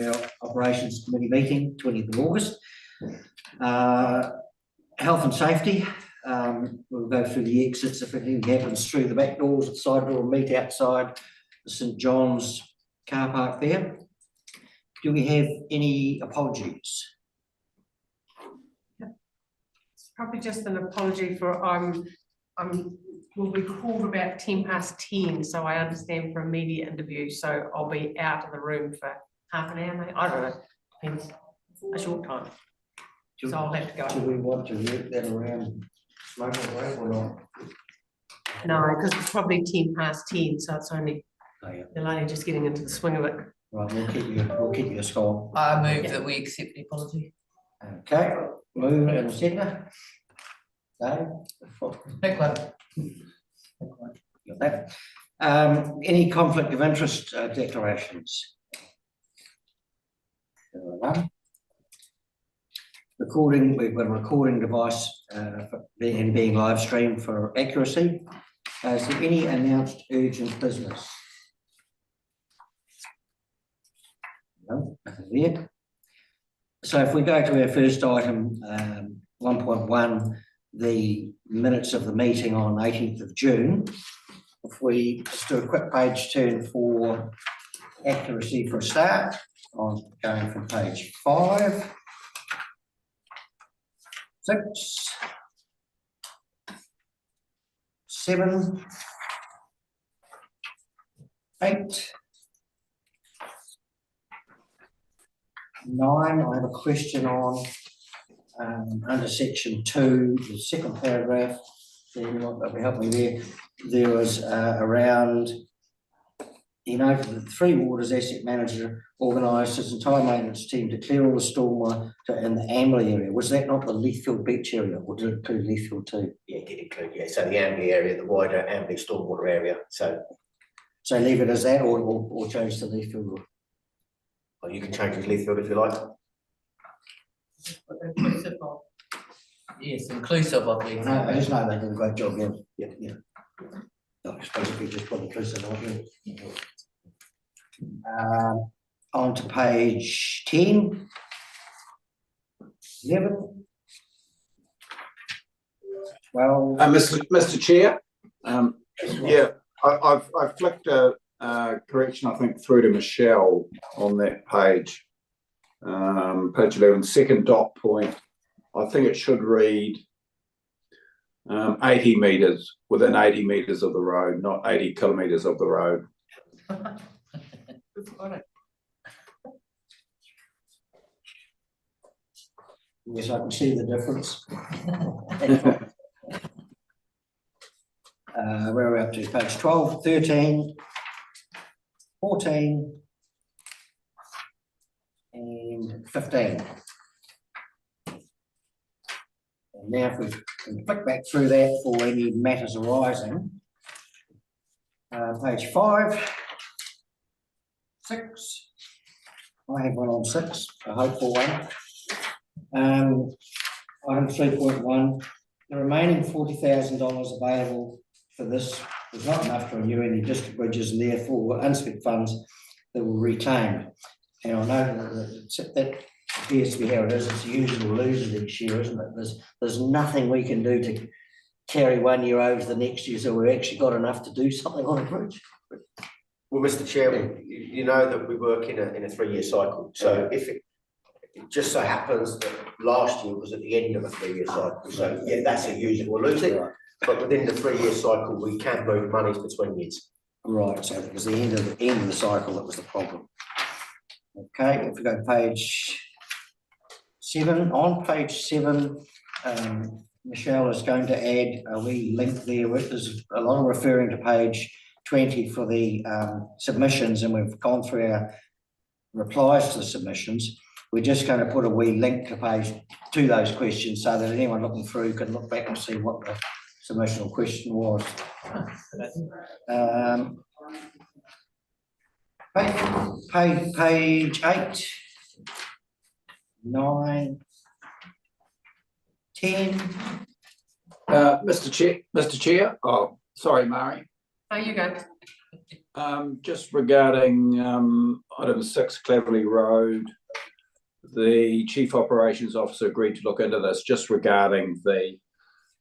our Operations Committee meeting, 20th of August. Health and safety, we'll go through the exits if anything happens through the back doors, the side door, meet outside the St John's car park there. Do we have any apologies? It's probably just an apology for will be called about 10:10, so I understand for a media interview, so I'll be out of the room for half an hour, maybe. I don't know, depends, a short time. So I'll have to go. Do we want to work that around smoking break or not? No, because it's probably 10:10, so it's only, Oh, yeah. they're only just getting into the swing of it. Right, we'll keep you a score. I move that we accept the apology. Okay, move and a second. Dave? Quick one. Got that. Any conflict of interest declarations? Recording, we've got a recording device and being live streamed for accuracy. Is there any announced urgent business? No, nothing there. So if we go to our first item, 1.1, the minutes of the meeting on 18th of June, if we just do a quick page turn for accuracy for a start, on going from page 5, 6, 7, 8, 9. I have a question on under section 2, the second paragraph. Help me there. There was around, you know, the Three Waters asset manager organised his entire maintenance team to clear all the stormwater in the Amberley area. Was that not the Leithfield Beach area, or did it include Leithfield too? Yeah, it did include, yeah. So the Amberley area, the wider Amberley stormwater area. So leave it as that, or change to Leithfield. well, you can change it to Leithfield if you like. Inclusive of. Yes, inclusive of the. I just know they did a great job. Yeah. I suppose if we just put inclusive on it. On to page 10. 11. Well, Mr. Chair, yeah, I've flicked a correction, I think, through to Michelle on that page. Page 11, second dot point. I think it should read 80 metres, within 80 metres of the road, not 80 kilometres of the road. yes, I can see the difference. Where are we up to? Page 12, 13, 14, and 15. And now if we can flick back through that for any matters arising. Page 5, 6. I have one on 6, a hopeful one. Item 3.1, the remaining $40,000 available for this was not enough to renew any district bridges, and therefore unspent funds that were reclaimed. And I know that appears to be how it is. It's usual losers each year, isn't it? There's nothing we can do to carry 1 year over to the next year, so we've actually got enough to do something on a bridge. Well, Mr. Chair, you know that we work in a 3-year cycle. So if it just so happens that last year was at the end of a 3-year cycle, so yeah, that's a usual losing. Right. But within the 3-year cycle, we can move monies between years. Right. So it was the end of the cycle that was the problem. Okay. If we go to page 7, on page 7, Michelle is going to add a wee link there. There's a lot of referring to page 20 for the submissions, and we've gone through our replies to the submissions. We're just going to put a wee link to those questions so that anyone looking through can look back and see what the submissional question was. Page 8, 9, 10. Mr. Chair. Oh, sorry, Murray. Oh, you go. Just regarding, item 6 Cleverly Road, the Chief Operations Officer agreed to look into this, just regarding the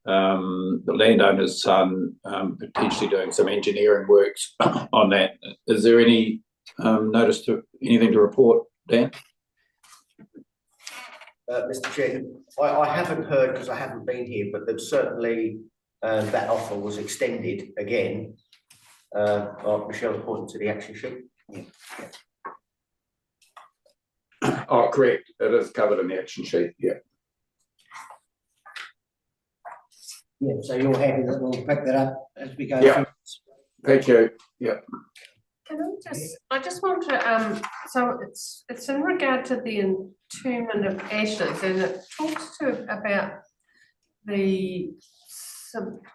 landowner's son, potentially doing some engineering works on that. Is there any, notice to, anything to report, Dan? Mr. Chair, I haven't heard because I haven't been here, but there's certainly that offer was extended again. Michelle pointed to the action sheet. Oh, correct. It is covered in the action sheet. Yeah. Yeah, so you're happy that we'll pick that up as we go Yeah. through? Thank you. Yeah. Can I just want to, so it's in regard to the entombment of ashes, and it talks about the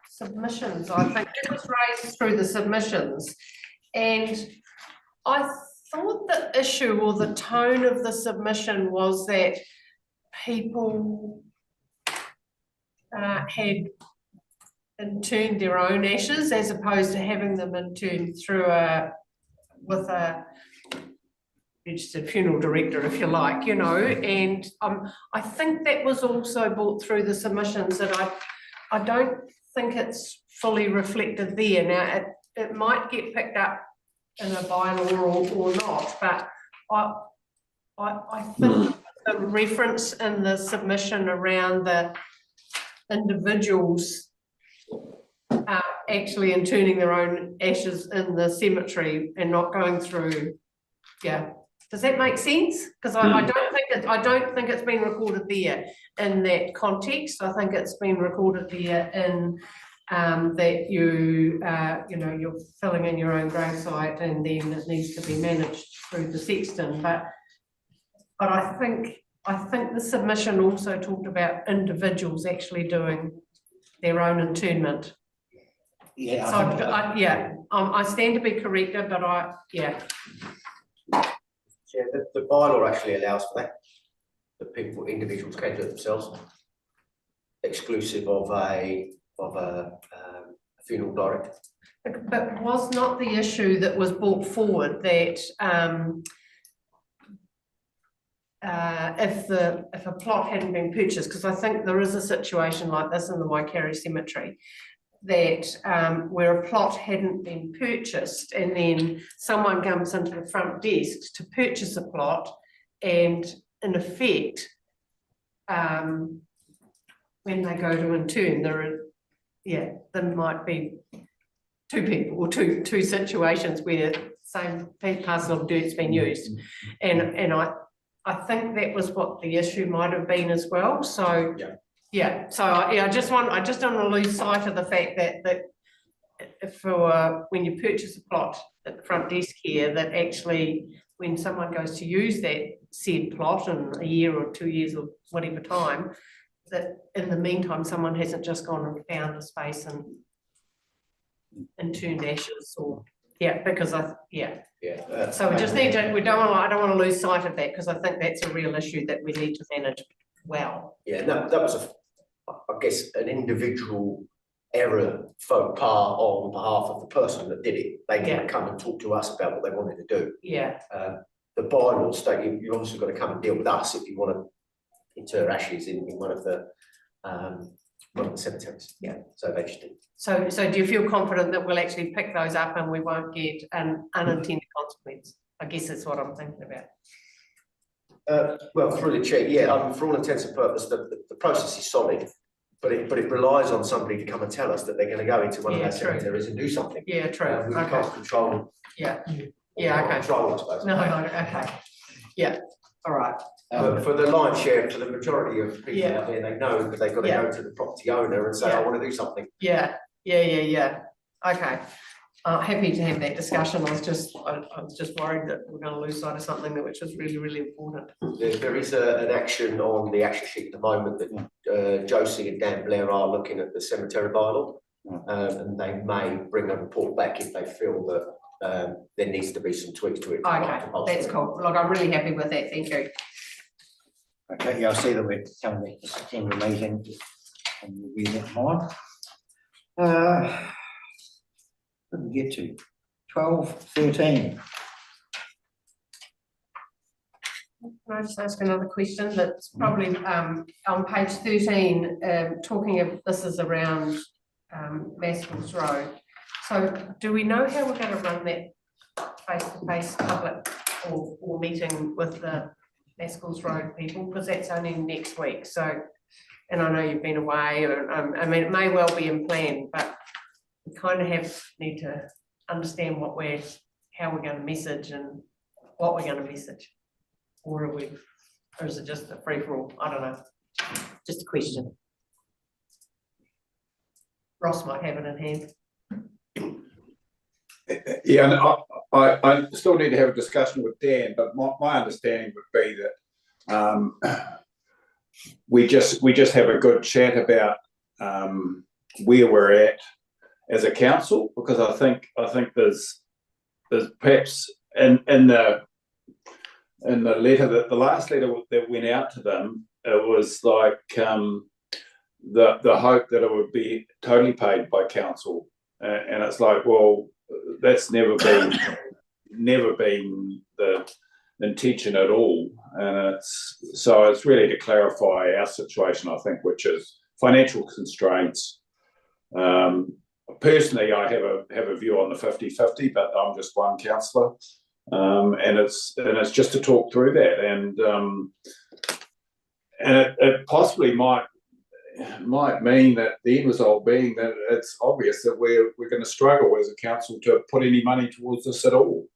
submissions. I think it was raised through the submissions, and I thought the issue or the tone of the submission was that people had entombed their own ashes as opposed to having them entombed through with a registered funeral director, if you like, you know, and I think that was also brought through the submissions, that I don't think it's fully reflected there. Now, it might get picked up in a bylaw or not, but I think the reference in the submission around the individuals actually entombing their own ashes in the cemetery and not going through, yeah. Does that make sense? Because I don't think it's been recorded there in that context. I think it's been recorded there in that you know, you're filling in your own gravesite and then it needs to be managed through the sexton. But I think the submission also talked about individuals actually doing their own interment. Yeah. So I stand to be corrected, but Yeah, the bylaw actually allows for that. The individuals can do it themselves, exclusive of a funeral director. But was not the issue that was brought forward that if a plot hadn't been purchased, because I think there is a situation like this in the Waikari Cemetery, that where a plot hadn't been purchased and then someone comes into the front desk to purchase a plot, and in effect, when they go to intern, there might be two people or two situations where same parcel of dirt's been used, and I think that was what the issue might have been as well. So yeah, so I just don't want to lose sight of the fact that for when you purchase a plot at the front desk here, that actually when someone goes to use that said plot in a year or 2 years or whatever time, that in the meantime someone hasn't just gone and found a space and turned ashes, or because so we just need to, I don't want to lose sight of that, because I think that's a real issue that we need to manage well. Yeah, no, that was I guess an individual error faux pas on behalf of the person that did it. They didn't come and talk to us about what they wanted to do. Yeah. The bylaws state you've obviously got to come and deal with us if you want to inter ashes in one of the cemeteries. Yeah. So they just did. So do you feel confident that we'll actually pick those up and we won't get an unintended consequence? I guess that's what I'm thinking about. Well, through the chair, I mean, for all intents and purposes, the process is solid, but it relies on somebody to come and tell us that they're going to go into one of those cemeteries and do something. Yeah, true. We can't control. Yeah. Yeah. Okay. Control, I suppose. No. Okay. Yeah. All right. For the lion's share, for the majority of people out there, they know that they've got to go to the property owner and say, I want to do something. Yeah. Okay. Happy to have that discussion. I was just worried that we're going to lose sight of something which is really, really important. There is an action on the action sheet at the moment that Josie and Dan Blair are looking at the cemetery bylaw, and they may bring a report back if they feel that there needs to be some tweaks to it. Okay, that's cool. Look, I'm really happy with that. Thank you. Okay, yeah, I see that we're coming back to September meeting and we'll be that on. What did we get to? 12-13. Can I just ask another question that's probably on page 13, talking of, this is around Maskell's Road. So do we know how we're going to run that face-to-face public or meeting with the Maskell's Road people? Because that's only next week. So, and I know you've been away, or I mean, it may well be in plan, but we kind of need to understand how we're going to message and what we're going to message. Or is it just a free for all? I don't know. Just a question. Ross might have it in hand. Yeah, and I still need to have a discussion with Dan, but my understanding would be that we just have a good chat about where we're at as a council, because I think there's perhaps in the letter, that the last letter that went out to them, it was like the hope that it would be totally paid by council, and it's like, well, that's never been the intention at all, and it's really to clarify our situation, I think, which is financial constraints. Personally, I have a view on the 50-50, but I'm just one councillor. And it's just to talk through that, and it possibly might mean that the end result being that it's obvious that we're going to struggle as a council to put any money towards this at all,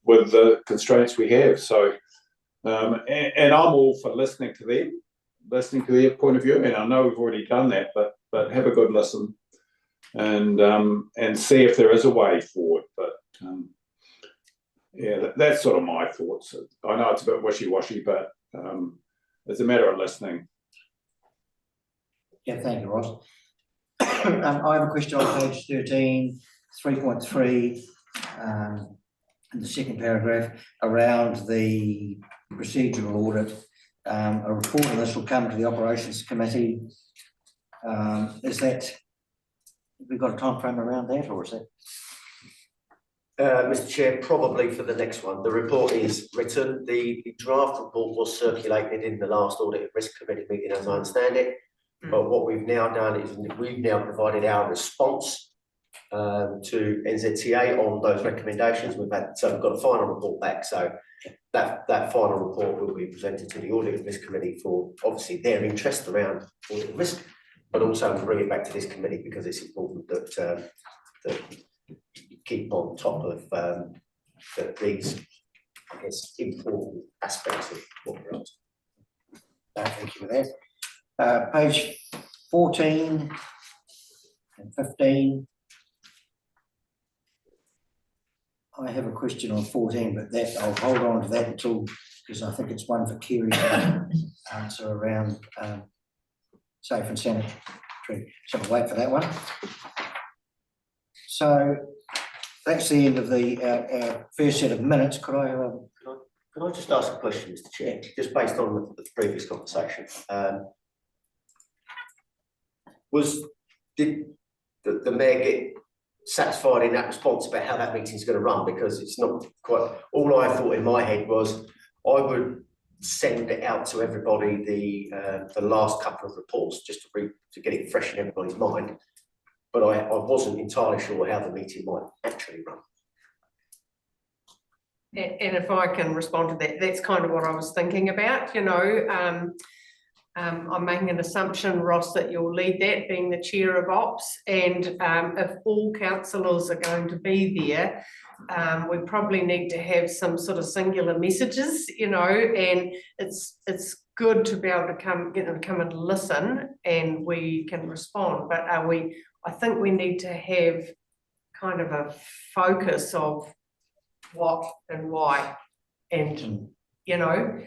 with the constraints we have. So, and I'm all for listening to their point of view, and I know we've already done that, but have a good listen and see if there is a way forward. But yeah, that's sort of my thoughts. I know it's a bit wishy-washy, but it's a matter of listening. Yeah, thank you, Ross. I have a question on page 13, 3.3, in the second paragraph, around the procedural audit. A report on this will come to the operations committee. Is that, have we got a time frame around that, or is that? Mr. Chair, probably for the next one. The report is written. The draft report was circulated in the last audit and risk committee meeting, as I understand it. But what we've now done is we've now provided our response to NZTA on those recommendations. We've got a final report back. So that final report will be presented to the audit and risk committee for obviously their interest around audit and risk, but also we'll bring it back to this committee because it's important that keep on top of these, I guess, important aspects of what we're up to. Thank you for that. Page 14 and 15. I have a question on 14, but that I'll hold on to that until, because I think it's one for Kerry to answer around safe and sanitary. So we'll wait for that one. So that's the end of the first set of minutes. Could I just ask a question, Mr. Chair, just based on the previous conversation? Did the mayor get satisfied in that response about how that meeting is going to run? Because it's not quite, all I thought in my head was I would send it out to everybody the last couple of reports just to get it fresh in everybody's mind. But I wasn't entirely sure how the meeting might actually run. And if I can respond to that, that's kind of what I was thinking about, you know. I'm making an assumption, Ross, that you'll lead that, being the chair of ops, and if all councillors are going to be there, we probably need to have some sort of singular messages, you know, and it's good to be able to get them to come and listen, and we can respond. But I think we need to have kind of a focus of what and why, and you know,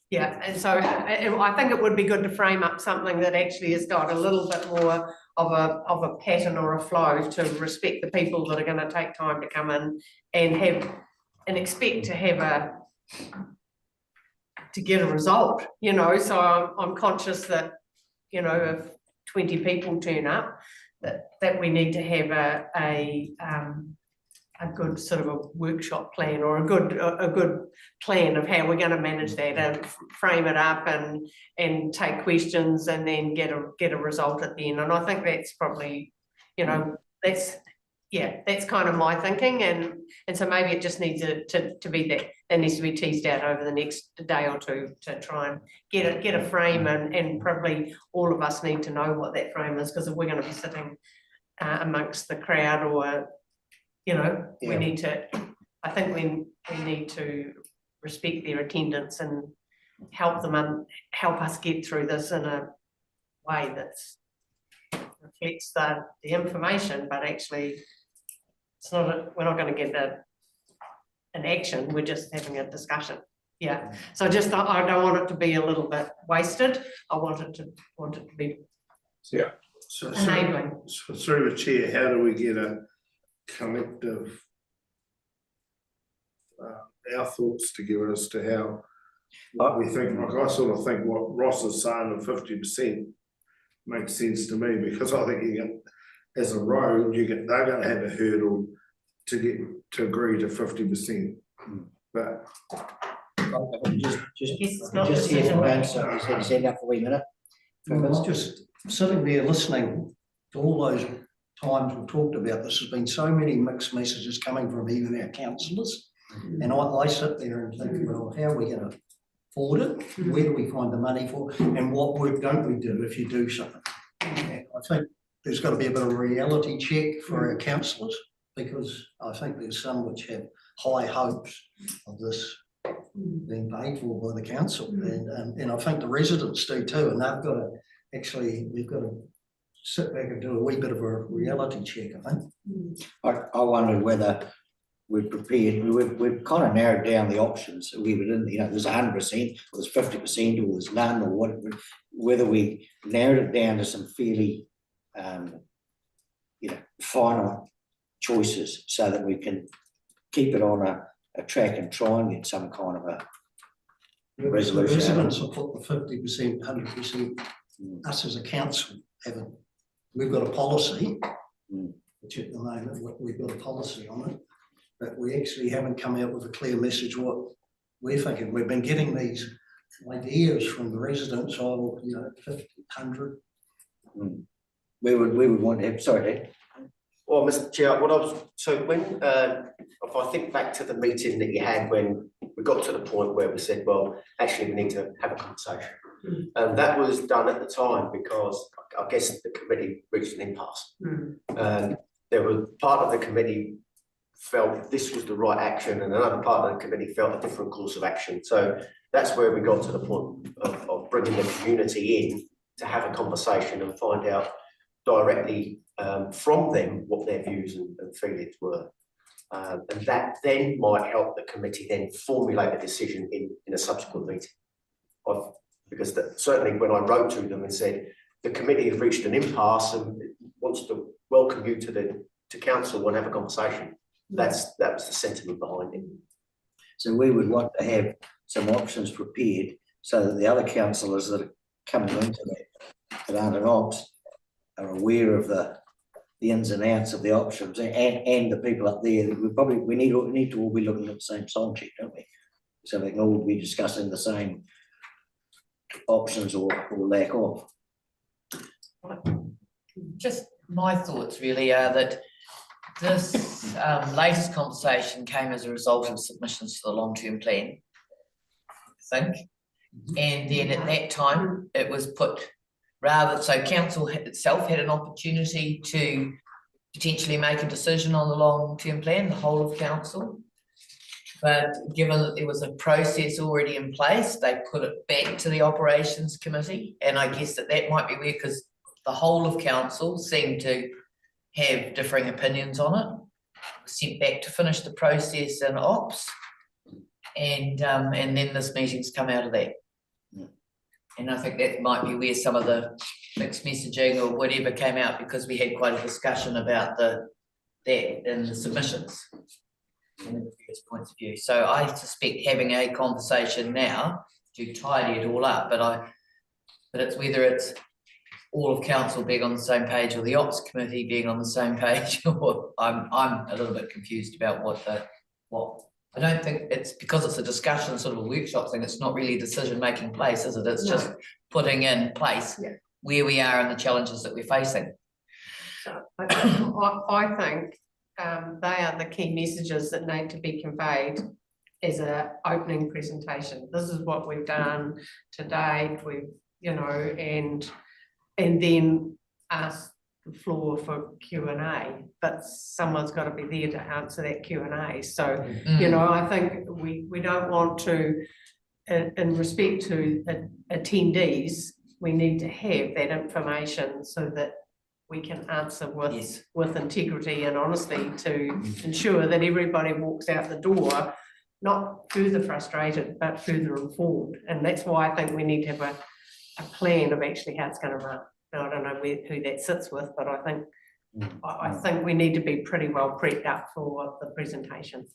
yeah, and so I think it would be good to frame up something that actually has got a little bit more of a pattern or a flow to respect the people that are going to take time to come in and expect to get a result, you know. So I'm conscious that, you know, if 20 people turn up, that we need to have a good sort of a workshop plan or a good plan of how we're going to manage that and frame it up and take questions and then get a result at the end. And I think that's probably, that's kind of my thinking, and so maybe it just needs to be that needs to be teased out over the next day or two to try and get a frame, and probably all of us need to know what that frame is, because if we're going to be sitting amongst the crowd, or we need to, I think we need to respect their attendance and help them and help us get through this in a way that's reflects the information, but actually it's not, we're not going to get an action, we're just having a discussion. Yeah, so just I don't want it to be a little bit wasted. I want it to be enabling. So through the chair, how do we get a collective our thoughts together as to how what we think? Like, I sort of think what Ross is saying of 50% makes sense to me, because I think you get, as a road, they're going to have a hurdle to get to agree to 50%. But just hear from Grant, so he's had his hand up for a wee minute. Well, I was just sitting there listening to all those times we've talked about this. There's been so many mixed messages coming from even our councillors, and I sit there and think, well, how are we going to afford it? Where do we find the money for? And what work don't we do if you do something? And I think there's got to be a bit of a reality check for our councillors, because I think there's some which have high hopes of this being paid for by the council, and I think the residents do too, and they've got to we've got to sit back and do a wee bit of a reality check, I think. I wondered whether we're prepared. We've kind of narrowed down the options. We didn't, there's 100%, or there's 50%, or there's none, or what. Whether we narrowed it down to some fairly, final choices, so that we can keep it on a track and try and get some kind of a resolution. The residents have put the 50%, 100%. Us as a council haven't. We've got a policy, which at the moment we've got a policy on it, but we actually haven't come out with a clear message what we're thinking. We've been getting these ideas from the residents of 50, 100. We would want to have, sorry, Dad. Well, Mr. Chair, when if I think back to the meeting that you had when we got to the point where we said, well, actually we need to have a conversation. And that was done at the time because I guess the committee reached an impasse. There was part of the committee felt this was the right action, and another part of the committee felt a different course of action. So that's where we got to the point of bringing the community in to have a conversation and find out directly from them what their views and feelings were. And that then might help the committee then formulate a decision in a subsequent meeting. Because certainly when I wrote to them and said, the committee have reached an impasse and wants to welcome you to council and have a conversation. That was the sentiment behind it. So we would want to have some options prepared so that the other councillors that are coming into that aren't an ops are aware of the ins and outs of the options, and the people up there. We need to all be looking at the same song sheet, don't we? So they can all be discussing the same options or lack of. Just my thoughts really are that this latest conversation came as a result of submissions to the long-term plan, I think. And then at that time, it was put so council itself had an opportunity to potentially make a decision on the long-term plan, the whole of council. But given that there was a process already in place, they put it back to the operations committee. And I guess that might be weird because the whole of council seemed to have differing opinions on it. It was sent back to finish the process in ops. And then this meeting's come out of that. And I think that might be where some of the mixed messaging or whatever came out, because we had quite a discussion about that in the submissions and the various points of view. So I suspect having a conversation now to tidy it all up, but it's whether it's all of council being on the same page or the ops committee being on the same page, or I'm a little bit confused about what. I don't think it's because it's a discussion, sort of a workshop thing, it's not really a decision-making place, is it? It's just putting in place where we are and the challenges that we're facing. I think they are the key messages that need to be conveyed as a opening presentation. This is what we've done today, and then ask the floor for Q&A, but someone's got to be there to answer that Q&A. So, I think we don't want to, in respect to attendees, we need to have that information so that we can answer with integrity and honesty to ensure that everybody walks out the door not further frustrated, but further informed. And that's why I think we need to have a plan of actually how it's going to run. Now, I don't know who that sits with, but I think we need to be pretty well prepped up for the presentation.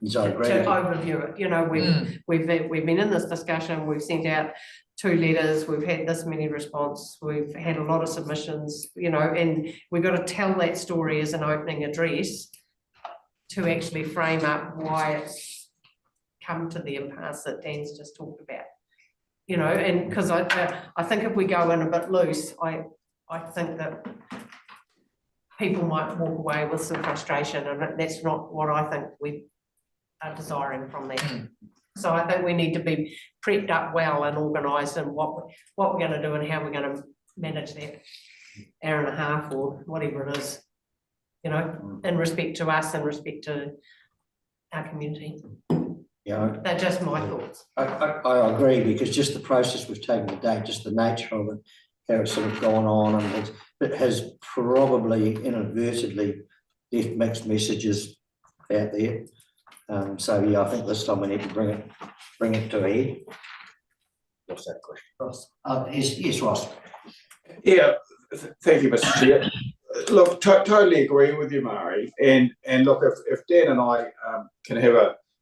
So I agree. To overview it, we've been in this discussion, we've sent out 2 letters, we've had this many response, we've had a lot of submissions, and we've got to tell that story as an opening address to actually frame up why it's come to the impasse that Dan's just talked about. And because I think if we go in a bit loose, I think that people might walk away with some frustration, and that's not what I think we are desiring from that. So I think we need to be prepped up well and organised in what we're going to do and how we're going to manage that hour and a half or whatever it is, in respect to us, in respect to our community. Yeah, They're just my thoughts. I agree, because just the process we've taken today, just the nature of it, how it's sort of gone on, and it has probably inadvertently left mixed messages out there. So yeah, I think this time we need to bring it to a head. What's that question? Ross. Yes, Ross. Yeah, thank you, Mr. Chair. Look, totally agree with you, Mari. And look, if Dan and I can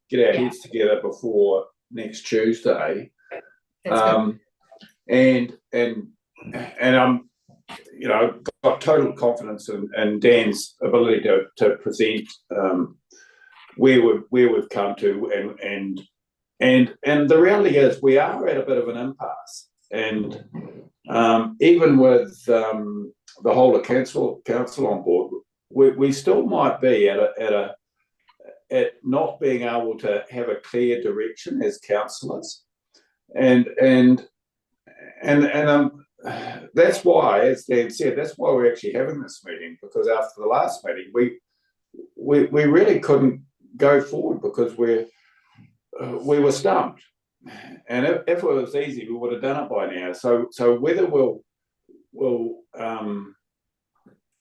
get our heads together before next Tuesday, and I'm, got total confidence in Dan's ability to present where we've come to, and the reality is we are at a bit of an impasse, and even with the whole of council on board, we still might be at not being able to have a clear direction as councillors, and that's why, as Dan said, that's why we're actually having this meeting, because after the last meeting we really couldn't go forward because we were stumped, and if it was easy we would have done it by now. So whether we'll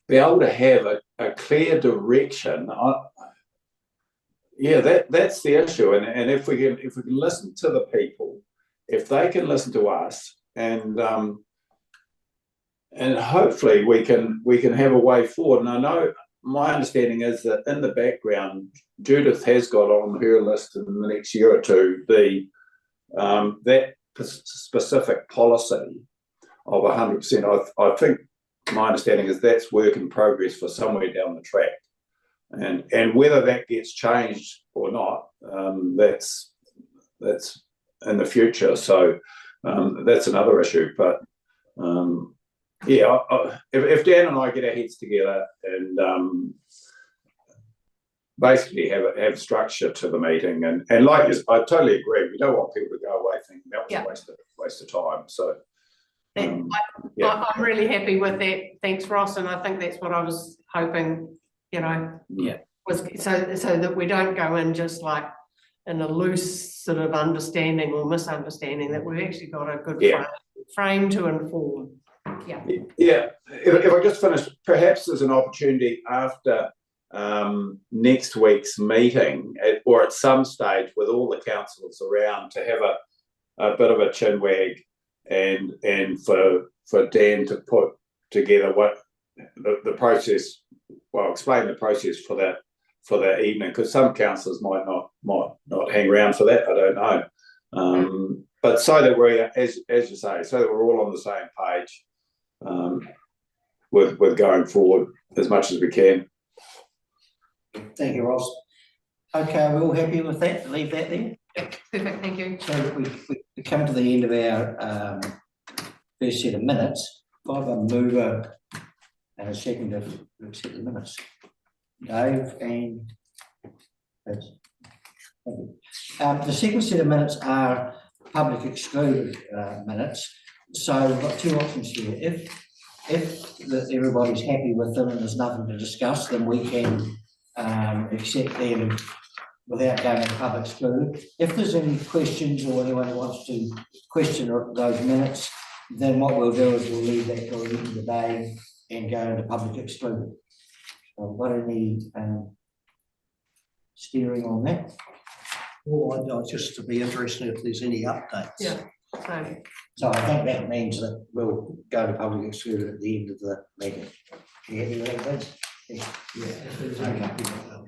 be able to have a clear direction, that's the issue. And if we can listen to the people, if they can listen to us, and hopefully we can have a way forward. And I know my understanding is that in the background, Judith has got on her list in the next year or two that specific policy of 100%. I think my understanding is that's work in progress for somewhere down the track, and whether that gets changed or not, that's in the future. So that's another issue. But if Dan and I get our heads together and basically have structure to the meeting, and like this, I totally agree. We don't want people to go away thinking that was a waste of time. So I'm really happy with that. Thanks, Ross. And I think that's what I was hoping, was so that we don't go in just like in a loose sort of understanding or misunderstanding, that we've actually got a good frame to inform. If I just finish, perhaps there's an opportunity after next week's meeting, or at some stage with all the councillors around, to have a bit of a chinwag and for Dan to put together what the process, explain the process for that evening, because some councillors might not hang around for that, I don't know. But so that we're, as you say, so that we're all on the same page, with going forward as much as we can. Thank you, Ross. Okay, we're all happy with that, leave that there? Perfect, thank you. So we come to the end of our first set of minutes. I have a mover and a second to accept the minutes. Dave and Liz. Thank you. The second set of minutes are public excluded minutes. So we've got two options here. If everybody's happy with them and there's nothing to discuss, then we can accept them without going to public excluded. If there's any questions or anyone who wants to question those minutes, then what we'll do is we'll leave that till the end of the day and go into public excluded. What any steering on that? Well, I'd just to be interested if there's any updates. Yeah. So, So I think that means that we'll go to public excluded at the end of the meeting. You happy with that, Liz? Yeah. If there's any updates.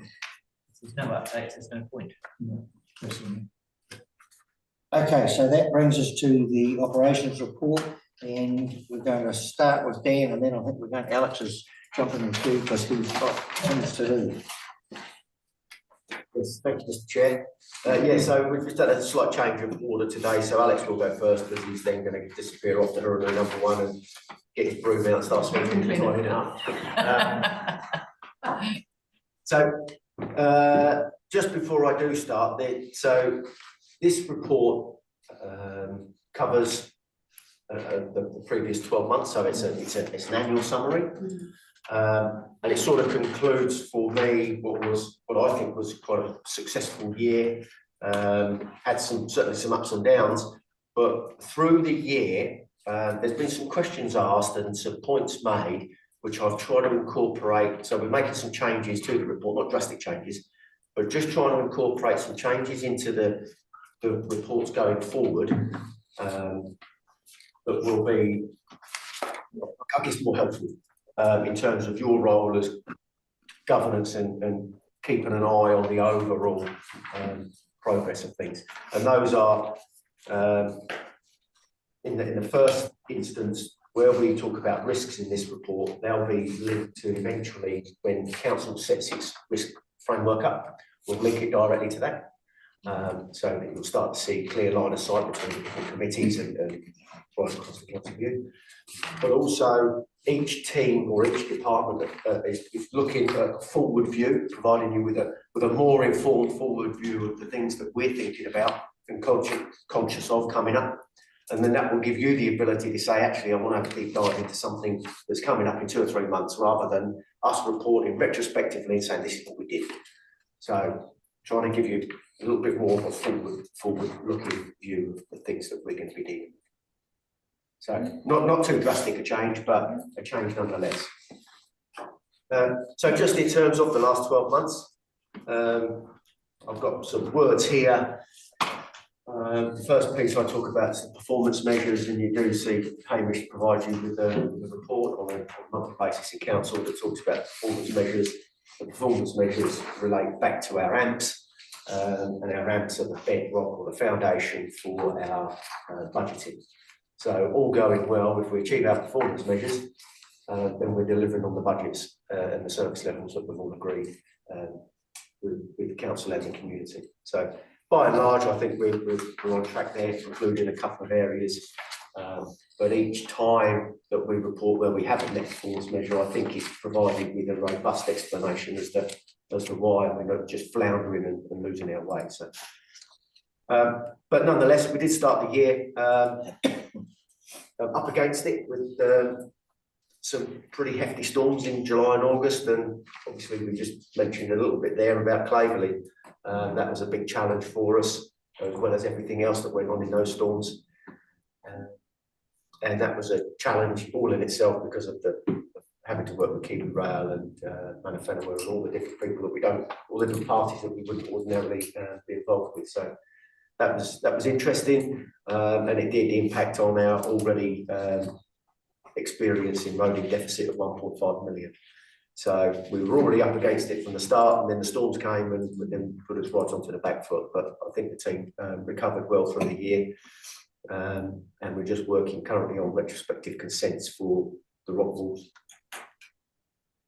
If there's no updates, there's no point. Okay, so that brings us to the operations report, and we're going to start with Dan, and then I think we're going, Alex is jumping in too, because he's got things to do. Yes, thank you, Mr. Chair. Yeah, so we've just done a slight change of order today, so Alex will go first because he's then going to disappear off to Hurunui number 1 and get his broom out and start sweeping and tidying it up. So just before I do start, so this report covers the previous 12 months, so it's an annual summary. And it sort of concludes for me what I think was quite a successful year. Had certainly some ups and downs, but through the year, there's been some questions asked and some points made, which I've tried to incorporate. So we're making some changes to the report, not drastic changes, but just trying to incorporate some changes into the reports going forward that will be, I guess, more helpful in terms of your role as governance and keeping an eye on the overall progress of things. And those are, in the first instance, where we talk about risks in this report, they'll be linked to eventually when council sets its risk framework up, we'll link it directly to that. So that you'll start to see clear line of sight between the different committees and right across the council view. But also each team or each department is looking at a forward view, providing you with a more informed forward view of the things that we're thinking about and conscious of coming up. And then that will give you the ability to say, actually, I want to have a deep dive into something that's coming up in 2 or 3 months, rather than us reporting retrospectively and saying, this is what we did. So trying to give you a little bit more of a forward-looking view of the things that we're going to be doing. So not too drastic a change, but a change nonetheless. So just in terms of the last 12 months, I've got some words here. The first piece I talk about is the performance measures, and you do see Hamish provide you with a report on a monthly basis in council that talks about performance measures. The performance measures relate back to our AMPs, and our AMPs are the bedrock or the foundation for our budgeting. So all going well, if we achieve our performance measures, then we're delivering on the budgets and the service levels that we've all agreed with council and the community. So by and large, I think we're on track there, including a couple of areas. But each time that we report where we haven't met performance measure, I think it's provided with a robust explanation as to why we're not just floundering and losing our way. So, but nonetheless, we did start the year up against it with some pretty hefty storms in July and August, and obviously we just mentioned a little bit there about Clavely. That was a big challenge for us, as well as everything else that went on in those storms. And that was a challenge all in itself because of having to work with Kiwi Rail and Mana Whenua and all the different people that all the different parties that we wouldn't ordinarily be involved with. So that was interesting, and it did impact on our already experiencing rolling deficit of 1.5 million. So we were already up against it from the start, and then the storms came and then put us right onto the back foot. But I think the team recovered well through the year, and we're just working currently on retrospective consents for rock walls.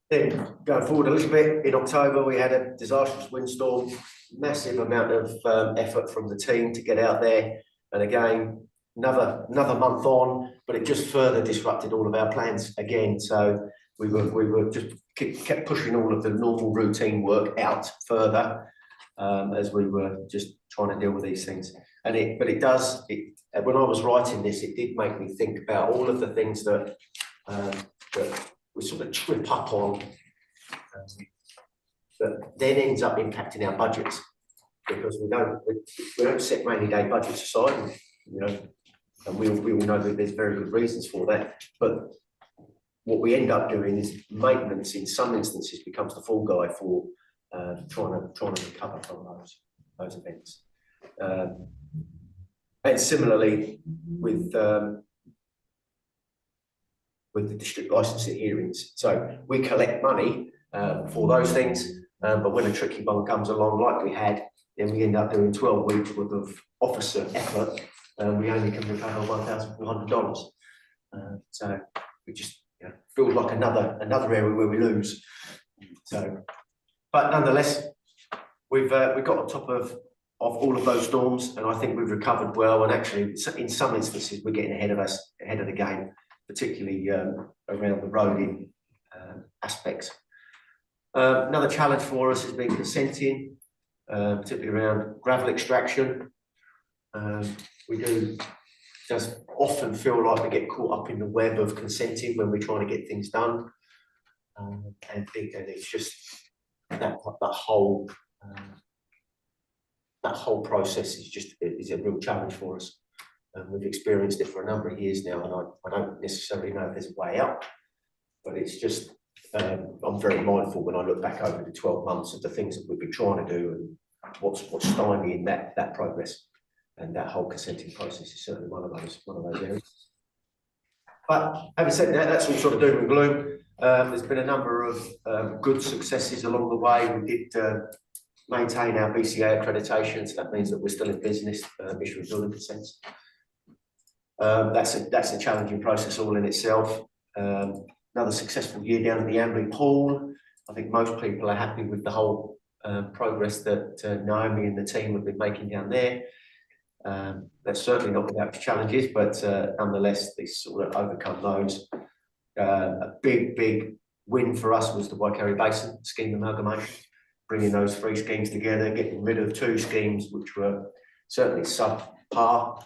Then going forward a little bit, in October, we had a disastrous windstorm, massive amount of effort from the team to get out there. And again, another month on, but it just further disrupted all of our plans again. So we were just kept pushing all of the normal routine work out further as we were just trying to deal with these things. And when I was writing this, it did make me think about all of the things that we sort of trip up on, that then ends up impacting our budgets, because we don't set rainy day budgets aside, you know, and we all know that there's very good reasons for that. But what we end up doing is maintenance, in some instances, becomes the fall guy for trying to recover from those events. And similarly with the district licensing hearings. So we collect money for those things, but when a tricky one comes along like we had, then we end up doing 12 weeks worth of officer effort, and we only can recover $1,400. So we just, you know, feels like another area where we lose. So, but nonetheless, we've got on top of all of those storms, and I think we've recovered well. And actually, in some instances, we're getting ahead of the game, particularly around the roading aspects. Another challenge for us has been consenting, particularly around gravel extraction. We do just often feel like we get caught up in the web of consenting when we're trying to get things done, and it's just that whole process is a real challenge for us. We've experienced it for a number of years now, and I don't necessarily know if there's a way out, but it's just, I'm very mindful when I look back over the 12 months of the things that we've been trying to do and what's stymieing that progress. And that whole consenting process is certainly one of those areas. But having said that, that's all sort of doom and gloom. There's been a number of good successes along the way. We did maintain our BCA accreditation, so that means that we're still in business, issuing building consents. That's a challenging process all in itself. Another successful year down at the Amberley Pool. I think most people are happy with the whole progress that Naomi and the team have been making down there. That's certainly not without challenges, but nonetheless, they sort of overcome those. A big win for us was the Waikerie Basin scheme amalgamation, bringing those three schemes together, getting rid of two schemes which were certainly subpar,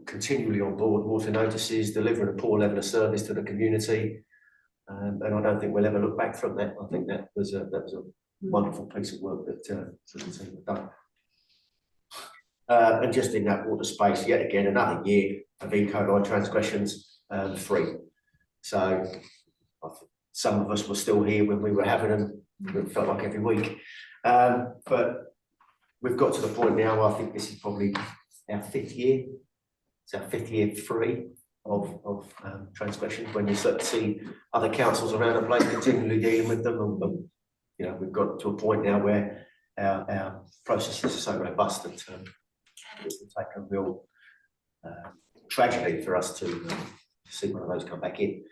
continually on board water notices, delivering a poor level of service to the community, and I don't think we'll ever look back from that. I think that was a wonderful piece of work that the team have done. And just in that water space, yet again, another year of Eco Line transgressions free. So some of us were still here when we were having them. It felt like every week. But we've got to the point now, I think this is probably our 5th year. It's our 5th year free of transgressions, when you start to see other councils around the place continually dealing with them. And you know, we've got to a point now where our processes are so robust that it will take a real tragedy for us to see one of those come back in.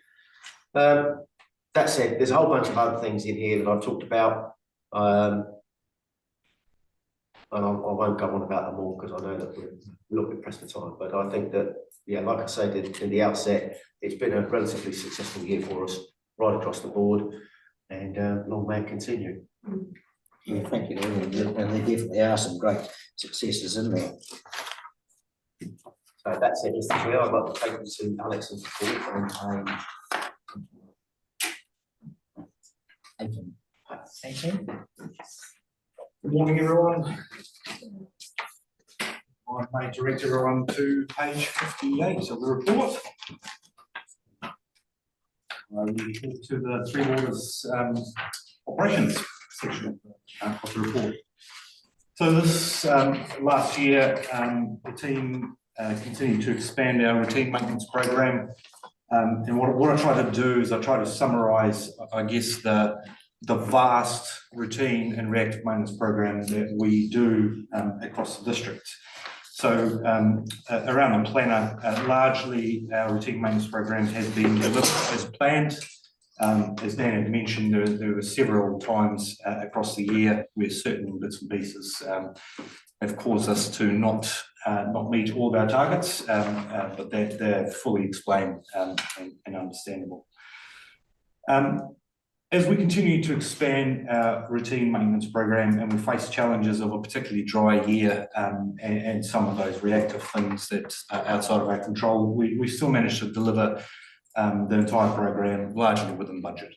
That said, there's a whole bunch of other things in here that I've talked about, and I won't go on about them all because I know that we're a little bit pressed for time. But I think that, yeah, like I said in the outset, it's been a relatively successful year for us right across the board, and long may it continue. Yeah, thank you, and there definitely are some great successes in there. So that's it, Mr. Chair. I'd like to take you to Alex's report on page 18. 18. Good morning, everyone. I may direct everyone to page 58 of the report. We get to the Three Waters operations section of the report. So this last year, the team continued to expand our routine maintenance program. And what I try to do is I try to summarise, I guess, the vast routine and reactive maintenance program that we do across the district. So So around the planner, largely our routine maintenance program has been delivered as planned. As Dan had mentioned, there were several times across the year where certain bits and pieces have caused us to not meet all of our targets, but they're fully explained and understandable. As we continue to expand our routine maintenance program and we face challenges of a particularly dry year and some of those reactive things that are outside of our control, we still managed to deliver the entire program largely within budget.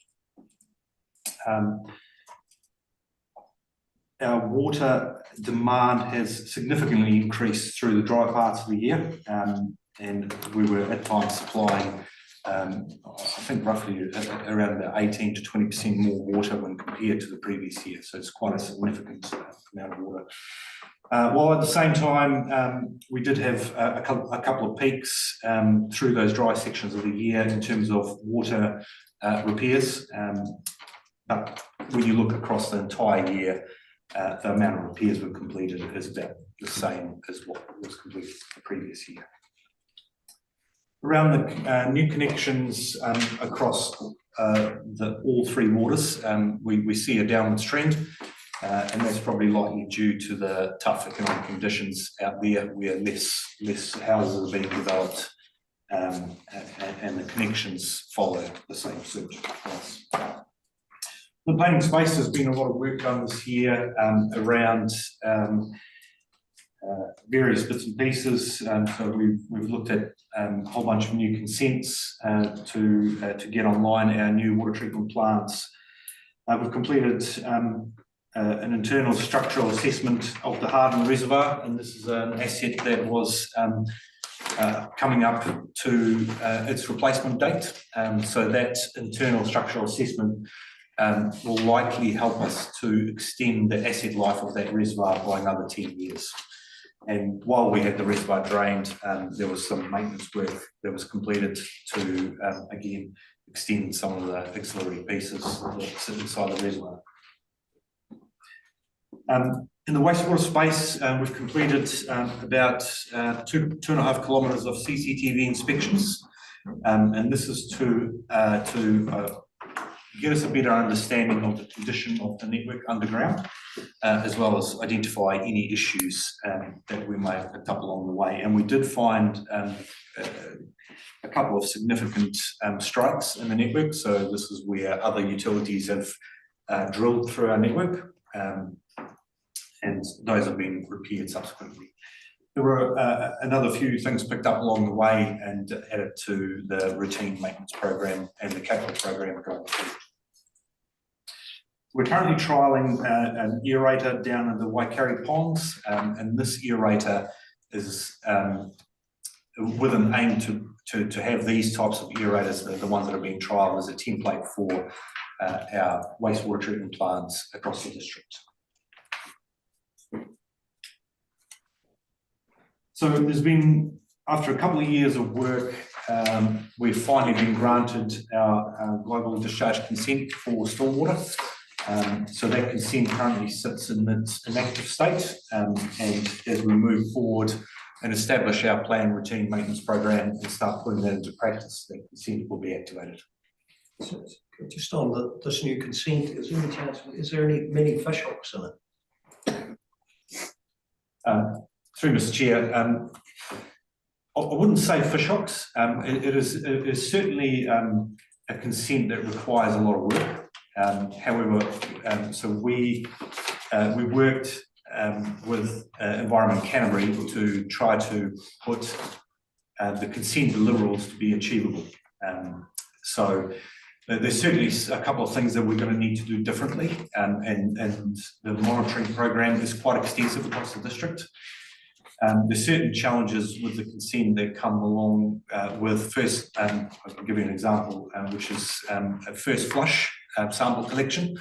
Our water demand has significantly increased through the dry parts of the year, and we were at times supplying I think roughly around about 18 to 20% more water when compared to the previous year. So it's quite a significant amount of water. While at the same time, we did have a couple of peaks through those dry sections of the year in terms of water repairs. But when you look across the entire year, the amount of repairs we've completed is about the same as what was completed the previous year. Around the new connections across all three waters, we see a downwards trend, and that's probably likely due to the tough economic conditions out there where less houses are being developed, and the connections follow the same suit. The planning space has been a lot of work done this year around various bits and pieces. So we've looked at a whole bunch of new consents to get online our new water treatment plants. We've completed an internal structural assessment of the Harden Reservoir, and this is an asset that was coming up to its replacement date. So that internal structural assessment will likely help us to extend the asset life of that reservoir by another 10 years. And while we had the reservoir drained, there was some maintenance work that was completed to, again, extend some of the auxiliary pieces that sit inside the reservoir. In the wastewater space, we've completed about 2.5 kilometres of CCTV inspections, and this is to get us a better understanding of the condition of the network underground, as well as identify any issues that we may have picked up along the way. And we did find a couple of significant strikes in the network. So this is where other utilities have drilled through our network, and those have been repaired subsequently. There were another few things picked up along the way and added to the routine maintenance program and the capital program going forward. We're currently trialling an aerator down in the Waikari ponds, and this aerator is with an aim to have these types of aerators, the ones that are being trialled, as a template for our wastewater treatment plants across the district. So there's been, after a couple of years of work, we've finally been granted our global discharge consent for stormwater. So that consent currently sits in its inactive state, and as we move forward and establish our planned routine maintenance program and start putting that into practice, that consent will be activated. So, just on this new consent, is there any chance, is there many fish hooks in it? Through Mr. Chair, I wouldn't say fish hooks. It is certainly a consent that requires a lot of work. However, so we worked with Environment Canterbury to try to put the consent deliverables to be achievable. So there's certainly a couple of things that we're going to need to do differently, and the monitoring program is quite extensive across the district. There's certain challenges with the consent that come along with first, I'll give you an example, which is a first flush sample collection.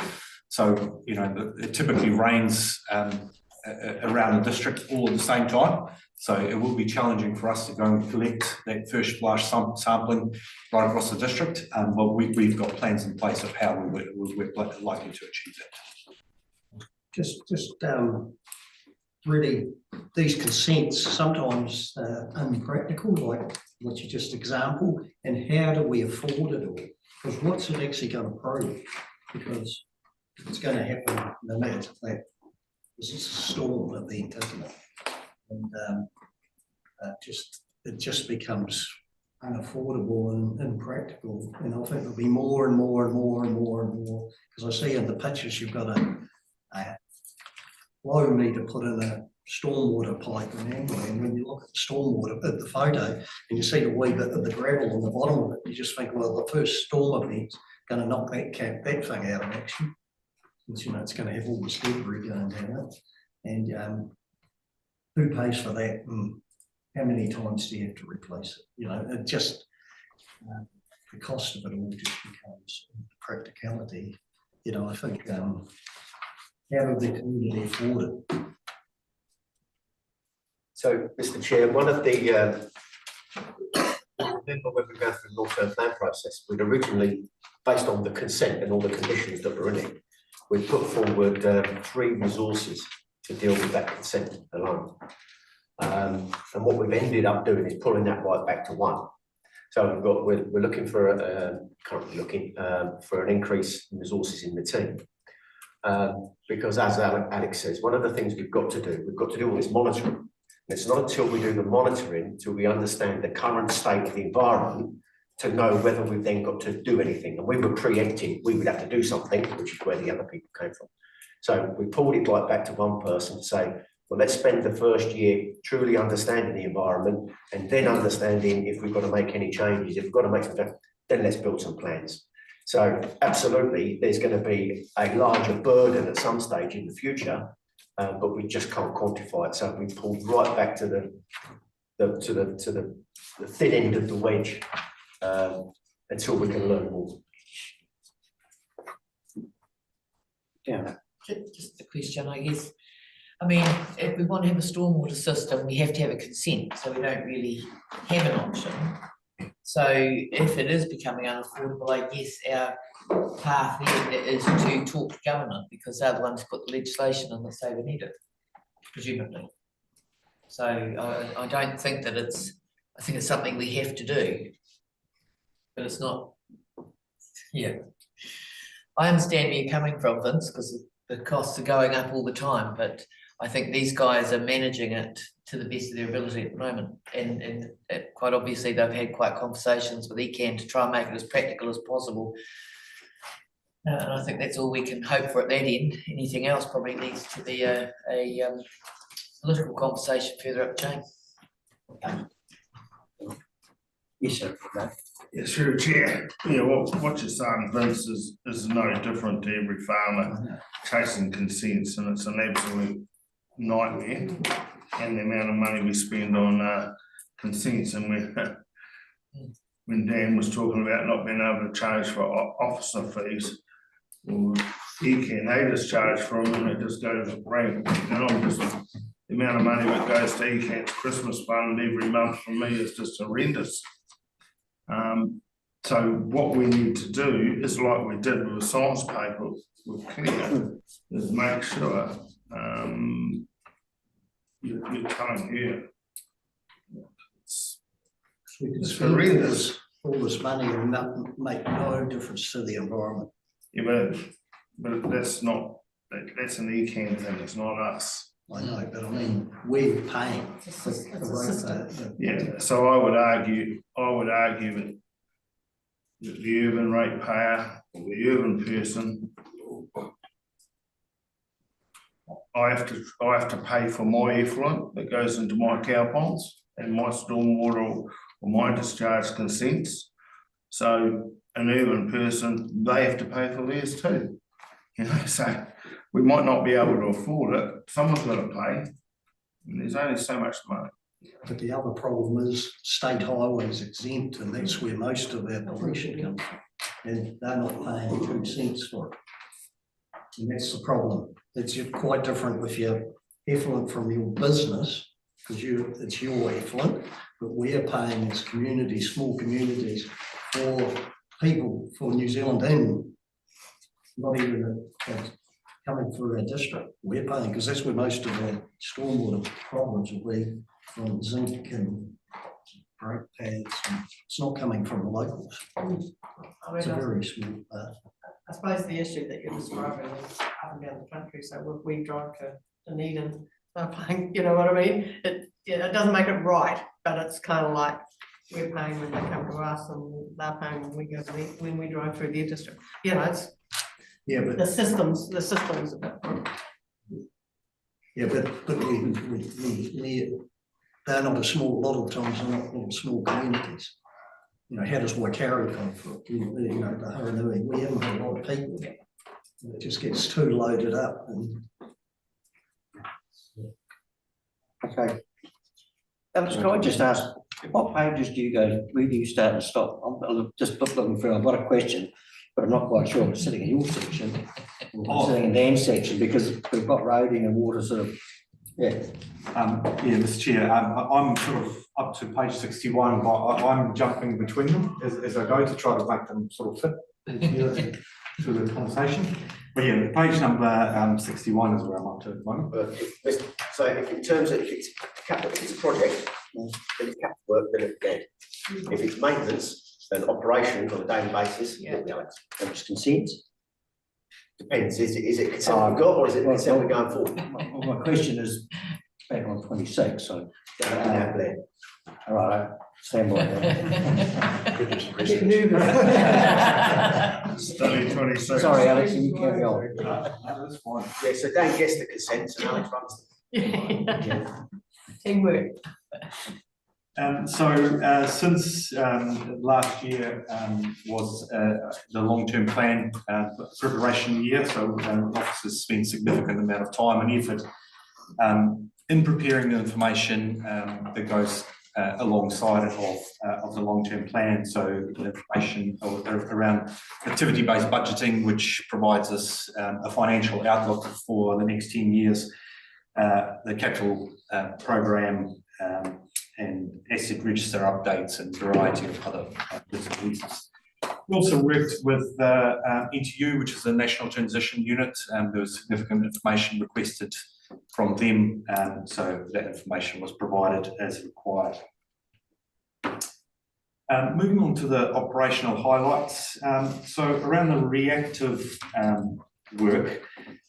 So, you know, it typically rains around the district all at the same time. So it will be challenging for us to go and collect that first flush sampling right across the district. But we've got plans in place of how we're likely to achieve that. Just really, these consents sometimes impractical, like what you just example, and how do we afford it all? Because what's it actually going to prove? Because it's going to happen no matter what. This is a storm event, isn't it? And it just becomes unaffordable and impractical. And I think there'll be more and more and more and more and more. Because I see in the pictures you've got a flow need to put in a stormwater pipe and when you look at the stormwater at the photo and you see the wee bit of the gravel on the bottom of it, you just think, well, the first storm event's going to knock that thing out of action. It's, you know, it's going to have all this debris going down it. And who pays for that? And how many times do you have to replace it? You know, it just, the cost of it all just becomes practicality. You know, I think, how do the community afford it? So, Mr. Chair, one of the, remember when we go through the long-term plan process, we'd originally, based on the consent and all the conditions that were in it, we put forward 3 resources to deal with that consent alone. And what we've ended up doing is pulling that right back to 1. So we're looking for currently looking for an increase in resources in the team. Because as Alex says, one of the things we've got to do all this monitoring. And it's not until we do the monitoring, till we understand the current state of the environment, to know whether we've then got to do anything. And we were preempting, we would have to do something, which is where the other people came from. So we pulled it right back to 1 person to say, well, let's spend the first year truly understanding the environment and then understanding if we've got to make any changes, if we've got to make something, then let's build some plans. So absolutely, there's going to be a larger burden at some stage in the future, but we just can't quantify it. So we pulled right back to the thin end of the wedge until we can learn more. Yeah. Just a question, I guess. I mean, if we want to have a stormwater system, we have to have a consent, so we don't really have an option. So if it is becoming unaffordable, I guess our path then is to talk to government, because they're the ones who put the legislation in that say we need it, presumably. So I don't think that I think it's something we have to do, but it's not, yeah. I understand where you're coming from, Vince, because the costs are going up all the time, but I think these guys are managing it to the best of their ability at the moment. And quite obviously they've had quite conversations with ECAN to try and make it as practical as possible. And I think that's all we can hope for at that end. Anything else probably needs to be a political conversation further up the chain. Yes, sir. Yes, through the chair. Yeah, what you're saying, Vince, is no different to every farmer chasing consents, and it's an absolute nightmare. And the amount of money we spend on consents, and when Dan was talking about not being able to charge for officer fees, well, ECAN just charge for them, and it just goes rank. And I'm just, the amount of money that goes to ECAN's Christmas fund every month for me is just horrendous. So what we need to do is, like we did with the science paper with Claire, is make sure you're telling here. We can spend all this money and make no difference to the environment. Yeah, but that's not, that's an ECAN thing, it's not us. I know, but I mean, we're paying. Yeah, so I would argue that the urban ratepayer or the urban person, I have to pay for my effluent that goes into my cow ponds and my stormwater or my discharge consents. So an urban person, they have to pay for theirs too. You know, so we might not be able to afford it. Someone's got to pay. And there's only so much money. But the other problem is state highways exempt, and that's where most of our pollution comes from. And they're not paying 2 cents for it. And that's the problem. It's quite different with your effluent from your business, because it's your effluent, but we're paying as communities, small communities, for people, for New Zealand, and not even coming through our district. We're paying, because that's where most of stormwater problems will be from zinc and brake pads. It's not coming from the locals. I mean, It's a very small part. I suppose the issue that you're describing is up and down the country, so if we drive to Dunedin, they're paying, you know what I mean? It doesn't make it right, but it's kind of like we're paying when they come to us and they're paying when we go to when we drive through their district. You know, it's Yeah, but the systems a bit. yeah, but they're not a small, a lot of times they're not little small communities. You know, how does Waikato come from? You know, the Haranui, we haven't got a lot of people. It just gets too loaded up and Okay. Alex, can I just ask, what pages do you go, where do you start and stop? I'm just looking through, I've got a question, but I'm not quite sure if it's sitting in your section, or sitting in Dan's section, because we've got roading and water sort of, yeah. Yeah, Mr. Chair, I'm sort of up to page 61, but I'm jumping between them as I go to try to make them sort of fit to the conversation. But yeah, page number 61 is where I'm up to at the moment. But so if in terms of, if it's a project, then it's capital work, then it's dead. If it's maintenance and operations on a daily basis, Yeah. Alex. And just consent. Depends, is it consent we've got or is it consent we're going forward? My question is back on 26, so, There. all right, stand by that. Study 26. Sorry, Alex, you carry on. That's fine. Yeah, so Dan gets the consent and Alex runs them. Teamwork. Since last year was the long-term plan preparation year, so the office has spent significant amount of time and effort in preparing the information that goes alongside it of the long-term plan. So the information around activity-based budgeting, which provides us a financial outlook for the next 10 years, the capital program, and asset register updates and variety of other bits and pieces. We also worked with NTU, which is a National Transition Unit, and there was significant information requested from them, so that information was provided as required. Moving on to the operational highlights. So around the reactive work,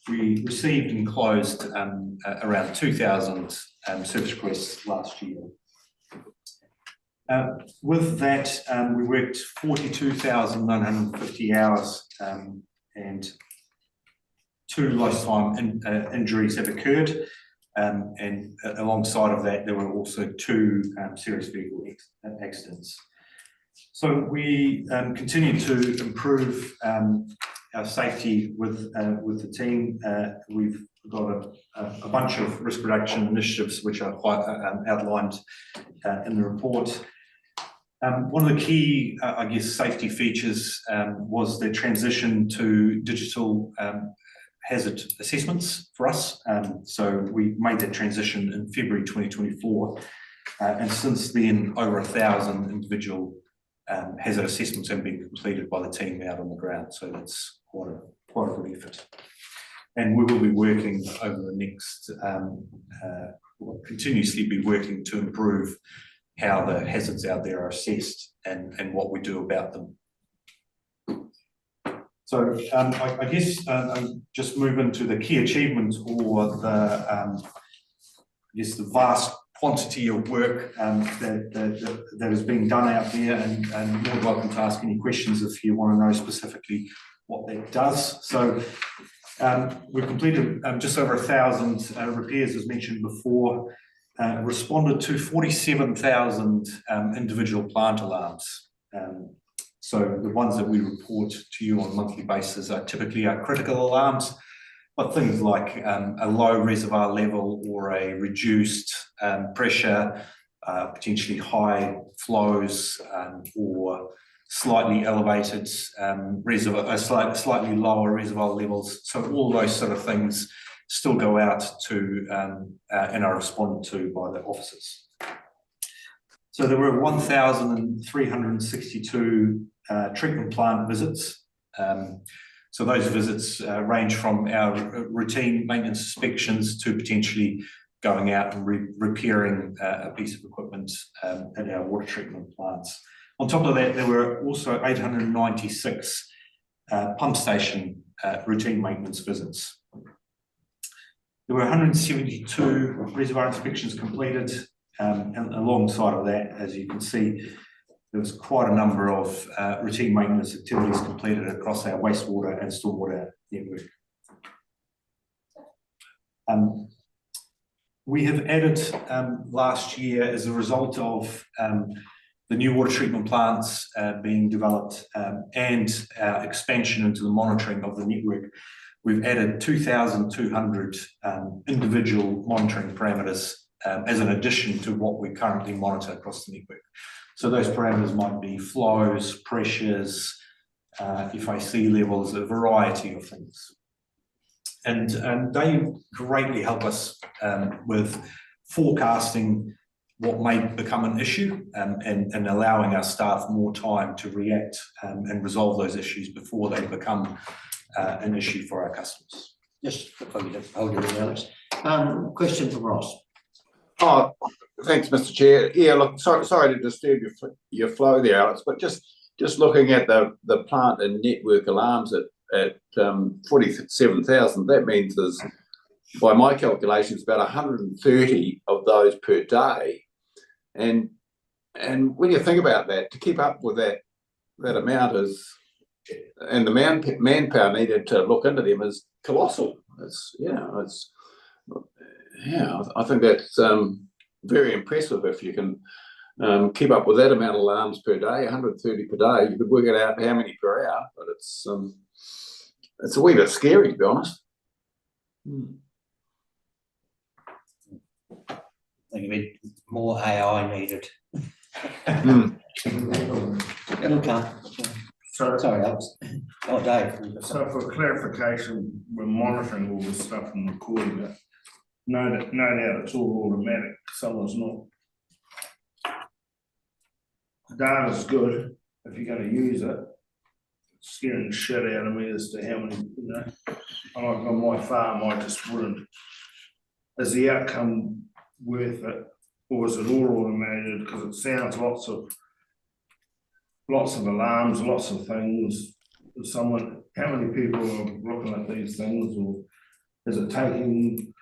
we received and closed around 2,000 service requests last year. With that, we worked 42,950 hours and 2 lost time injuries have occurred. And alongside of that, there were also 2 serious vehicle accidents. So we continue to improve our safety with the team. We've got a bunch of risk reduction initiatives which are quite outlined in the report. One of the key, I guess, safety features was the transition to digital hazard assessments for us. So we made that transition in February 2024, and since then over 1,000 individual hazard assessments have been completed by the team out on the ground. So that's quite a good effort. And we will be working over the next, we'll continuously be working to improve how the hazards out there are assessed and what we do about them. So I guess just move into the key achievements or the, I guess the vast quantity of work that is being done out there, and you're welcome to ask any questions if you want to know specifically what that does. So we've completed just over 1,000 repairs, as mentioned before, responded to 47,000 individual plant alarms. So the ones that we report to you on a monthly basis are typically our critical alarms, but things like a low reservoir level or a reduced pressure, potentially high flows, or slightly elevated reservoir, slightly lower reservoir levels. So all those sort of things still go out to and are responded to by the officers. So there were 1,362 treatment plant visits. So those visits range from our routine maintenance inspections to potentially going out and repairing a piece of equipment at our water treatment plants. On top of that, there were also 896 pump station routine maintenance visits. There were 172 reservoir inspections completed, and alongside of that, as you can see, there was quite a number of routine maintenance activities completed across our wastewater and stormwater network. We have added last year, as a result of the new water treatment plants being developed and our expansion into the monitoring of the network, we've added 2,200 individual monitoring parameters as an addition to what we currently monitor across the network. So those parameters might be flows, pressures, FAC levels, a variety of things. And they greatly help us with forecasting what may become an issue and allowing our staff more time to react and resolve those issues before they become an issue for our customers. Just before you hold your Alex. Question for Ross. Oh, thanks, Mr. Chair. Yeah, look, sorry to disturb your flow there, Alex, but just looking at the plant and network alarms at 47,000, that means there's, by my calculations, about 130 of those per day. And when you think about that, to keep up with that amount is, and the manpower needed to look into them is colossal. I think that's very impressive if you can keep up with that amount of alarms per day, 130 per day. You could work it out how many per hour, but it's a wee bit scary, to be honest. I think a bit more AI needed. It'll come. Sorry, Alex. Oh, Dave. So for clarification, we're monitoring all this stuff and recording it. No doubt it's all automatic, someone's not. Data's good if you're going to use it. It's scaring the shit out of me as to how many, like on my farm, I just wouldn't. Is the outcome worth it, or is it all automated? Because it sounds lots of alarms, lots of things. How many people are looking at these things, or is it taking?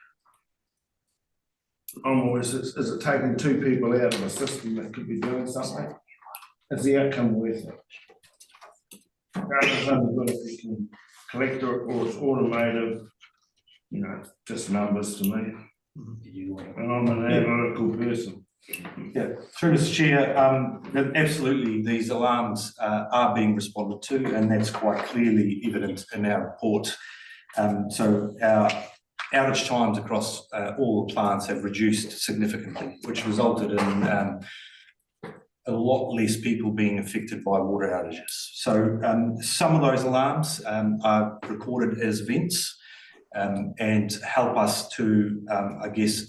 Is it taking two people out of a system that could be doing something? Is the outcome worth it? It's only good if you can collect it, or it's automated, just numbers to me. And I'm an analytical person. Yeah, through Mr. Chair, absolutely, these alarms are being responded to, and that's quite clearly evident in our report. So our outage times across all the plants have reduced significantly, which resulted in a lot less people being affected by water outages. So some of those alarms are recorded as events and help us to,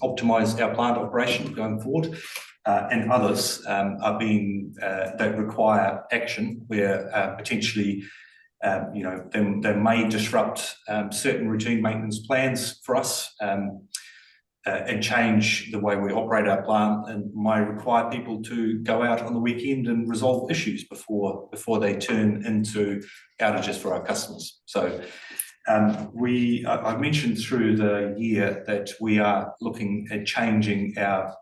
optimise our plant operation going forward. And others are being that require action where potentially they may disrupt certain routine maintenance plans for us and change the way we operate our plant, and may require people to go out on the weekend and resolve issues before they turn into outages for our customers. So I've mentioned through the year that we are looking at changing our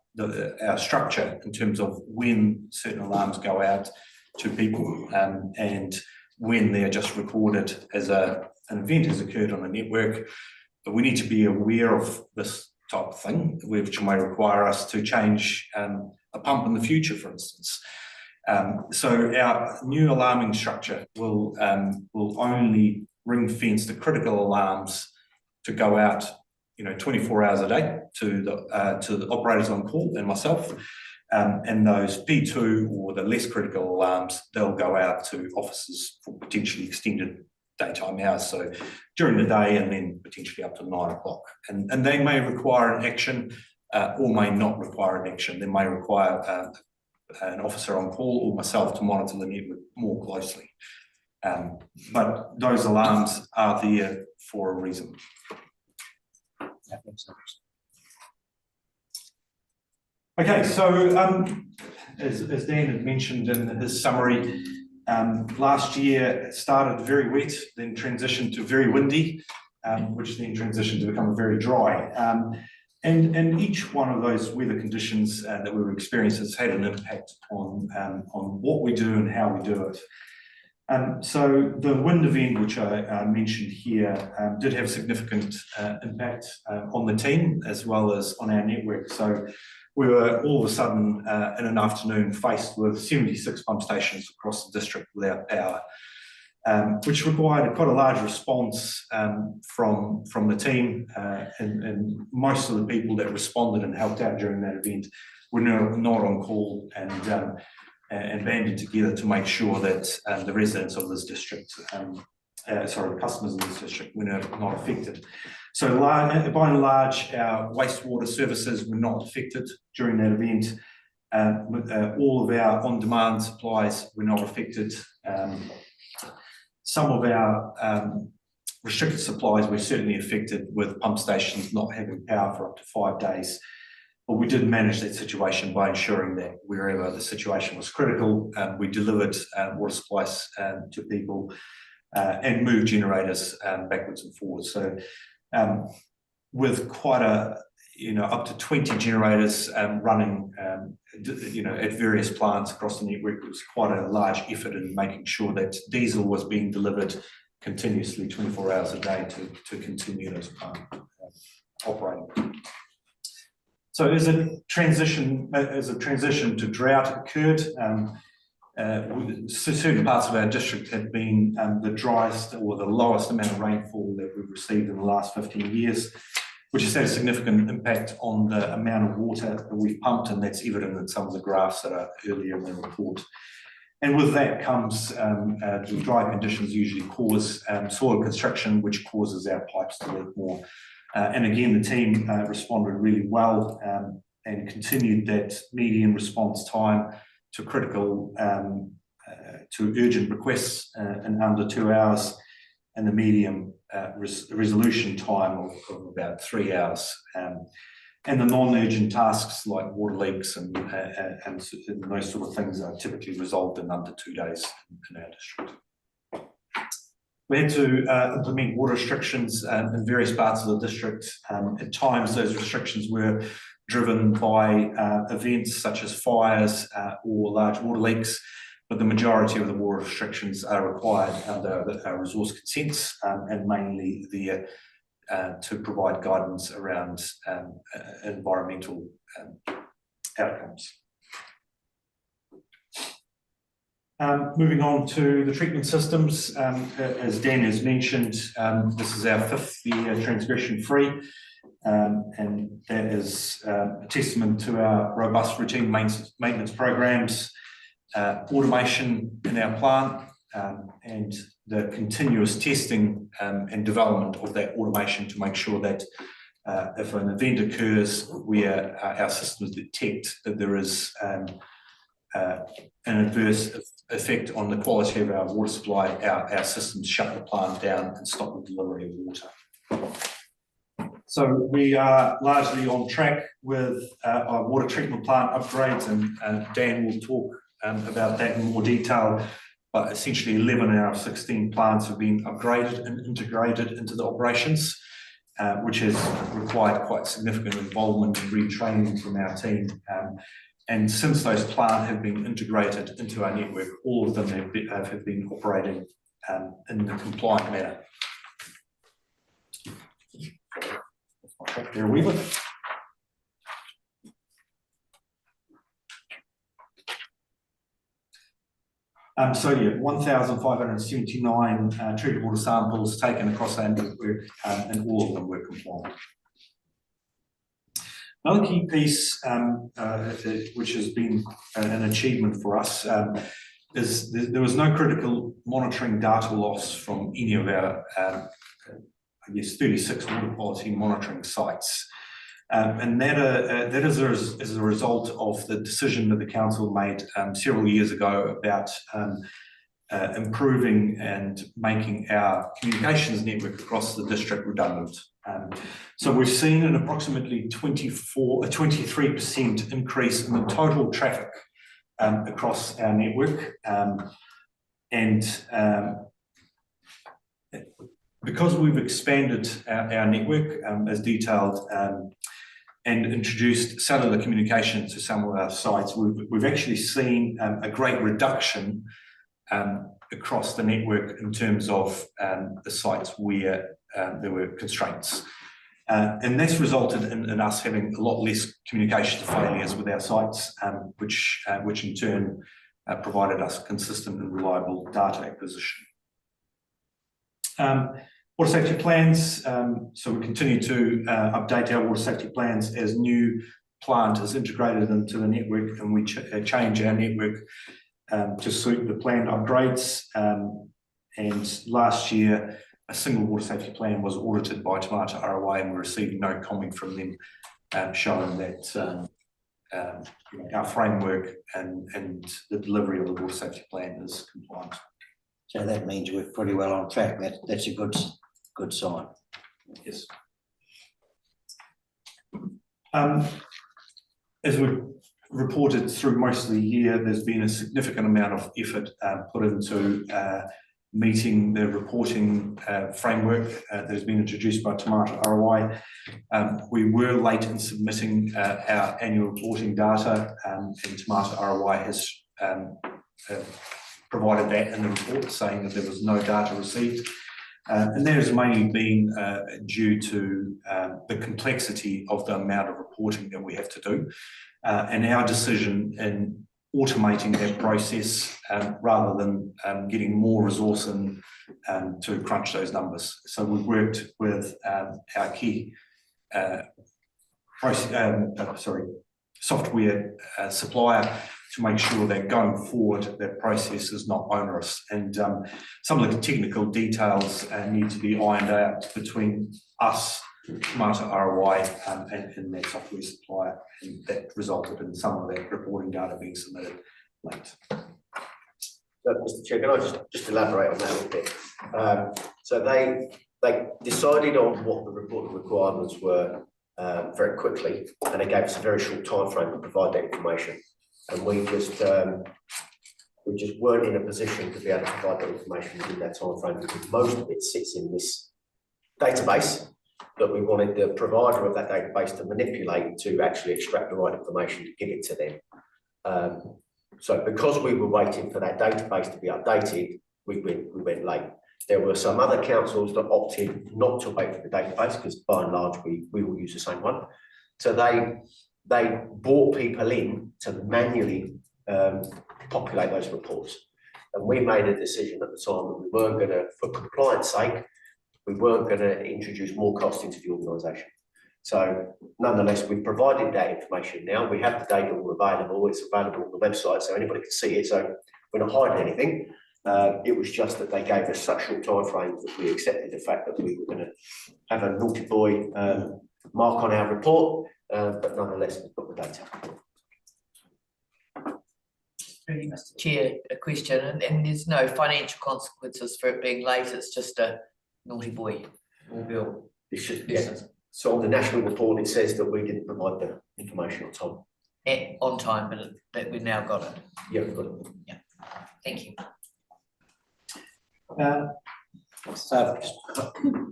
structure in terms of when certain alarms go out to people and when they're just recorded as an event has occurred on a network. But we need to be aware of this type of thing, which may require us to change a pump in the future, for instance. So our new alarming structure will only ring fence the critical alarms to go out 24 hours a day to the operators on call and myself. And those P2 or the less critical alarms, they'll go out to offices for potentially extended daytime hours, so during the day and then potentially up to 9 o'clock. And they may require an action or may not require an action. They may require an officer on call or myself to monitor the network more closely. But those alarms are there for a reason. Okay, so as Dan had mentioned in his summary, last year it started very wet, then transitioned to very windy, which then transitioned to become very dry. And each one of those weather conditions that we've experienced has had an impact on what we do and how we do it. So the wind event, which I mentioned here, did have significant impact on the team as well as on our network. So we were all of a sudden in an afternoon faced with 76 pump stations across the district without power, which required quite a large response from the team, and most of the people that responded and helped out during that event were not on call and banded together to make sure that the residents of this district, the customers in this district were not affected. So by and large, our wastewater services were not affected during that event. All of our on-demand supplies were not affected. Some of our restricted supplies were certainly affected, with pump stations not having power for up to 5 days. But we did manage that situation by ensuring that wherever the situation was critical, we delivered water supplies to people and moved generators backwards and forwards. So with quite up to 20 generators running, at various plants across the network, it was quite a large effort in making sure that diesel was being delivered continuously 24 hours a day to continue those plants operating. So as a transition to drought occurred, certain parts of our district had been the driest or the lowest amount of rainfall that we've received in the last 15 years, which has had a significant impact on the amount of water that we've pumped, and that's evident in some of the graphs that are earlier in the report. And with that comes the dry conditions usually cause soil constriction, which causes our pipes to leak more. And again, the team responded really well and continued that median response time to critical, to urgent requests in under 2 hours, and the medium resolution time of about 3 hours. And the non-urgent tasks like water leaks and those sort of things are typically resolved in under 2 days in our district. We had to implement water restrictions in various parts of the district. At times, those restrictions were driven by events such as fires or large water leaks, but the majority of the water restrictions are required under our resource consents and mainly to provide guidance around environmental outcomes. Moving on to the treatment systems, as Dan has mentioned, this is our 5th year transgression-free, and that is a testament to our robust routine maintenance programs, automation in our plant, and the continuous testing and development of that automation to make sure that if an event occurs where our systems detect that there is an adverse effect on the quality of our water supply, our systems shut the plant down and stop the delivery of water. So we are largely on track with our water treatment plant upgrades, and Dan will talk about that in more detail. But essentially 11 out of 16 plants have been upgraded and integrated into the operations, which has required quite significant involvement and retraining from our team. And since those plants have been integrated into our network, all of them have been operating in a compliant manner. There we go. So yeah, 1,579 treated water samples taken across our network, and all of them were compliant. Another key piece, which has been an achievement for us, is there was no critical monitoring data loss from any of our, 36 water quality monitoring sites. And that is as a result of the decision that the council made several years ago about improving and making our communications network across the district redundant. So we've seen an approximately 23% increase in the total traffic across our network. Because we've expanded our network as detailed and introduced cellular communication to some of our sites, we've actually seen a great reduction across the network in terms of the sites where there were constraints. And that's resulted in us having a lot less communication failures with our sites, which in turn provided us consistent and reliable data acquisition. Water safety plans, so we continue to update our water safety plans as new plant is integrated into the network, and we change our network to suit the planned upgrades. And last year, a single water safety plan was audited by Te Mata ROI, and we received no comment from them showing that our framework and the delivery of the water safety plan is compliant. So that means we're pretty well on track. That's a good sign. Yes. As we reported through most of the year, there's been a significant amount of effort put into meeting the reporting framework that has been introduced by Te Mata ROI. We were late in submitting our annual reporting data, and Te Mata ROI has provided that in the report, saying that there was no data received. And that has mainly been due to the complexity of the amount of reporting that we have to do, and our decision in automating that process rather than getting more resource in to crunch those numbers. So we've worked with our key software supplier to make sure that going forward that process is not onerous, and some of the technical details need to be ironed out between us, Te Mata ROI, and their software supplier, and that resulted in some of that reporting data being submitted late. So, Mr. Chair, can I just elaborate on that a little bit? So they decided on what the reporting requirements were very quickly, and they gave us a very short time frame to provide that information. And we just weren't in a position to be able to provide that information within that time frame, because most of it sits in this database that we wanted the provider of that database to manipulate to actually extract the right information to give it to them. So because we were waiting for that database to be updated, we went late. There were some other councils that opted not to wait for the database, because by and large we all use the same one. So they brought people in to manually populate those reports. And we made a decision at the time that we weren't going to, for compliance sake, we weren't going to introduce more cost into the organisation. So nonetheless, we've provided that information now. We have the data all available. It's available on the website, so anybody can see it. So we're not hiding anything. It was just that they gave us such short time frames that we accepted the fact that we were going to have a naughty boy mark on our report, but nonetheless, we've got the data. Really, Mr. Chair, a question, and there's no financial consequences for it being late. It's just a naughty boy or girl. It should, yeah. So on the national report, it says that we didn't provide the information on time. On time, but that we've now got it. Yeah, we've got it. Yeah. Thank you. So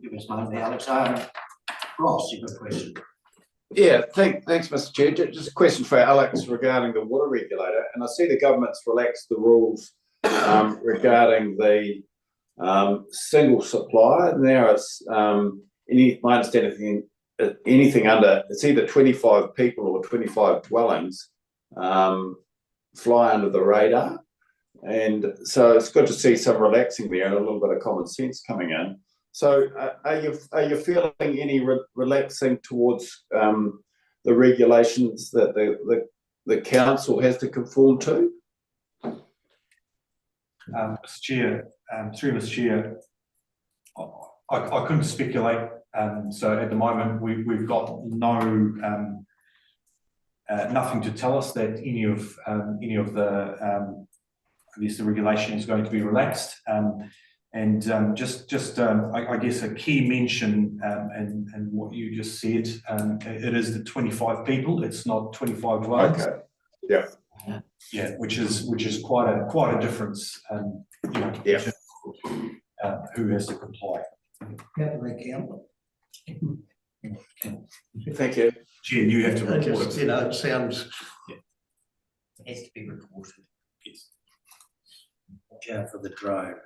give us one there, Alex. Ross, you've got a question. Yeah, thanks, Mr. Chair. Just a question for Alex regarding the water regulator, and I see the government's relaxed the rules regarding the single supplier. Now it's my understanding, anything under, it's either 25 people or 25 dwellings fly under the radar, and so it's good to see some relaxing there and a little bit of common sense coming in. So are you feeling any relaxing towards the regulations that the council has to conform to? Mr. Chair, through Mr. Chair, I couldn't speculate. So at the moment, we've got nothing to tell us that any of the I guess the regulation is going to be relaxed. And I guess a key mention, and what you just said, it is the 25 people, it's not 25 dwellings. Okay, yeah. Yeah, which is quite a difference, you know, Yeah. who has to comply. How do they count? Thank you. Chair, you have to It report just, it. you know, it sounds, It has to be reported. Yes. Watch out for the drone.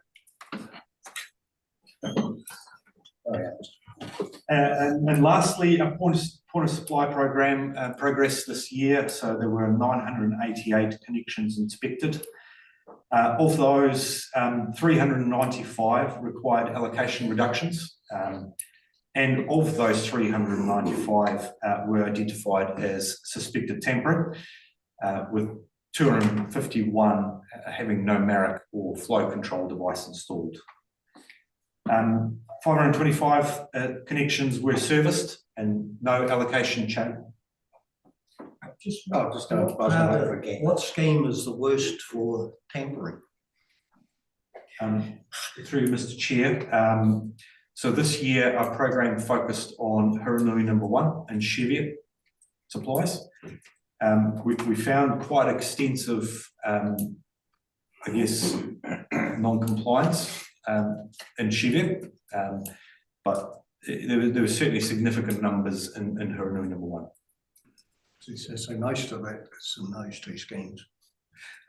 And lastly, a point of supply program progress this year. So there were 988 connections inspected. Of those, 395 required allocation reductions. And of those 395 were identified as suspected tampering, with 251 having no MARAC or flow control device installed. 525 connections were serviced and no allocation change. Oh, just go, I was gonna forget. what scheme is the worst for tampering? Through Mr. Chair, so this year our program focused on Hiranui number 1 and Cheviot supplies. We found quite extensive, I guess, non-compliance in Cheviot, but there were certainly significant numbers in Hiranui number 1. So most of that is in those two schemes.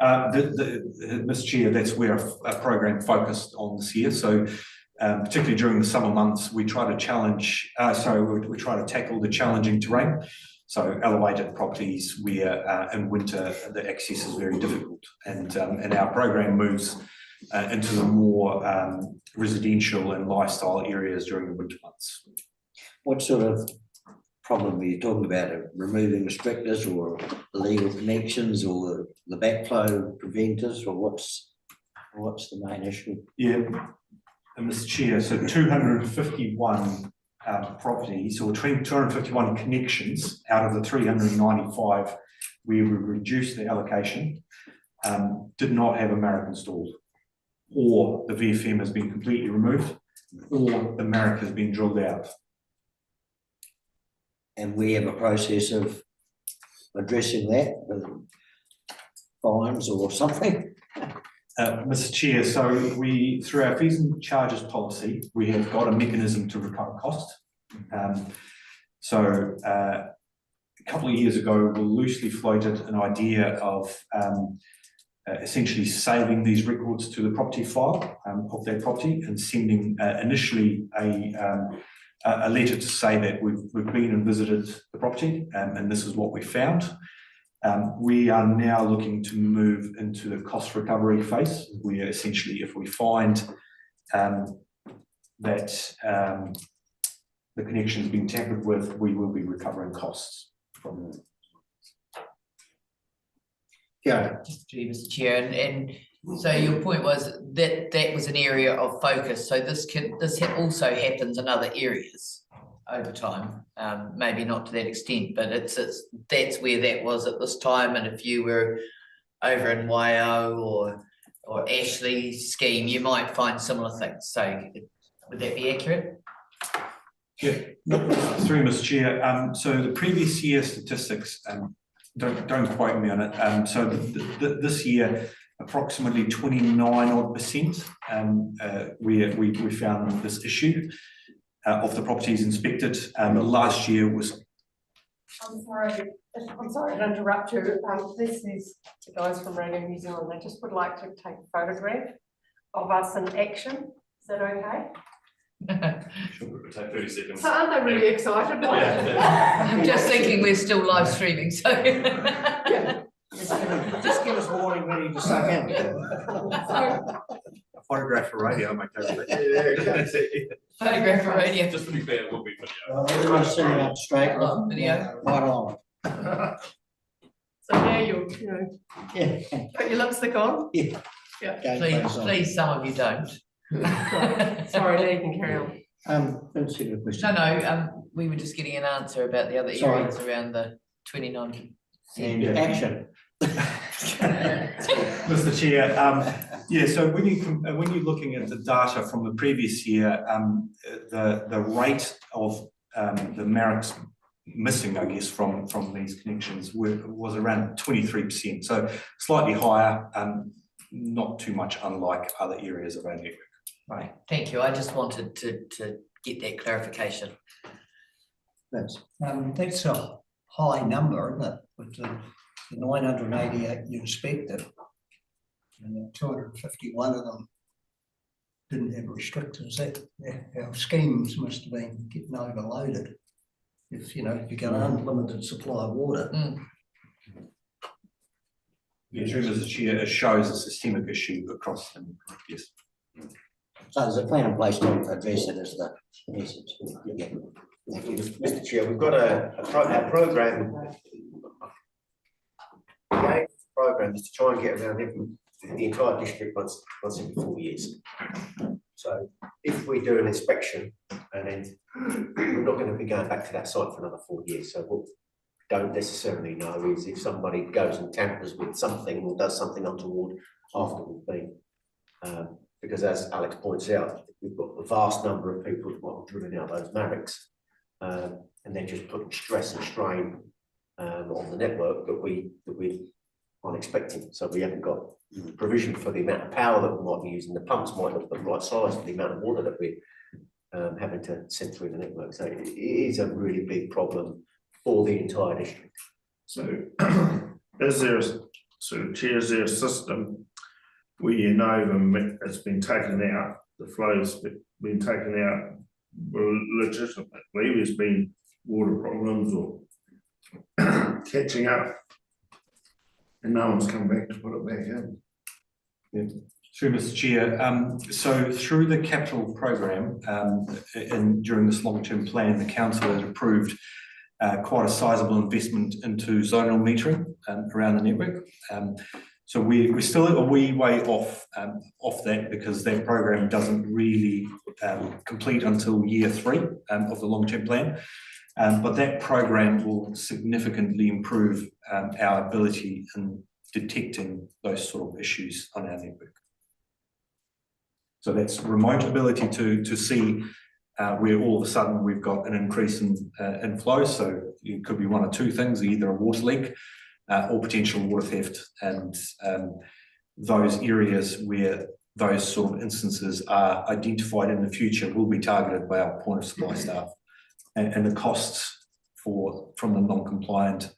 Mr. Chair, that's where our program focused on this year. So particularly during the summer months, we try to we try to tackle the challenging terrain. So elevated properties where in winter the access is very difficult, and our program moves into the more residential and lifestyle areas during the winter months. What sort of problem are you talking about? Removing restrictors or illegal connections or the backflow preventers, or what's the main issue? Yeah, and Mr. Chair, so 251 properties, or 251 connections out of the 395 where we reduced the allocation did not have a MARAC installed, or the VFM has been completely removed, or the MARAC has been drilled out. And we have a process of addressing that with fines or something? Mr. Chair, so through our fees and charges policy, we have got a mechanism to recover cost. A couple of years ago, we loosely floated an idea of essentially saving these records to the property file of that property and sending initially a letter to say that we've been and visited the property and this is what we found. We are now looking to move into the cost recovery phase, where essentially if we find that the connection has been tampered with, we will be recovering costs from them. Yeah. Just to you, Mr. Chair, and so your point was that that was an area of focus. So this also happens in other areas over time. Maybe not to that extent, but that's where that was at this time. And if you were over in Waio or Ashley scheme, you might find similar things. So would that be accurate? Yeah, through Mr. Chair. So the previous year statistics, don't quote me on it. So this year, approximately 29% we found this issue of the properties inspected. Last year was. I'm sorry to interrupt you. This is the guys from Radio New Zealand. They just would like to take a photograph of us in action. Is that okay? Sure, it would take 30 seconds. So aren't they really excited? I'm just thinking we're still live streaming, so. Just give us warning when you suck in. A photograph for radio, make that. Photograph for radio. Just to be fair, it will be video. Everyone's sitting up straight. Video. Right on. So now you Yeah. got your lipstick on? Yeah. Yeah. Please, some of you don't. Sorry, now you can carry on. Let's see the question. No, we were just getting an answer about the other Sorry. areas around the 29. And action. Mr. Chair, yeah, so when you're looking at the data from the previous year, the rate of the Marrocks missing, I guess, from these connections was around 23%, so slightly higher, not too much unlike other areas of our network. Right, thank you. I just wanted to get that clarification. That's That's a high number, isn't it? With the 988 you inspected, and 251 of them didn't have restrictions. That our schemes must have been getting overloaded. If you get an unlimited supply of water. Yeah, through Mr. Chair, it shows a systemic issue across the network, yes. So there's a plan in place to address it as the message. Yeah. Thank you. Mr. Chair, we've got a program. The program is to try and get around the entire district once every 4 years. So if we do an inspection and then we're not going to be going back to that site for another 4 years. So what we don't necessarily know is if somebody goes and tampers with something or does something untoward after we've been. Because as Alex points out, we've got a vast number of people who are drilling out those Marrocks, and they're just putting stress and strain on the network that we aren't expecting. So we haven't got provision for the amount of power that we might be using. The pumps might not be the right size for the amount of water that we're having to send through the network. So it is a really big problem for the entire district. So is there is there a system where it's been taken out, the flow's been taken out legitimately, there's been water problems or catching up, and no one's come back to put it back in? Yeah. Through Mr. Chair, so through the capital program and during this long-term plan, the council has approved quite a sizable investment into zonal metering around the network. So we're still a wee way off that because that program doesn't really complete until year 3 of the long-term plan. But that program will significantly improve our ability in detecting those sort of issues on our network. So that's remote ability to see where all of a sudden we've got an increase in flow. So it could be one or two things, either a water leak or potential water theft, and those areas where those sort of instances are identified in the future will be targeted by our point of supply staff, and the costs from the non-compliant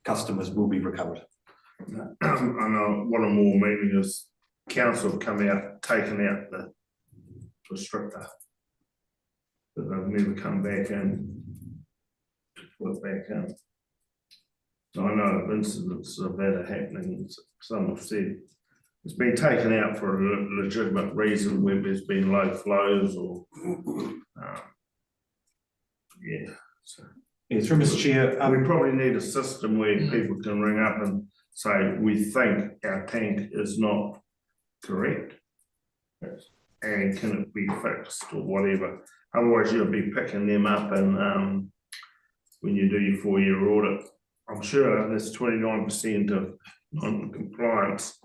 customers will be recovered. I know one or more meetings, council have come out, taken out the restrictor, but they've never come back in to put it back in. I know of incidents of that happening. Some have said it's been taken out for a legitimate reason, where there's been low flows or So yeah, through Mr. Chair, we probably need a system where people can ring up and say, we think our tank is not correct, and can it be fixed or whatever. Otherwise you'll be picking them up and when you do your 4-year audit. I'm sure there's 29% of non-compliance.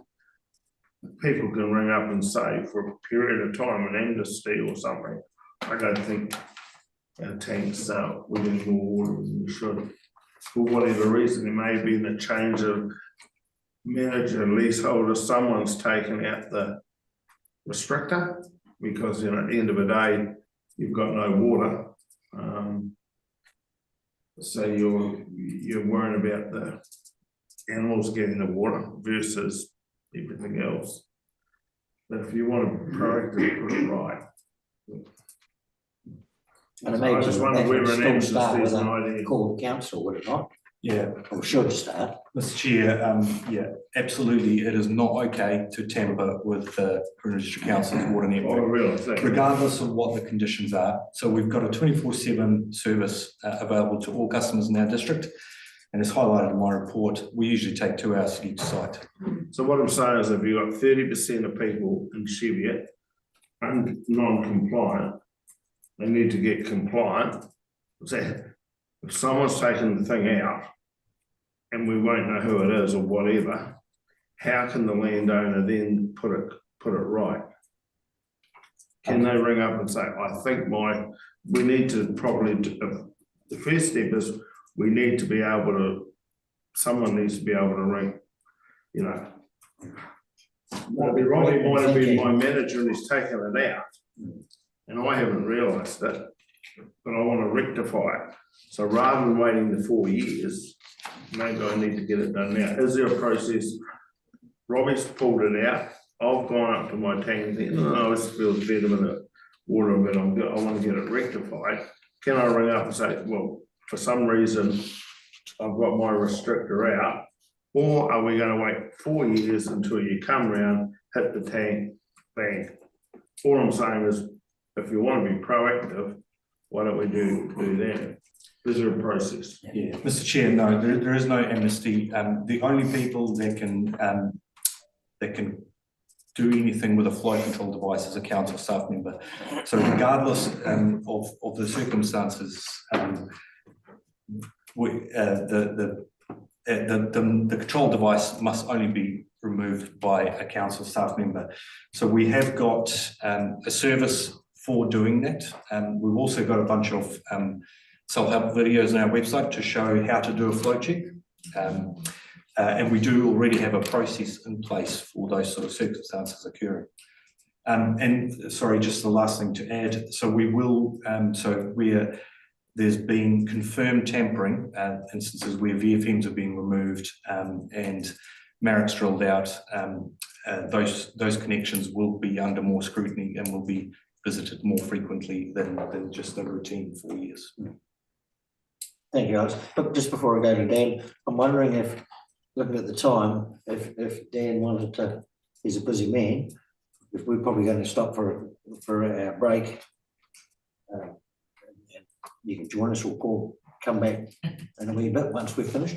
People can ring up and say for a period of time an amnesty or something. I don't think our tanks are winning more water than we should. For whatever reason, there may be a change of manager, leaseholder, someone's taken out the restrictor because at the end of the day, you've got no water. So you're worrying about the animals getting the water versus everything else. But if you want to proactively put it right. And imagine I just wonder whether an still start with an a idea. call to council, would it not? yeah, Or should start? Mr. Chair, yeah, absolutely, it is not okay to tamper with the District Council's water I network, realise that. regardless of what the conditions are. So we've got a 24/7 service available to all customers in our district. And as highlighted in my report, we usually take 2 hours to get to site. So what I'm saying is if you've got 30% of people in Cheviot and non-compliant, they need to get compliant. So if someone's taken the thing out and we won't know who it is or whatever, how can the landowner then put it right? Can they ring up and say, I think we need to probably, the first step is we need to be able to, someone needs to be able to ring, you know. Robbie might have been my manager and he's taken it out. And I haven't realised it, but I want to rectify it. So rather than waiting the 4 years, maybe I need to get it done now. Is there a process? Robbie's pulled it out. I've gone up to my tank and think, no, this feels better than the water, but I want to get it rectified. Can I ring up and say, well, for some reason, I've got my restrictor out? Or are we going to wait 4 years until you come round, hit the tank, bang? All I'm saying is, if you want to be proactive, why don't we do that? Is there a process? Yeah, Mr. Chair, no, there is no amnesty. The only people that can do anything with a flow control device is a council staff member. So regardless of the circumstances, the control device must only be removed by a council staff member. So we have got a service for doing that. We've also got a bunch of self-help videos on our website to show how to do a flow check. And we do already have a process in place for those sort of circumstances occurring. And sorry, just the last thing to add. So we will, there's been confirmed tampering instances where VFMs are being removed and Mareks drilled out. Those connections will be under more scrutiny and will be visited more frequently than just the routine 4 years. Thank you, Alex. Look, just before I go to Dan, I'm wondering if, looking at the time, if Dan wanted to, he's a busy man, if we're probably going to stop for our break. You can join us or come back in a wee bit once we've finished.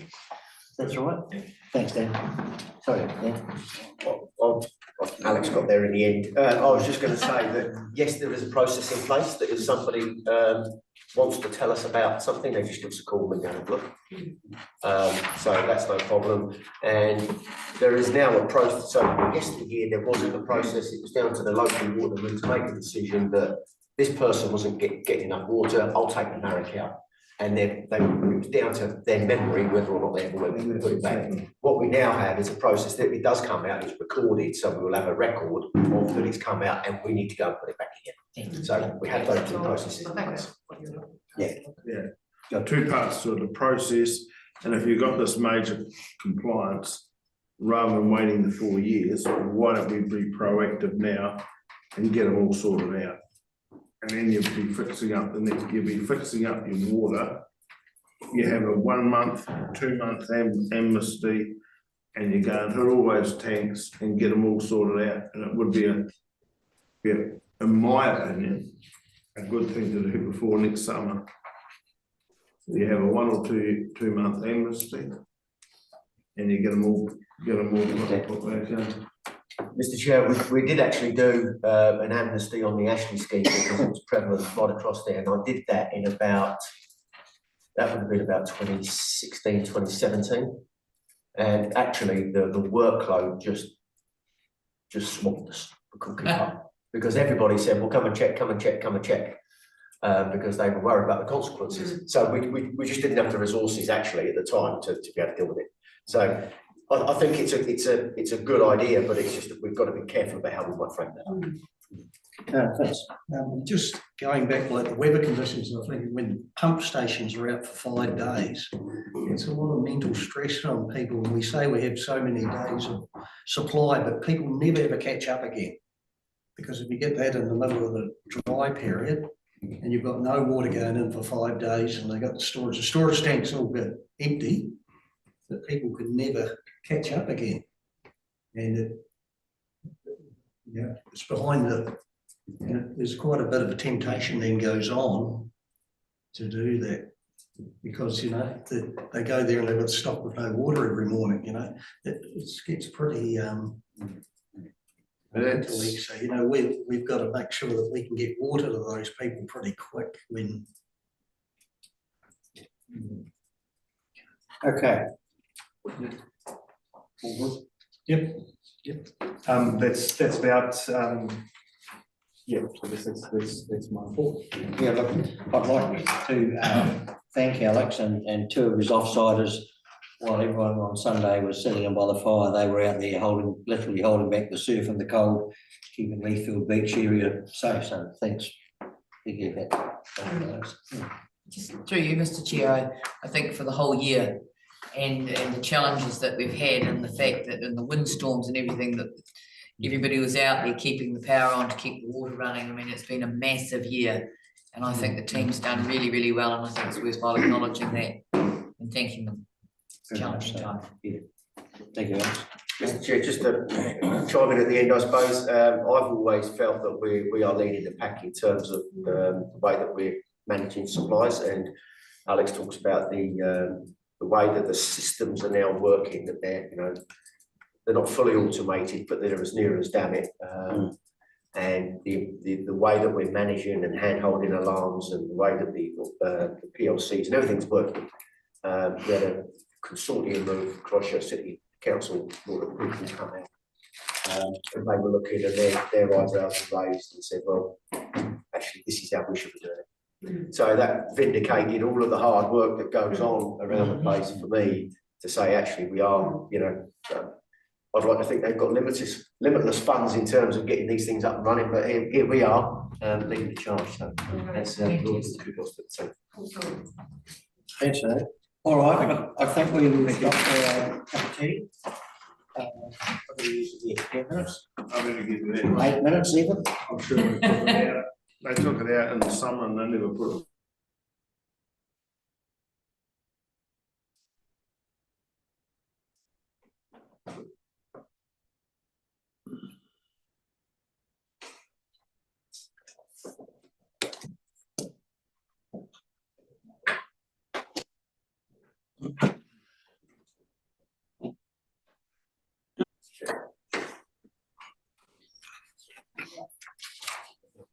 That's all right. Thanks, Dan. Sorry, Dan. Well, Alex got there in the end. I was just going to say that, yes, there is a process in place that if somebody wants to tell us about something, they just give us a call and go and look. So that's no problem. And there is now a process. So yesteryear there wasn't a process. It was down to the local waterman to make a decision that this person wasn't getting enough water. I'll take the Marek out. And then it was down to their memory whether or not they ever went to put it back. What we now have is a process that it does come out, it's recorded, so we will have a record of that it's come out and we need to go and put it back again. So we have those two processes in place. Yeah. Got two parts to the process, and if you've got this major compliance, rather than waiting the 4 years, why don't we be proactive now and get them all sorted out? And then you'll be fixing up your water. You have a 1 month, 2 month amnesty, and you go into all those tanks and get them all sorted out. And it would be in my opinion, a good thing to do before next summer. You have a 1 or 2 month amnesty, and you get them all put back in. Mr. Chair, we did actually do an amnesty on the Ashley scheme because it was prevalent right across there, and I did that in that would have been about 2016, 2017. And actually the workload just swamped us. We couldn't keep up. Because everybody said, well, come and check, because they were worried about the consequences. So we just didn't have the resources actually at the time to be able to deal with it. So I think it's a good idea, but it's just that we've got to be careful about how we might frame that up. Thanks. Just going back like the weather conditions, I think when pump stations are out for 5 days, it's a lot of mental stress on people. And we say we have so many days of supply, but people never ever catch up again. Because if you get that in the middle of the dry period and you've got no water going in for 5 days and they got the storage tanks all bit empty, that people could never catch up again. And it's behind there's quite a bit of a temptation then goes on to do that because, they go there and they've got to stop with no water every morning, it gets pretty, so, we've got to make sure that we can get water to those people pretty quick when. Okay. That's about, yeah, so that's my report. Yeah, look, I'd like to thank Alex and two of his offsiders. While everyone on Sunday was sitting in by the fire, they were out there literally holding back the surf and the cold, keeping Leafield Beach area safe. So thanks. Big effort. Just through you, Mr. Chair, I think for the whole year and the challenges that we've had and the fact that in the windstorms and everything that everybody was out there keeping the power on to keep the water running. I mean, it's been a massive year and I think the team's done really, really well and I think it's worthwhile acknowledging that and thanking them. It's a challenging time. Yeah. Thank you, Alex. Mr. Chair, just to chime in at the end, I suppose, I've always felt that we are leading the pack in terms of the way that we're managing supplies, and Alex talks about the way that the systems are now working, that they're not fully automated, but they're as near as damn it. And the way that we're managing and hand-holding alarms and the way that the PLCs and everything's working. We had a consortium of Christchurch City Council Board of Appeals come out. And they were looking and their eyebrows were raised and said, well, actually, this is how we should be doing it. So that vindicated all of the hard work that goes on around the place for me to say, actually, we are, I'd like to think they've got limitless funds in terms of getting these things up and running, but here we are leading the charge. So that's kudos to the team. Thanks, Ed. All right, I think we've got our cup of tea. Probably usually 10 minutes, I'm gonna give you that. 8 minutes even. I'm sure they took it out. They took it out in the summer and they never put it.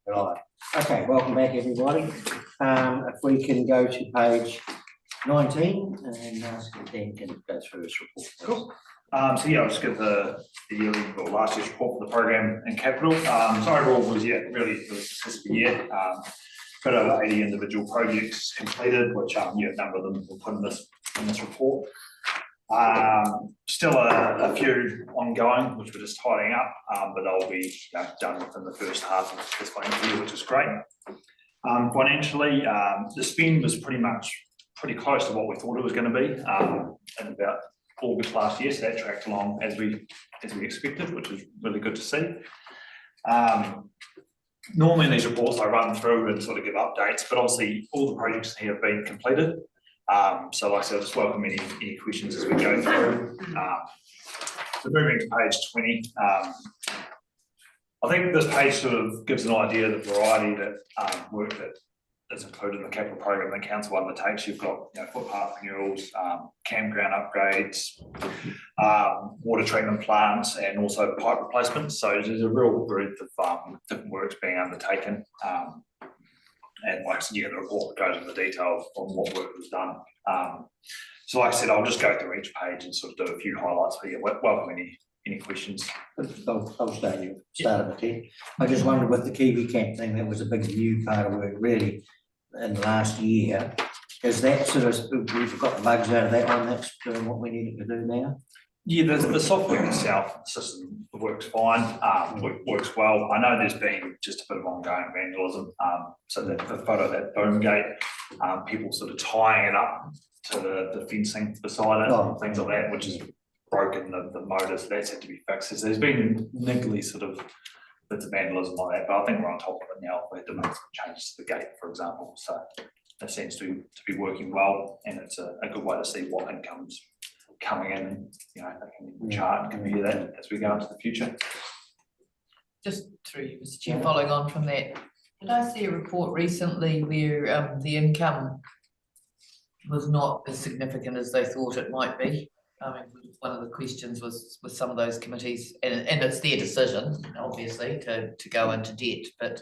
Right. Okay, welcome back, everybody. If we can go to page 19 and ask if Dan can go through his report. Cool. So yeah, I'll just give the yearly or last year's report for the program and capital. So overall was really a successful year. Got over 80 individual projects completed, which a number of them will put in this report. Still a few ongoing, which we're just tidying up, but they'll be done within the first half of this financial year, which is great. Financially, the spend was pretty close to what we thought it was going to be in about August last year, so that tracked along as we expected, which is really good to see. Normally in these reports I run through and sort of give updates, but obviously all the projects here have been completed. So like I said, I'll just welcome any questions as we go through. So moving to page 20, I think this page sort of gives an idea of the variety that work that is included in the capital program that council undertakes. You've got footpath renewals, campground upgrades, water treatment plants, and also pipe replacements. So there's a real breadth of different works being undertaken. And like I said, the report goes into the detail on what work was done. So like I said, I'll just go through each page and sort of do a few highlights for you. Welcome any questions. I'll start you. Start at 10. I just wondered with the Kiwi Camp thing, that was a big new part of work really in the last year. Is that sort of, we've got the bugs out of that one, that's doing what we needed to do now? Yeah, the software itself, the system works fine, works well. I know there's been just a bit of ongoing vandalism. So the photo of that boom gate, people sort of tying it up to the fencing beside it, and things like that, which has broken the motors. That's had to be fixed. So there's been niggly sort of bits of vandalism like that, but I think we're on top of it now. We had to make some changes to the gate, for example. So that seems to be working well, and it's a good way to see what income's coming in, and they can chart and compare that as we go into the future. Just through you, Mr. Chair, following on from that, did I see a report recently where the income was not as significant as they thought it might be? I mean, one of the questions was with some of those committees, and it's their decision, obviously, to go into debt, but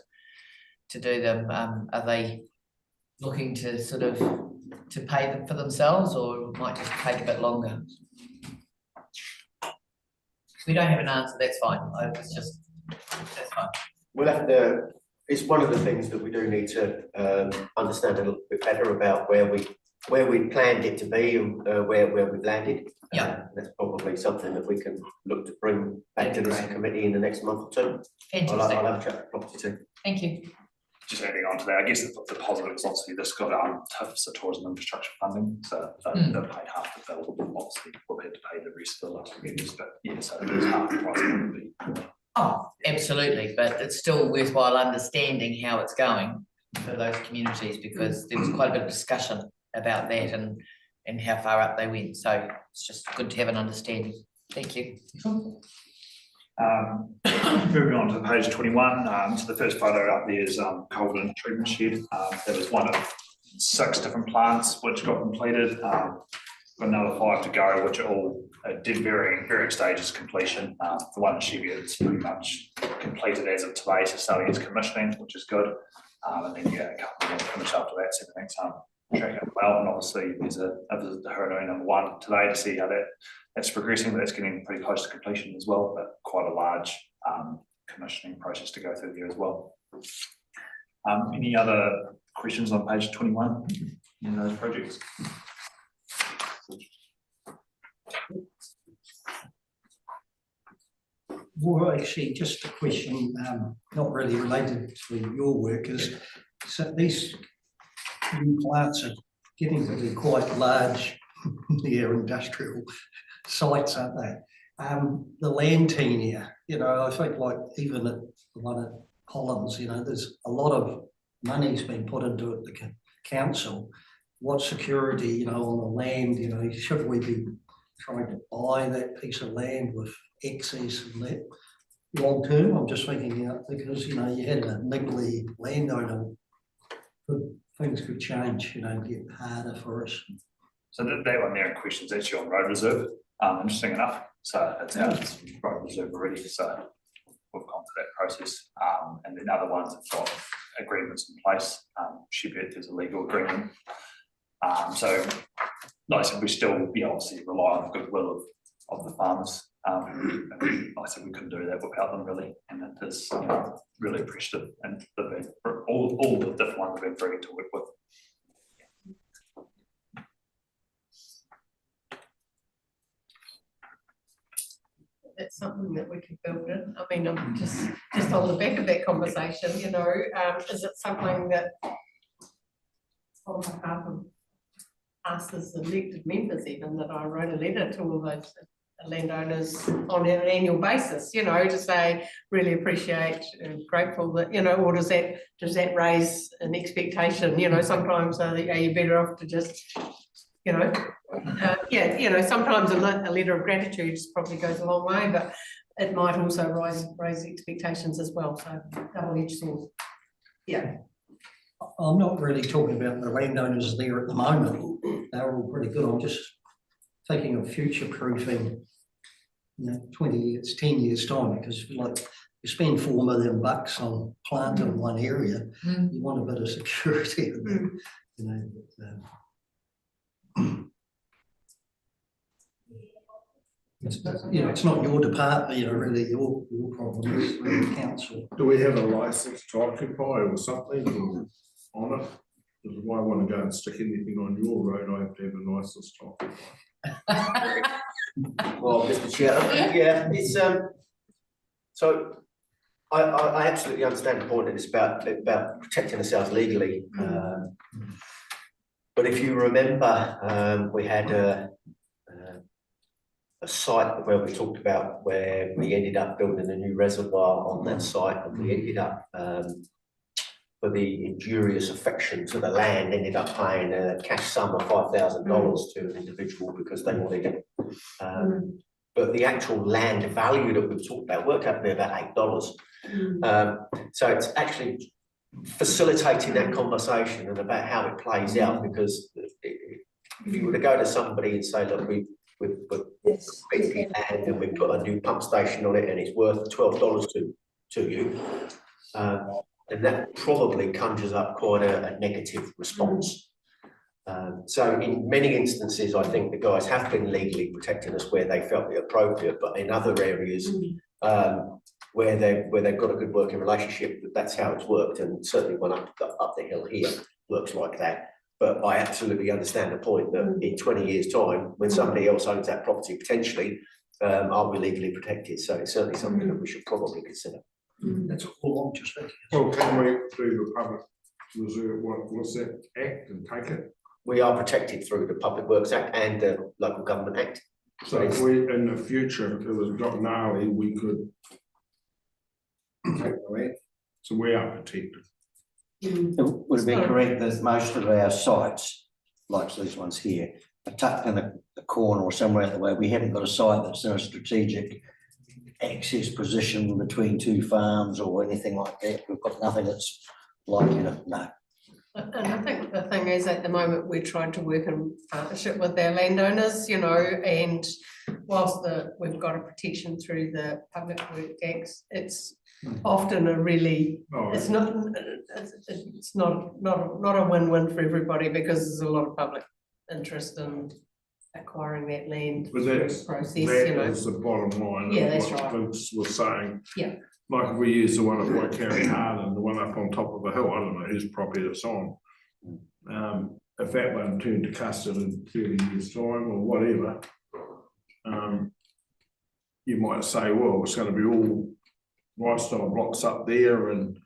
to do them, are they looking to sort of to pay them for themselves, or it might just take a bit longer? we don't have an answer, that's fine, it's just, that's fine. We'll have to, it's one of the things that we do need to understand a little bit better about where we planned it to be and where we've landed. That's probably something that we can look to bring back to this committee in the next month or two. Fantastic, I'll have a chat with property too. thank you. Just adding on to that, I guess the positive is obviously this got TIF's tourism infrastructure funding, so they've paid half the bill. Obviously, we'll have to pay the rest of the last years, but yeah, so it is half the price it would be. Oh, absolutely, but it's still worthwhile understanding how it's going for those communities, because there was quite a bit of discussion about that and how far up they went, so it's just good to have an understanding. Thank you. Moving on to page 21, so the first photo up there is Colden Treatment Shed. That was one of 6 different plants which got completed. Got another 5 to go, which are all did varying stages of completion. The one in Cheviot is pretty much completed as of today, so starting its commissioning, which is good. And then a couple more finish after that, so everything's tracking well. And obviously there's a visit to Haranui number 1 today to see how that's progressing, but that's getting pretty close to completion as well, but quite a large commissioning process to go through there as well. Any other questions on page 21 in those projects? Well, actually, just a question, not really related to your work, is so these new plants are getting to be quite large near industrial sites, aren't they? The land tenure, I think like even at the one at Collins, there's a lot of money's been put into it, the council. What security, on the land, should we be trying to buy that piece of land with access and that long term? I'm just thinking, because, you had a niggly landowner, things could change, get harder for us. So that one there in question is actually on road reserve, interesting enough. So it's out of road reserve already, so we've gone through that process. And then other ones have got agreements in place. Cheviot, there's a legal agreement. So like I said, we still obviously rely on the goodwill of the farmers. Like I said, we couldn't do that without them really, and it is really appreciative, and all the different ones have been very good to work with. That's something that we could build in. I mean, I'm just on the back of that conversation, is it something that on behalf of us as elected members even, that I wrote a letter to all those landowners on an annual basis, to say really appreciate and grateful that, or does that raise an expectation? Sometimes are you better off to just, sometimes a letter of gratitude probably goes a long way, but it might also raise expectations as well. So double-edged sword. Yeah. I'm not really talking about the landowners there at the moment. They're all pretty good. I'm just thinking of future proofing, 20 years, 10 years time, because like you spend $4 million on plant in one area, you want a bit of security. It's not your department, really your problem, it's the council. Do we have a license to occupy or something on it? Because if I want to go and stick anything on your road, I have to have a license to occupy. Well, Mr. Chair, it's so I absolutely understand the point, and it's about protecting ourselves legally. But if you remember, we had a site where we talked about where we ended up building a new reservoir on that site, and we ended up for the injurious affection to the land, ended up paying a cash sum of $5,000 to an individual because they wanted it. But the actual land value that we've talked about worked out to be about $8. So it's actually facilitating that conversation and about how it plays out, because if you were to go to somebody and say, look, we've BP land and we've put a new pump station on it and it's worth $12 to you, and that probably conjures up quite a negative response. So in many instances, I think the guys have been legally protecting us where they felt it appropriate, but in other areas, where they've got a good working relationship, that's how it's worked, and certainly one up the hill here works like that. But I absolutely understand the point that in 20 years' time, when somebody else owns that property potentially, are we legally protected? So it's certainly something that we should probably consider. That's all I'm just thinking. Well, can we do the public reserve, what's that act and take it? We are protected through the Public Works Act and the Local Government Act. So if we, in the future, if it was got gnarly, we could take the land, so we are protected. Would it be correct that most of our sites, like these ones here, are tucked in a corner or somewhere out the way? We haven't got a site that's in a strategic access position between two farms or anything like that. We've got nothing that's likely to, no. And I think the thing is, at the moment, we're trying to work in partnership with our landowners, you know, and whilst we've got a protection through the Public Works Acts, it's often a really, it's not a win-win for everybody, because there's a lot of public interest in acquiring that land But through that's, a process, that you know. is the bottom line. Yeah, of that's what right. Vince was saying. Yeah. Like if we use the one at Waikari Harden, the one up on top of a hill, I don't know whose property it's on. If that one turned to custard in 30 years' time or whatever, you might say, well, it's gonna be all lifestyle blocks up there and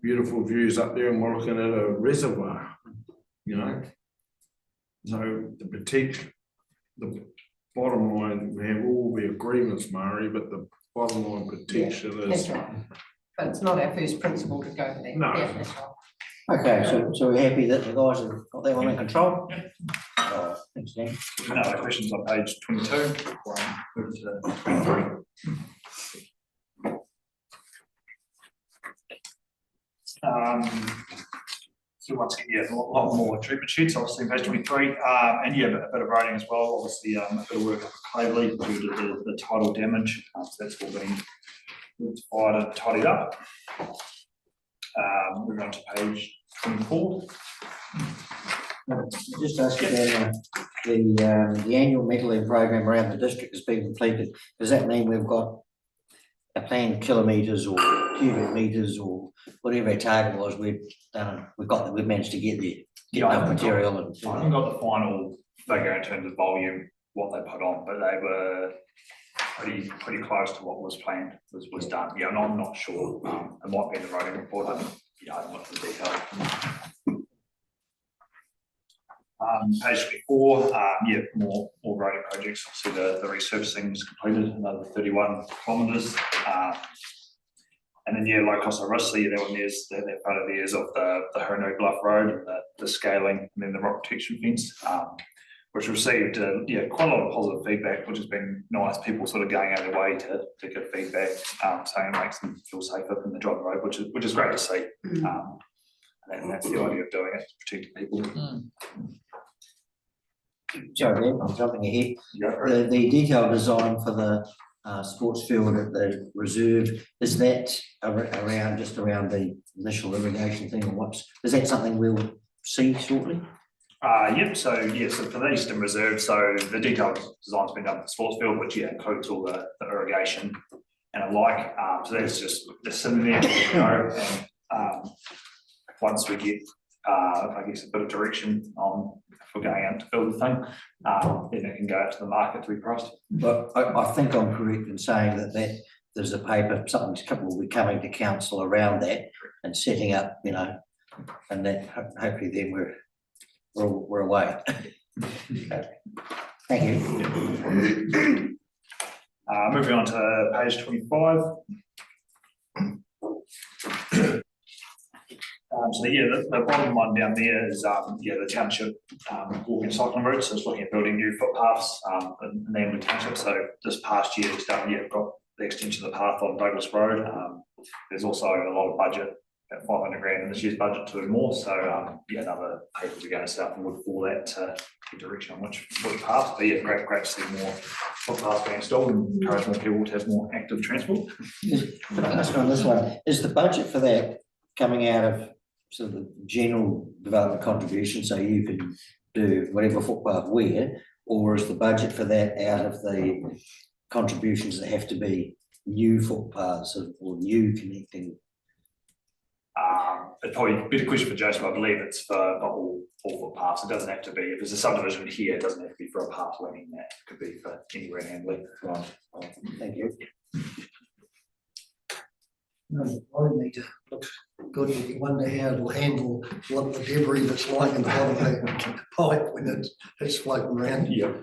beautiful views up there, and we're looking at a reservoir, you know? So the protect, the bottom line, we have all the agreements, Murray, but the bottom line protection That's is. right. But it's not our first principle to go there. No. Yeah, that's right. Okay, so we're happy that the guys have got that one in control? Thanks, Dan. No other questions on page 22. Move to 23. So once again, yeah, a lot more treatment sheets, obviously on page 23, and yeah, a bit of writing as well, obviously a bit of work up at Clavely due to the tidal damage, so that's all been rectified and tidied up. Moving on to page 24. Just ask you then, the annual metalling program around the district has been completed. Does that mean we've got a planned kilometres or cubic metres or whatever our target was? We've managed to get there, get Yeah, I enough haven't material I haven't got the final figure in terms of volume, what they put on, but they were pretty close to what was planned, was done. Yeah, I'm not sure. It might be in the writing report. I haven't looked at the detail. Page 24, yeah, more roading projects. Obviously, the resurfacing is completed, another 31 kilometres. And then, yeah, Low Cost Rickley, that one there's that photo there's of the Hurno Bluff Road and the scaling, and then the rock protection fence, which received quite a lot of positive feedback, which has been nice. People sort of going out of their way to give feedback, saying it makes them feel safer when they drive the road, which is great to see. And that's the idea of doing it, protecting people. Sorry, Dan, I'm jumping ahead. Yeah. The detailed design for the sports field at the reserve, is that around the initial irrigation thing, or is that something we'll see shortly? Yep, so for the Eastern Reserve, so the detailed design's been done for the sports field, which includes all the irrigation and alike. So that's just sitting there, and once we get I guess a bit of direction on if we're going out to build the thing, then it can go out to the market to be priced. But I think I'm correct in saying that there's a paper, something's will be coming to council around that and setting up, you know, and then hopefully then we're away. Thank you. Moving on to page 25. So the bottom one down there is the township walking cycling routes. So it's looking at building new footpaths in the Amberley Township. So this past year, we've got the extension of the path on Douglas Road. There's also a lot of budget, about 500 grand in this year's budget to do more. So another papers are going to set up and wood for that to the direction on which footpaths. But yeah, great to see more footpaths being installed and encourage more people to have more active transport. Could I ask on this one, is the budget for that coming out of sort of the general development contribution, so you can do whatever footpath where, or is the budget for that out of the contributions that have to be new footpaths or new connecting? It's probably a better question for Joseph. I believe it's for all footpaths. It doesn't have to be, if there's a subdivision here, it doesn't have to be for a path linking that. It could be for anywhere in Hamley. Right, thank you. No, I need to look good, and you wonder how it'll handle what the debris that's lying in the bottom of the pipe when it's floating around. Yeah.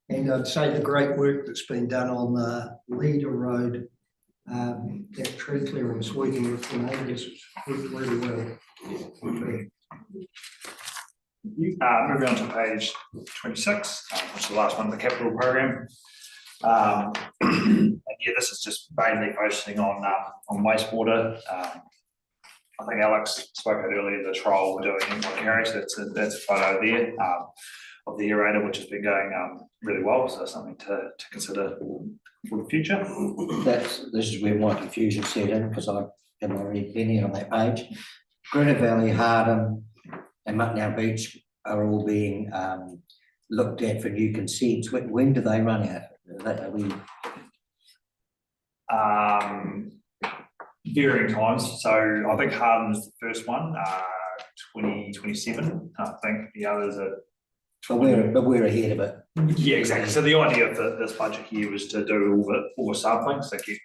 And I'd say the great work that's been done on the Leader Road, that tree clearance, working with the neighbours, worked really well. Moving on to page 26, which is the last one of the capital program. And yeah, this is just mainly focusing on wastewater. I think Alex spoke about earlier, the trial we're doing in Carrick, so that's a photo there of the aerator, which has been going really well, so something to consider for the future. This is where my confusion set in, because I haven't already been here on that page. Greener Valley, Hardham and Mucknow Beach are all being looked at for new consents. When do they run out? Are we... Varying times. So I think Hardham is the first one, 2027. I think the others are. But we're ahead of it. Yeah, exactly. So the idea of this budget here was to do all the sampling, so get,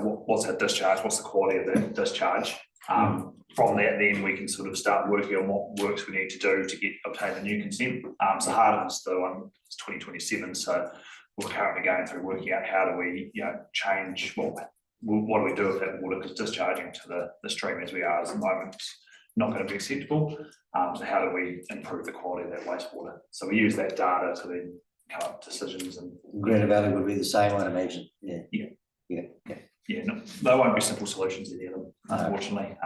what's that discharge, what's the quality of that discharge. From that, then we can sort of start working on what works we need to do to obtain the new consent. So Hardham's the one, it's 2027. So we're currently going through working out how do we, change what do we do with that water, because discharging to the stream as we are at the moment is not going to be acceptable. So how do we improve the quality of that wastewater? So we use that data to then come up with decisions. And Greener Valley would be the same, I'd imagine. Yeah, no, they won't be simple solutions in them, unfortunately.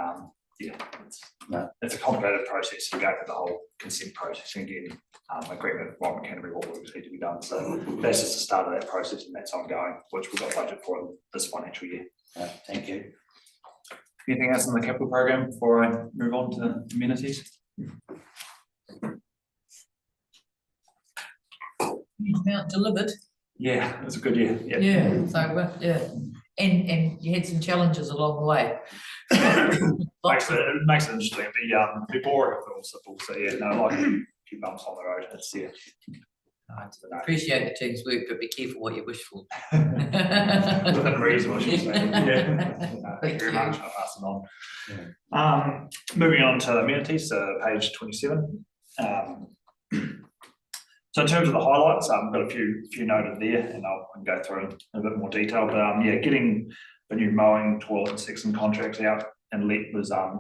It's a complicated process to go through the whole consent process and get agreement with Rock Canterbury what works need to be done. So that's just the start of that process, and that's ongoing, which we've got budget for in this financial year. Thank you. Anything else in the capital program before I move on to amenities? Amount delivered. Yeah, it's a good year. Yeah, so and you had some challenges along the way. Makes it interesting, but be boring if it was simple. So yeah, no, like a few bumps on the road. It's Appreciate the team's work, but be careful what you wish for. within reason, I should say. Yeah. Thank you very much. I'll pass it on. Moving on to amenities, page 27. So in terms of the highlights, I've got a few noted there, and I can go through in a bit more detail. But getting the new mowing, toilet and section contracts out and let was a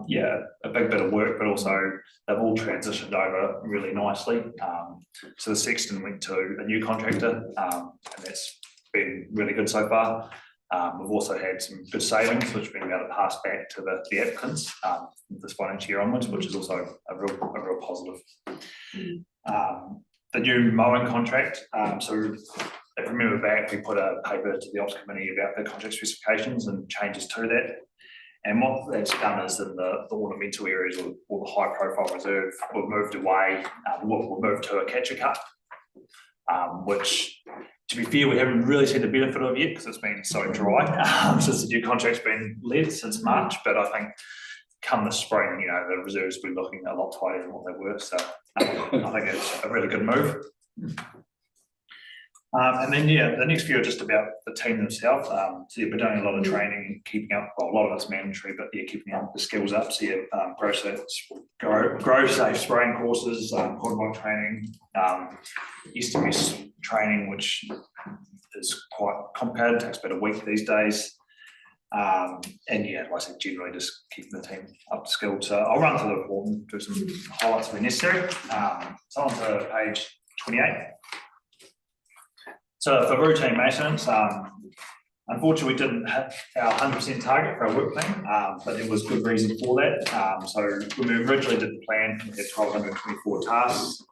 big bit of work, but also they've all transitioned over really nicely. So the sexton went to a new contractor, and that's been really good so far. We've also had some good savings, which we've been able to pass back to the applicants this financial year onwards, which is also a real positive. The new mowing contract, so if you remember back, we put a paper to the Ops Committee about the contract specifications and changes to that. And what that's done is in the ornamental areas or the high profile reserve, we've moved away, we've moved to a catcher cut, which, to be fair, we haven't really seen the benefit of yet because it's been so dry since the new contract's been led since March. But I think come the spring, the reserves will be looking a lot tighter than what they were. So I think it's a really good move. And then, the next few are just about the team themselves. So we're doing a lot of training, keeping up, well, a lot of it's mandatory, but keeping up the skills up. So grow safe spraying courses, hardball training, STMS training, which is quite complicated, takes about a week these days. And like I said, generally just keeping the team up to skilled. So I'll run through the report and do some highlights if necessary. So on to page 28. So for routine maintenance, unfortunately we didn't hit our 100% target for our work plan, but there was good reason for that. So when we originally did the plan, we had 1,224 tasks,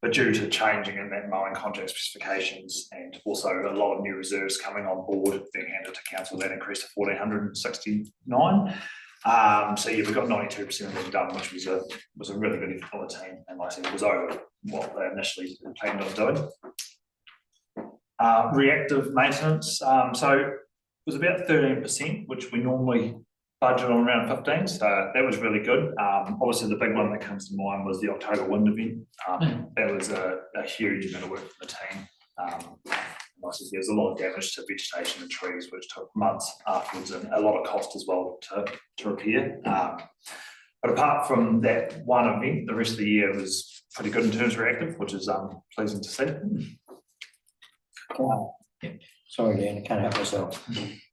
but due to changing in that mowing contract specifications and also a lot of new reserves coming on board being handed to council, that increased to 1,469. So yeah, we got 92% of them done, which was a really good effort for the team, and like I said, it was over what they initially planned on doing. Reactive maintenance, so it was about 13%, which we normally budget on around 15, so that was really good. Obviously the big one that comes to mind was the October wind event. That was a huge amount of work for the team. There was a lot of damage to vegetation and trees, which took months afterwards, and a lot of cost as well to repair. But apart from that one event, the rest of the year was pretty good in terms of reactive, which is pleasing to see. Sorry, Dan, I can't help myself.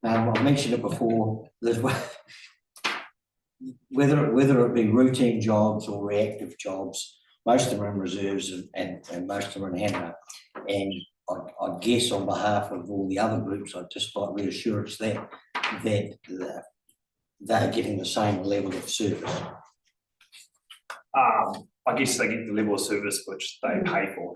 I've mentioned it before, there's whether it be routine jobs or reactive jobs, most of them are in reserves and most of them are in handover. And I guess on behalf of all the other groups, I'd just like reassurance that they're getting the same level of service. I guess they get the level of service which they pay for.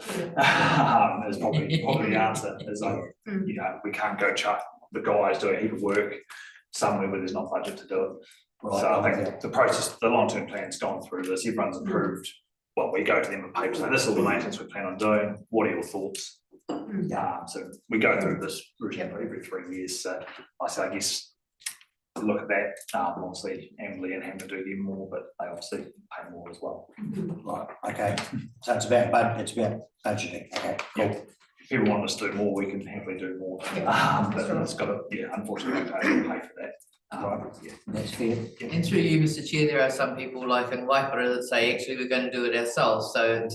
Is probably the answer. Is like, you know, we can't go chuck the guys doing a heap of work somewhere where there's not budget to do it. Right, So I think the process, the long-term plan's gone through this. Everyone's approved. Well, we go to them with papers. So this is all the maintenance we plan on doing. What are your thoughts? So we go through this routine every 3 years. So I guess look at that. Obviously, Emily and Ham to do them more, but they obviously pay more as well. Right, okay. So it's about budgeting. Okay, cool. If people want us to do more, we can happily do more. But it's got to, yeah, unfortunately, we pay for that. Yeah. That's fair. And through you, Mr. Chair, there are some people like in Waipara that say actually we're going to do it ourselves. So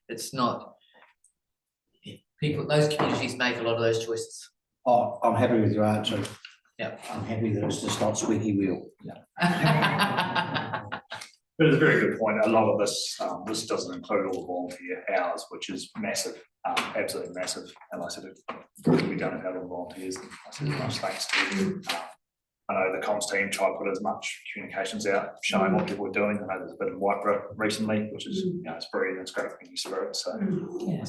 it's not people. Those communities make a lot of those choices. Oh, I'm happy with your answer. Yeah, I'm happy that it's just not squeaky wheel. But it's a very good point. A lot of this, this doesn't include all the volunteer hours, which is massive, absolutely massive. And like I said, we don't have all the volunteers. And I said, much thanks to them. I know the comms team tried to put as much communications out, showing what people were doing. I know there's a bit of Waipara recently, which is, you know, it's brilliant. It's great for your spirit. So, yeah.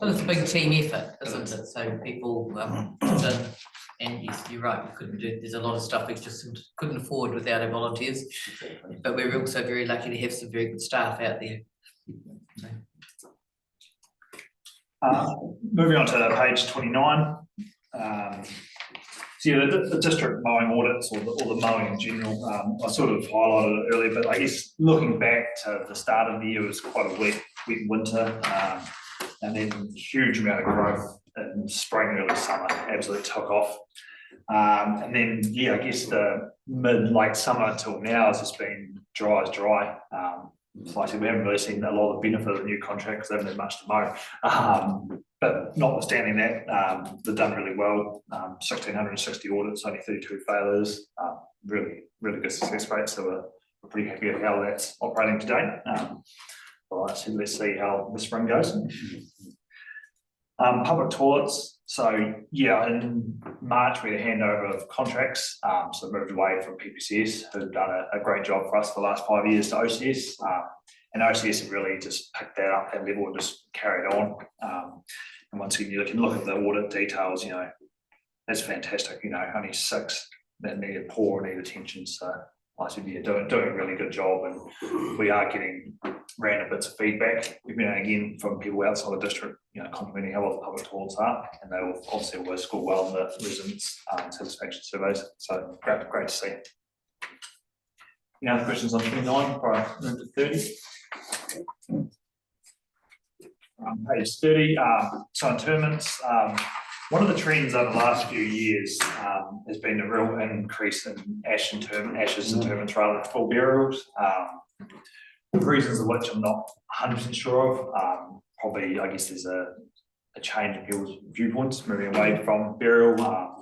Well, it's a big team effort, isn't it? So people, and yes, you're right, we couldn't do, there's a lot of stuff we just couldn't afford without our volunteers. But we're also very lucky to have some very good staff out there. Moving on to page 29. So yeah, the district mowing audits or the mowing in general, I sort of highlighted it earlier, but I guess looking back to the start of the year, it was quite a wet winter, and then huge amount of growth in spring, early summer, absolutely took off. And then, yeah, I guess the mid-late summer till now has just been dry as dry. Like I said, we haven't really seen a lot of the benefit of the new contract because they haven't had much to mow. But notwithstanding that, they've done really well. 1,660 audits, only 32 failures. Really, really good success rate. So we're pretty happy with how that's operating today. All right, so let's see how the spring goes. Public toilets. So yeah, in March we had a handover of contracts. So moved away from PPCS, who've done a great job for us for the last 5 years, to OCS. And OCS have really just picked that up, that level, and just carried on. And once again, you can look at the audit details, you know, that's fantastic, you know, only 6 that needed poor and need attention. So I said, yeah, doing a really good job, and we are getting random bits of feedback, you know, again, from people outside the district, you know, complimenting how well the public toilets are, and they will obviously always score well in the residents' satisfaction surveys. So great to see. Any other questions on 29 before I move to 30? Page 30, so interments. One of the trends over the last few years has been a real increase in ashes interments rather than full burials. The reasons of which I'm not 100% sure of. Probably, I guess there's a change in people's viewpoints, moving away from burial.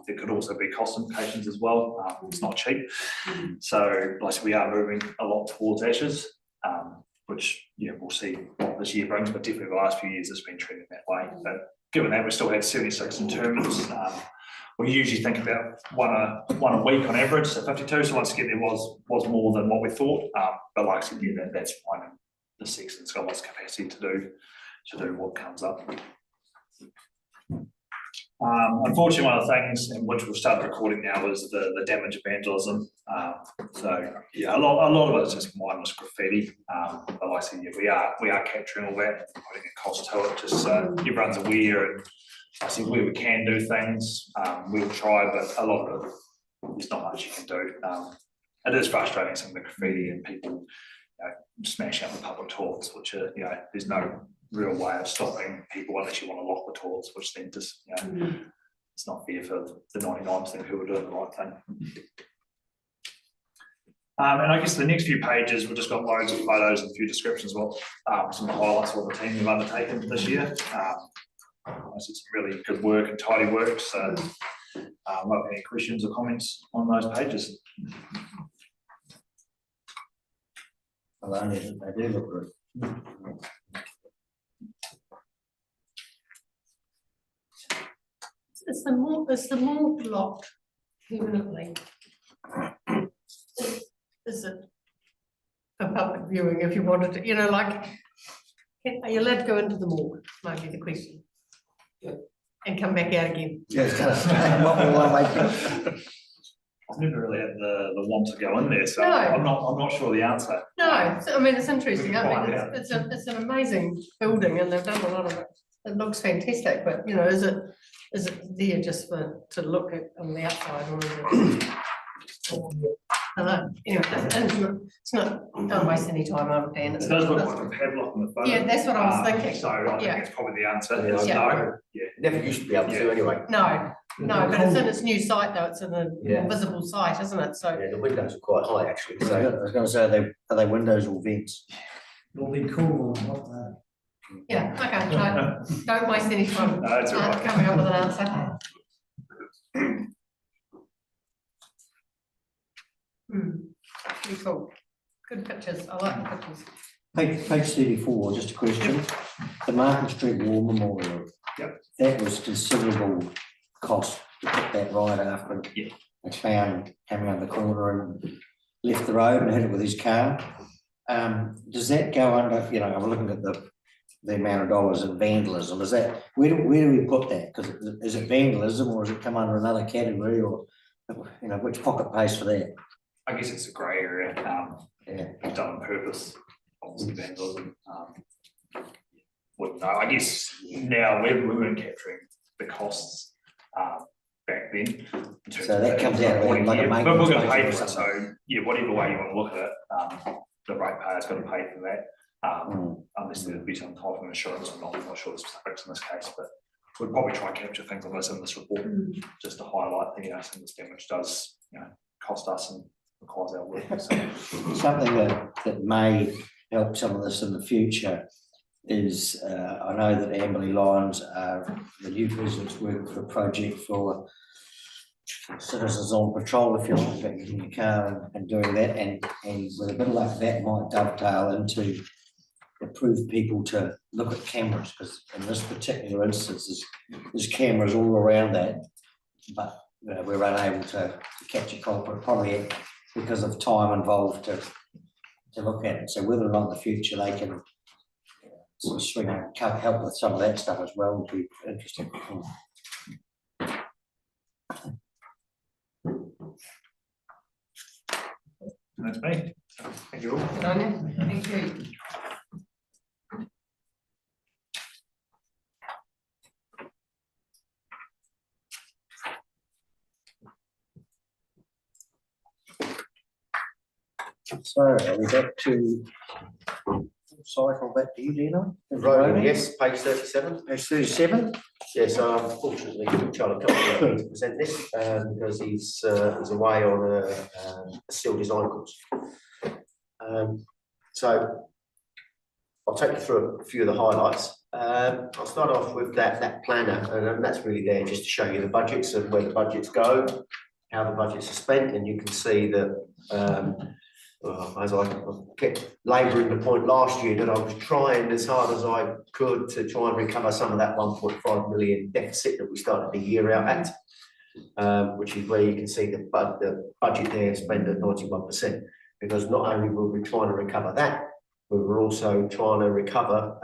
There could also be cost implications as well. It's not cheap. So, like, we are moving a lot towards ashes, which, yeah, we'll see what this year brings, but definitely the last few years it's been trending that way. But given that we still had 76 interments, we usually think about one a week on average, so 52. So once again, there was more than what we thought. But like I said, yeah, that's fine. The section's got lots of capacity to do what comes up. Unfortunately, one of the things in which we've started recording now is the damage of vandalism. So yeah, a lot of it is just mindless graffiti. But like I said, yeah, we are capturing all that, putting a cost to it, just so everyone's aware. And I think where we can do things, we'll try, but a lot of it, there's not much you can do. It is frustrating, some of the graffiti and people smashing up the public toilets, which are, there's no real way of stopping people unless you want to lock the toilets, which then just, it's not fair for the 99% who are doing the right thing. And I guess the next few pages, we've just got loads of photos and a few descriptions of some highlights of what the team have undertaken this year. It's some really good work and tidy work. So, might have any questions or comments on those pages? Well, they do look good. Is the morgue locked permanently? Is it a public viewing if you wanted to, are you allowed to go into the morgue, might be the question. And come back out again? Yes, what we want to make it. I've never really had the want to go in there, so No. I'm not sure the answer. No, it's interesting, We can find out. it's an amazing building and they've done a lot of it. It looks fantastic, but is it there just to look at on the outside or is it? Anyway, it's not, don't waste any time on it, Dan. It does look like a padlock on the photo. Yeah, that's what I was thinking. So I think Yeah. that's probably the answer. Yeah. Is Yeah. no. Yeah. Never used to be able to anyway. No, but it's in its new site though, it's in a Yeah. more visible site, isn't it? So, Yeah, the windows are quite high actually, I so. was going to say, are they windows or vents? It'll be cool, not that. yeah, okay, right. Don't waste any time No, that's all right. coming up with an answer. Pretty cool. Good pictures, I like the pictures. Page 34, just a question. The Martin Street War Memorial. Yep. That was considerable cost to put that right after Yeah. a clown came around the corner and left the road and hit it with his car. Does that go under, I'm looking at the amount of dollars in vandalism, is that, where do we put that? Because is it vandalism or does it come under another category or, which pocket pays for that? I guess it's a grey area. Yeah. Done on purpose. Obviously, vandalism. Wouldn't know. I guess now we weren't capturing the costs back then. in terms So of that comes out of reporting like a here, but maintenance we're going to pay budget for or it. something. So yeah, whatever way you want to look at it, the ratepayer's got to pay for that. Unless there'd be some type of insurance, I'm not sure the specifics in this case, but we'd probably try and capture things like this in this report, just to highlight that, some of this damage does, cost us and requires our work. So, Something that may help some of this in the future is, I know that Amberley Lions are, the new president's working for a project for citizens on patrol, if you like, getting in your car and doing that, and with a bit of luck, that might dovetail into approve people to look at cameras, because in this particular instance, there's cameras all around that, but we're unable to catch a culprit, probably because of time involved to look at it. So whether or not in the future they can sort of swing out and help with some of that stuff as well would be interesting. that's me. Thank you all. Good on you. Thank you. So are we back to cycle back to you, Dino? Roland, yes, page 37. Page 37. Yes, unfortunately, Charlie can't be here to present this because he's away on a steel design course. So I'll take you through a few of the highlights. I'll start off with that planner, and that's really there just to show you the budgets and where the budgets go, how the budgets are spent, and you can see that as I kept labouring the point last year that I was trying as hard as I could to try and recover some of that 1.5 million deficit that we started the year out at, which is where you can see the budget there spent at 91%, because not only were we trying to recover that, we were also trying to recover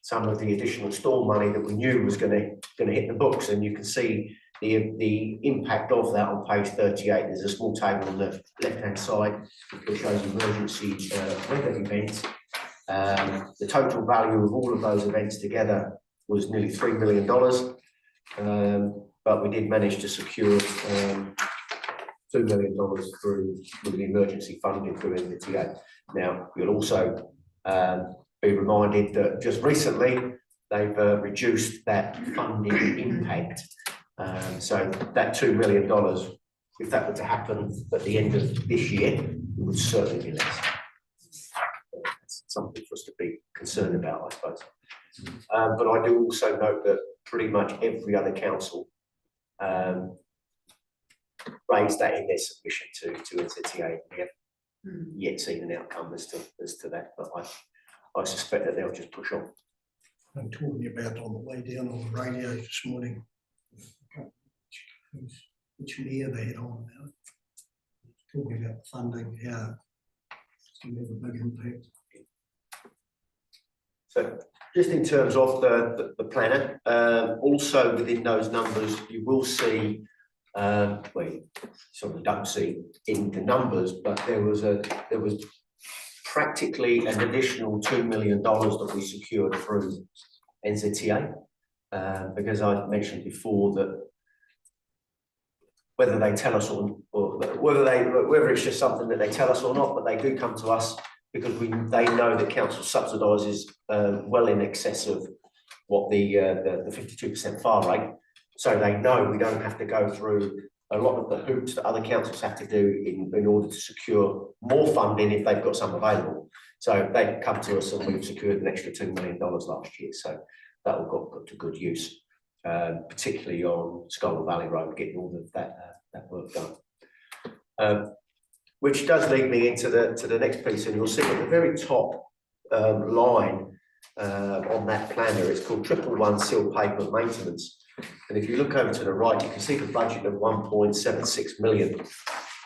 some of the additional storm money that we knew was gonna hit the books, and you can see the impact of that on page 38. There's a small table on the left-hand side that shows emergency weather events. The total value of all of those events together was nearly $3 million, but we did manage to secure $2 million through the emergency funding through NZTA. Now, you'll also be reminded that just recently they've reduced that funding impact. So that $2 million, if that were to happen at the end of this year, it would certainly be less. That's something for us to be concerned about, I suppose. But I do also note that pretty much every other council raised that in their submission to NZTA. We haven't yet seen an outcome as to that, but I suspect that they'll just push on. I'm talking about on the way down on the radio this morning. Which mayor they had on now. Talking about funding, how it's going to have a big impact. So just in terms of the planner, also within those numbers, you will see, well, you sort of don't see in the numbers, but there was practically an additional $2 million that we secured through NZTA, because I mentioned before that whether they tell us or whether it's just something that they tell us or not, but they do come to us because they know that council subsidises well in excess of what the 52% FAR rate. So they know we don't have to go through a lot of the hoops that other councils have to do in order to secure more funding if they've got some available. So they come to us and we've secured an extra $2 million last year. So that will got put to good use. Particularly on Scarborough Valley Road, getting all of that work done. Which does lead me into the next piece, and you'll see at the very top line on that planner, it's called 111 Seal Pavement Maintenance. And if you look over to the right, you can see the budget of 1.76 million.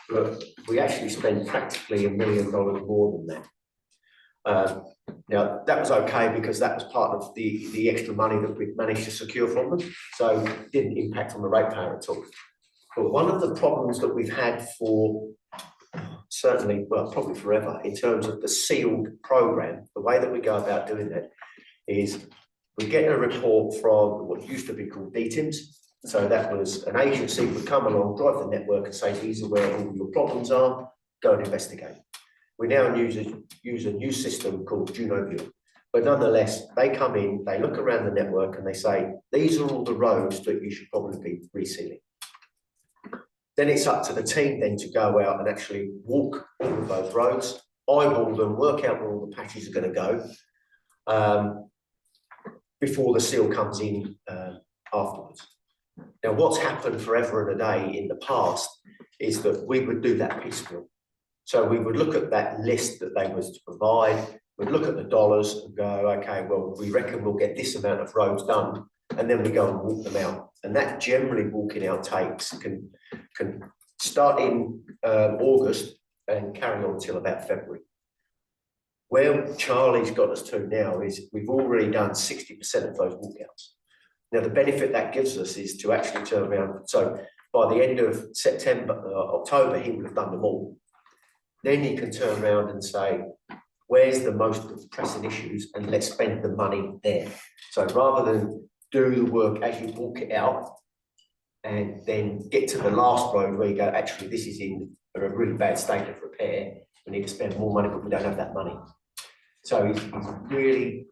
But we actually spent practically $1 million more than that. Now, that was okay because that was part of the extra money that we managed to secure from them. So it didn't impact on the ratepayer at all. But one of the problems that we've had for certainly, well, probably forever, in terms of the sealed program, the way that we go about doing that is we get a report from what used to be called DTIMS. So that was an agency would come along, drive the network and say, these are where all your problems are, go and investigate. We now use a new system called JunoView. But nonetheless, they come in, they look around the network and they say, these are all the roads that you should probably be resealing. Then it's up to the team then to go out and actually walk all of those roads, eyeball them, work out where all the patches are going to go before the seal comes in afterwards. Now, what's happened forever and a day in the past is that we would do that piecemeal. So we would look at that list that they was to provide, we'd look at the dollars and go, okay, well, we reckon we'll get this amount of roads done, and then we go and walk them out. And that generally walking out takes can start in August and carry on till about February. Where Charlie's got us to now is we've already done 60% of those walkouts. Now, the benefit that gives us is to actually turn around. So by the end of October, he would have done them all. Then you can turn around and say, where's the most pressing issues, and let's spend the money there. So rather than do the work as you walk it out and then get to the last road where you go, actually, this is in a really bad state of repair, we need to spend more money, but we don't have that money. So he's really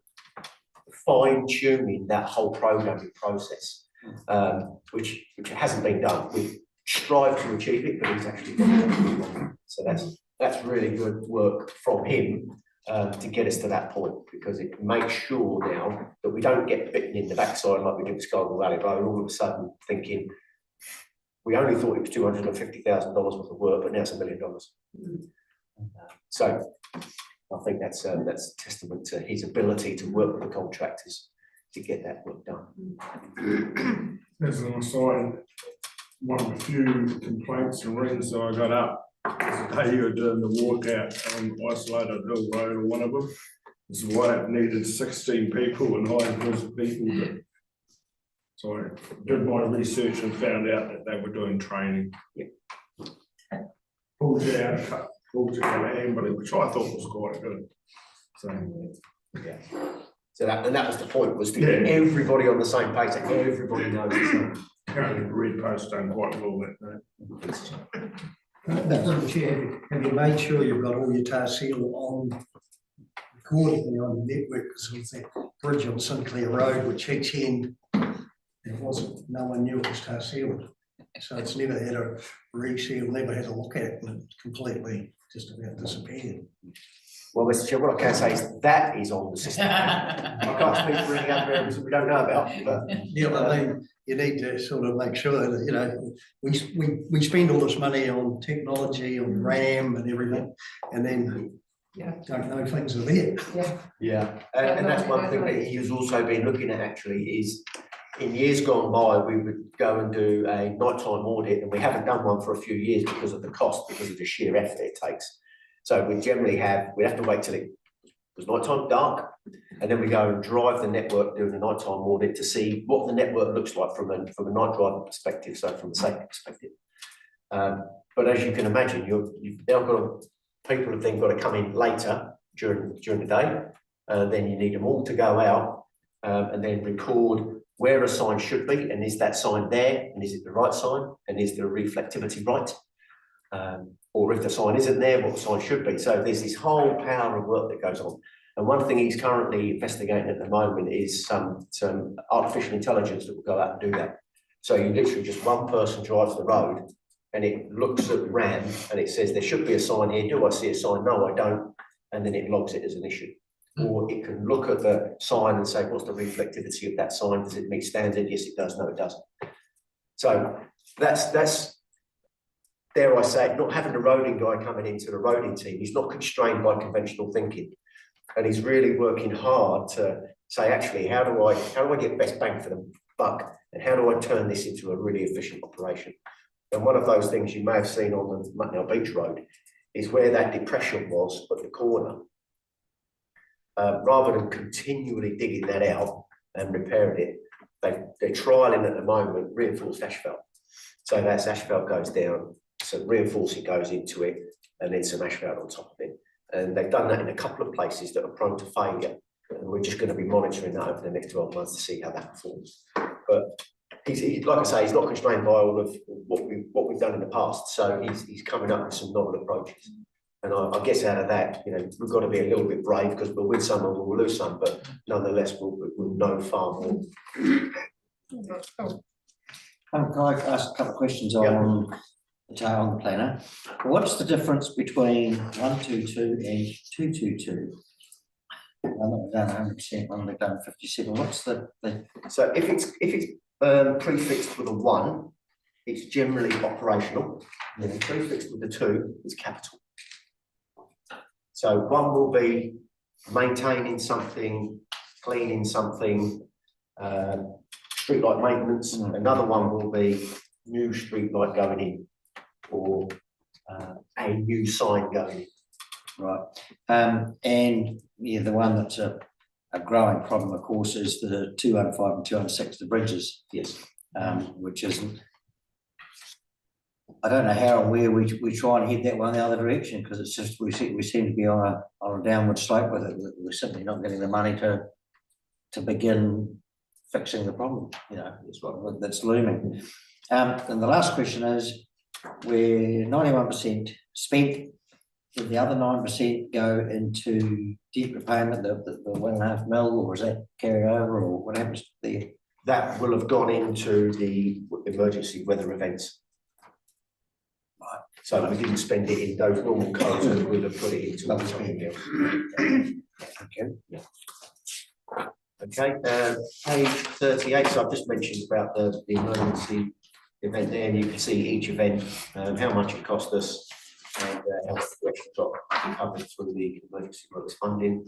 fine-tuning that whole programming process, which hasn't been done. We strive to achieve it, but he's actually done it. So that's really good work from him to get us to that point, because it makes sure now that we don't get bitten in the backside like we did with Scarborough Valley Road, all of a sudden thinking, we only thought it was $250,000 worth of work, but now it's $1 million. So I think that's a testament to his ability to work with the contractors to get that work done. As an aside, one of the few complaints and reasons that I got up was the day you were doing the walkout on Isolated Hill Road, or one of them. This is why it needed 16 people and I was people that. So I did my research and found out that they were doing training. Pulled it out, pulled it out ambulance, which I thought was quite good. So, Yeah. So that was the point, was to get everybody on the same page, so everybody knows the same. apparently the Red Post done quite well that day. Madam Chair, have you made sure you've got all your tar seal on recording on the network, because with that bridge on Sinclair Road, which each end, it wasn't, no one knew it was tar sealed. So it's never had a reseal, never had a look at it, and it completely just about disappeared. Well, Mr. Chair, what I can say is that is on the system. I can't speak for any other areas that we don't know about, but Yeah, I mean, you need to sort of make sure that, you know, we spend all this money on technology, on RAM and everything, and then don't know things are there. yeah, and that's one thing that he has also been looking at actually is in years gone by, we would go and do a nighttime audit, and we haven't done one for a few years because of the cost, because of the sheer effort it takes. So we generally we have to wait till it was nighttime, dark, and then we go and drive the network doing a nighttime audit to see what the network looks like from a night driver perspective, so from a safety perspective. But as you can imagine, you've now got people have then got to come in later during the day, then you need them all to go out and then record where a sign should be, and is that sign there, and is it the right sign, and is there a reflectivity right? Or if the sign isn't there, what the sign should be. So there's this whole power of work that goes on. And one thing he's currently investigating at the moment is some artificial intelligence that will go out and do that. So you literally just one person drives the road and it looks at RAM and it says there should be a sign here. Do I see a sign? No, I don't. And then it logs it as an issue. Or it can look at the sign and say, what's the reflectivity of that sign? Does it meet standard? Yes, it does. No, it doesn't. So that's dare I say, not having a roading guy coming into the roading team. He's not constrained by conventional thinking, and he's really working hard to say, actually, how do I get best bang for the buck, and how do I turn this into a really efficient operation? And one of those things you may have seen on the Mucknell Beach Road is where that depression was at the corner. Rather than continually digging that out and repairing it, they're trialing at the moment reinforced asphalt. So that asphalt goes down, so reinforcing goes into it, and then some asphalt on top of it. And they've done that in a couple of places that are prone to failure. And we're just going to be monitoring that over the next 12 months to see how that performs. But he's like I say, he's not constrained by all of what we've done in the past. So he's coming up with some novel approaches. And I guess out of that, you know, we've got to be a little bit brave, because we'll win some and we'll lose some, but nonetheless, we'll know far more. Can I ask a couple of questions on the planner? What's the difference between 122 and 222? One that done 100%, one that done 57. What's the? So if it's prefixed with a 1, it's generally operational. And then prefixed with a 2 is capital. So 1 will be maintaining something, cleaning something, streetlight maintenance. Another one will be new streetlight going in, or a new sign going in. Right. And yeah, the one that's a growing problem, of course, is the 215 and 206, the bridges. Yes. Which isn't. I don't know how and where we try and head that one the other direction, because it's just we seem to be on a downward slope with it. We're simply not getting the money to begin fixing the problem. You know, it's what that's looming. And the last question is, we're 91% spent. Did the other 9% go into debt repayment, the 1.5 mil, or is that carry over, or what happens there? That will have gone into the emergency weather events. Right. So we didn't spend it in those normal codes, we would have put it into something else. Okay. Yeah. Okay, page 38, so I've just mentioned about the emergency event there, and you can see each event, how much it cost us, and how much we actually got covered through the emergency works funding.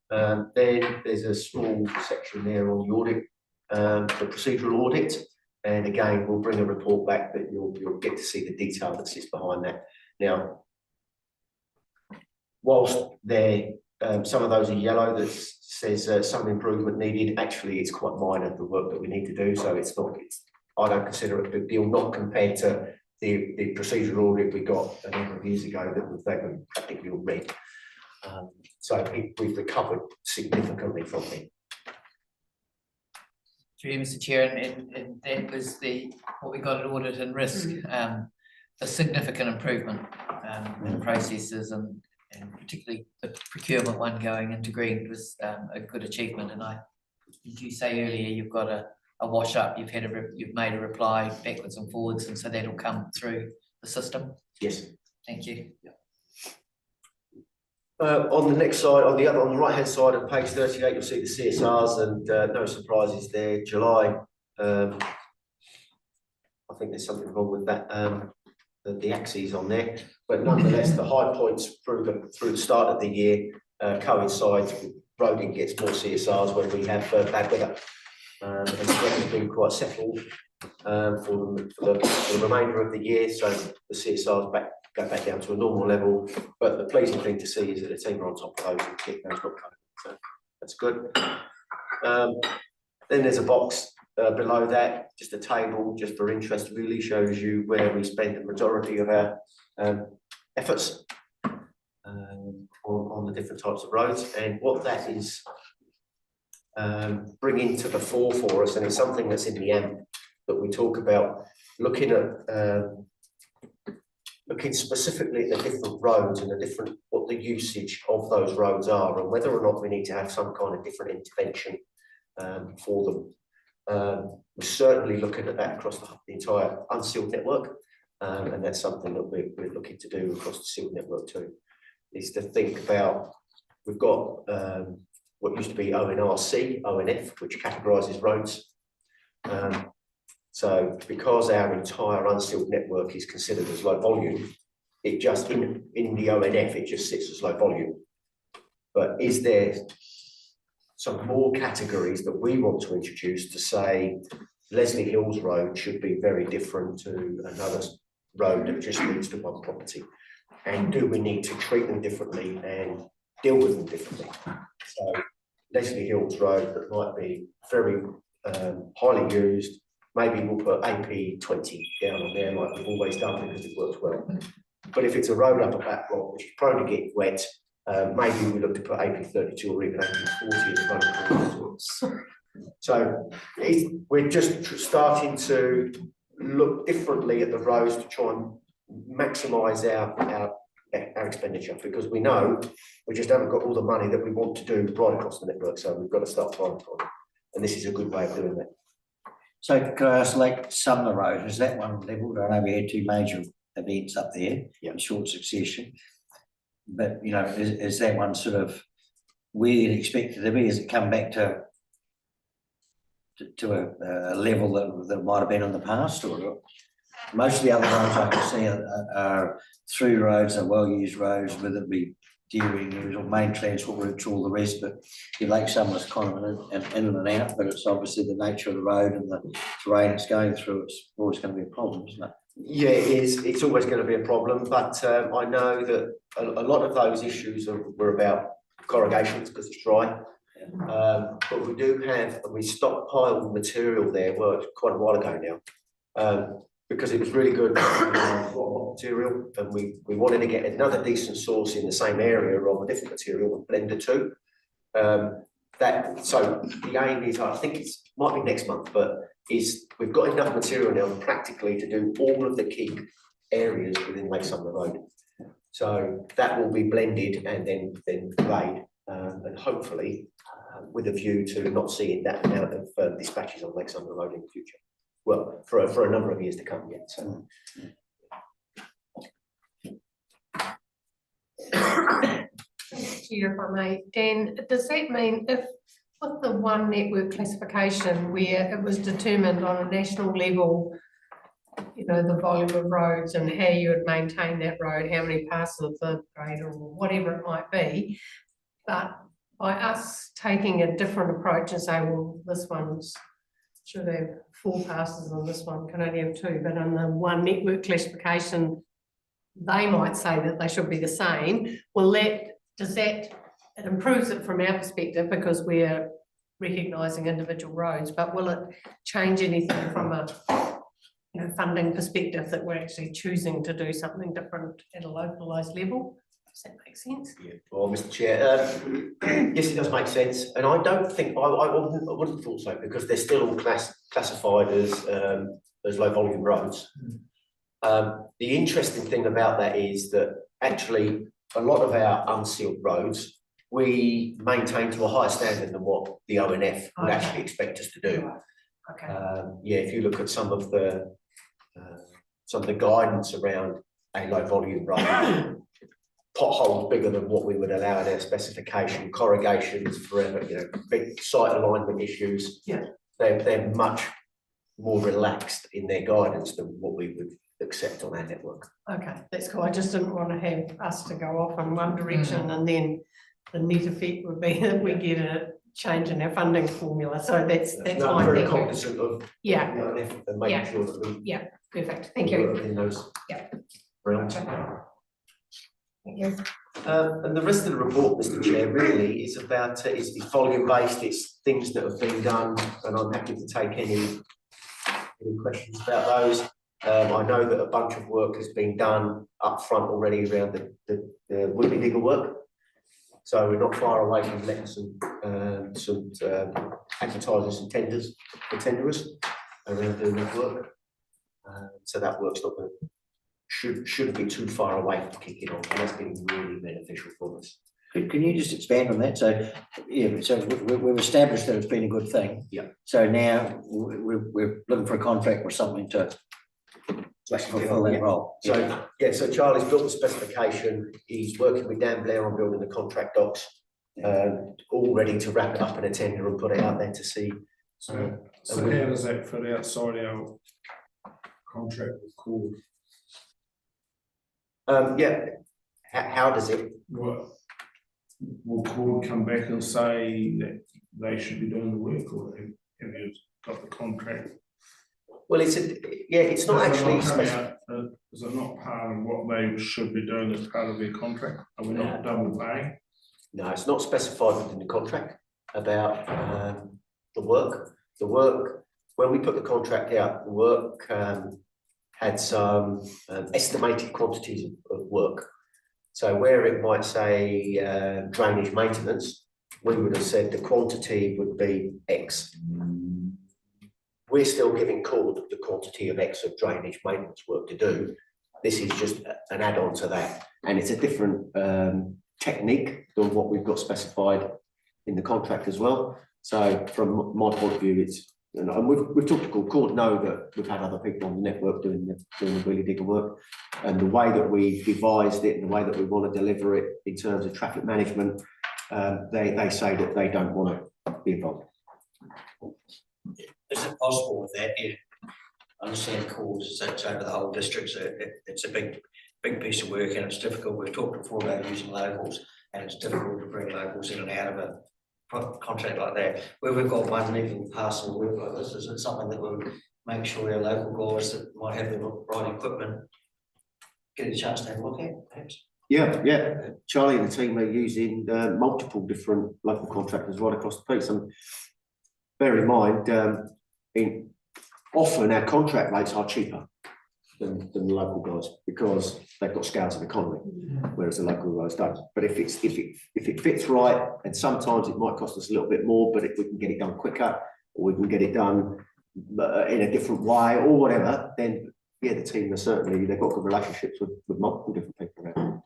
Then there's a small section there on the audit, the procedural audit, and again, we'll bring a report back that you'll get to see the detail that sits behind that. Now, whilst they're some of those are yellow that says some improvement needed. Actually, it's quite minor, the work that we need to do, so it's not, I don't consider it a big deal, not compared to the procedural audit we got a number of years ago that they were practically all red. So we've recovered significantly from it. Through you, Mr. Chair, and that was what we got at audit and risk, a significant improvement in processes and particularly the procurement one going into green was a good achievement. And did you say earlier you've got a wash up, you've made a reply backwards and forwards, and so that'll come through the system? Yes. Thank you. On the next side, on the right hand side of page 38, you'll see the CSRs, and no surprises there. July, I think there's something wrong with that, the axes on there, but nonetheless, the high points through the start of the year coincides with roading gets more CSRs when we have bad weather, and so that has been quite settled for the remainder of the year. So the CSRs go back down to a normal level, but the pleasing thing to see is that the team are on top of those and keep those not coming. So that's good. Then there's a box below that, just a table, just for interest, really shows you where we spend the majority of our efforts on the different types of roads, and what that is bringing to the fore for us, and it's something that's in the AMP that we talk about, looking at looking specifically at the different roads and what the usage of those roads are, and whether or not we need to have some kind of different intervention for them. We're certainly looking at that across the entire unsealed network, and that's something that we're looking to do across the sealed network too, is to think about, we've got what used to be ONRC, ONF, which categorises roads. So because our entire unsealed network is considered as low volume, it just in the ONF, it just sits as low volume. But is there some more categories that we want to introduce to say Leslie Hills Road should be very different to another road that just leads to one property? And do we need to treat them differently and deal with them differently? So Leslie Hills Road, that might be very highly used, maybe we'll put AP 20 down on there like we've always done because it works well. But if it's a road up a back block which is prone to get wet, maybe we look to put AP 32 or even AP 40 at the front. So we're just starting to look differently at the roads to try and maximise our expenditure, because we know we just haven't got all the money that we want to do right across the network, so we've got to start trying to, and this is a good way of doing that. So could I ask, Lake Sumner Road, is that one levelled? I know we had two major events up there in short succession, but you know, is that one sort of where you'd expect it to be? Has it come back to a level that might have been in the past, or most of the other roads I can see are through roads, are well-used roads, whether it be dairy use or main transport routes, all the rest, but your Lake Summer's kind of in and out, but it's obviously the nature of the road and the terrain it's going through, it's always going to be a problem, isn't it? Yeah, it is. It's always going to be a problem, but I know that a lot of those issues were about corrugations because it's dry. But we do have, we stockpiled material there quite a while ago now, because it was really good material, and we wanted to get another decent source in the same area of a different material and blend the two. So the aim is, I think it might be next month, but we've got enough material now practically to do all of the key areas within Lake Sumner Road. So that will be blended and then laid, and hopefully with a view to not seeing that amount of dispatches on Lake Sumner Road in the future. Well, for a number of years to come yet. So. Chair, if I may, Dan, does that mean if with the one network classification where it was determined on a national level, you know, the volume of roads and how you would maintain that road, how many passes of grade or whatever it might be, but by us taking a different approach and say, well, this one's should have 4 passes and this one can only have 2, but on the one network classification, they might say that they should be the same. Well, does that it improves it from our perspective because we're recognising individual roads, but will it change anything from a funding perspective that we're actually choosing to do something different at a localised level? Does that make sense? Yeah, well, Mr. Chair, yes, it does make sense, and I don't think I wouldn't have thought so because they're still all classified as low volume roads. The interesting thing about that is that actually a lot of our unsealed roads we maintain to a higher standard than what the ONF would actually expect us to do. Okay. Yeah, if you look at some of the guidance around a low volume road, potholes bigger than what we would allow in our specification, corrugations forever, big site alignment issues. Yeah. They're much more relaxed in their guidance than what we would accept on our network. Okay, that's cool. I just didn't want to have us to go off in one direction and then the net effect would be that we get a change in our funding formula. So that's No, fine. I'm very Thank you. cognizant of the Yeah, ONF and making sure that we perfect. Thank you. work in those Yeah. realms. Thank you. And the rest of the report, Mr. Chair, really is about is volume based. It's things that have been done, and I'm happy to take any questions about those. I know that a bunch of work has been done up front already around the Willie Digger work, so we're not far away from letting some advertisers and tenders for tenderers around doing that work. So that work's not going to shouldn't be too far away from kicking off, and that's been really beneficial for us. Can you just expand on that? So, yeah, so we've established that it's been a good thing. Yeah. So now we're looking for a contract or something to fulfill that role. So, yeah, so Charlie's built the specification, he's working with Dan Blair on building the contract docs, all ready to wrap it up in a tender and put it out there to see. So how does that fit outside our contract with Cord? Yeah, how does it? What, will Cord come back and say that they should be doing the work, or have you got the contract? Well, it's not actually specified. Is it not part of what they should be doing as part of their contract? Are we not double paying? No, it's not specified within the contract about the work. The work, when we put the contract out, the work had some estimated quantities of work. So where it might say drainage maintenance, we would have said the quantity would be X. We're still giving Cord the quantity of X of drainage maintenance work to do. This is just an add-on to that. And it's a different technique than what we've got specified in the contract as well. So from my point of view, it's, and we've talked to Cord know that we've had other people on the network doing the Willie Digger work. And the way that we've devised it and the way that we want to deliver it in terms of traffic management, they say that they don't want to be involved. Is it possible with that? Yeah. I understand calls, it's over the whole district, so it's a big piece of work and it's difficult. We've talked before about using locals and it's difficult to bring locals in and out of a contract like that. Where we've got one even passing work like this, is it something that will make sure our local guys that might have the right equipment get a chance to have a look at, perhaps? Yeah. Charlie and the team are using multiple different local contractors right across the piece. And bear in mind, often our contract rates are cheaper than the local guys because they've got scales of economy, whereas the local guys don't. But if it fits right, and sometimes it might cost us a little bit more, but if we can get it done quicker, or we can get it done in a different way, or whatever, then yeah, the team are certainly, they've got good relationships with multiple different people around.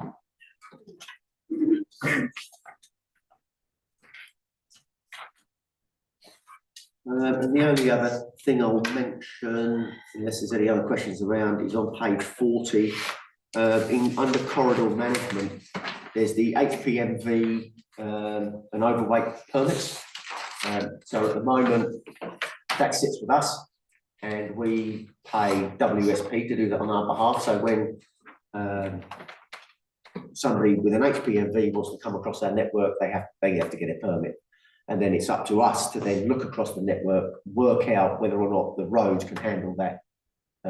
And the only other thing I'll mention, unless there's any other questions around, is on page 40, under corridor management, there's the HPMV and overweight permits. So at the moment, that sits with us, and we pay WSP to do that on our behalf. So when somebody with an HPMV wants to come across our network, they have to get a permit. And then it's up to us to then look across the network, work out whether or not the roads can handle that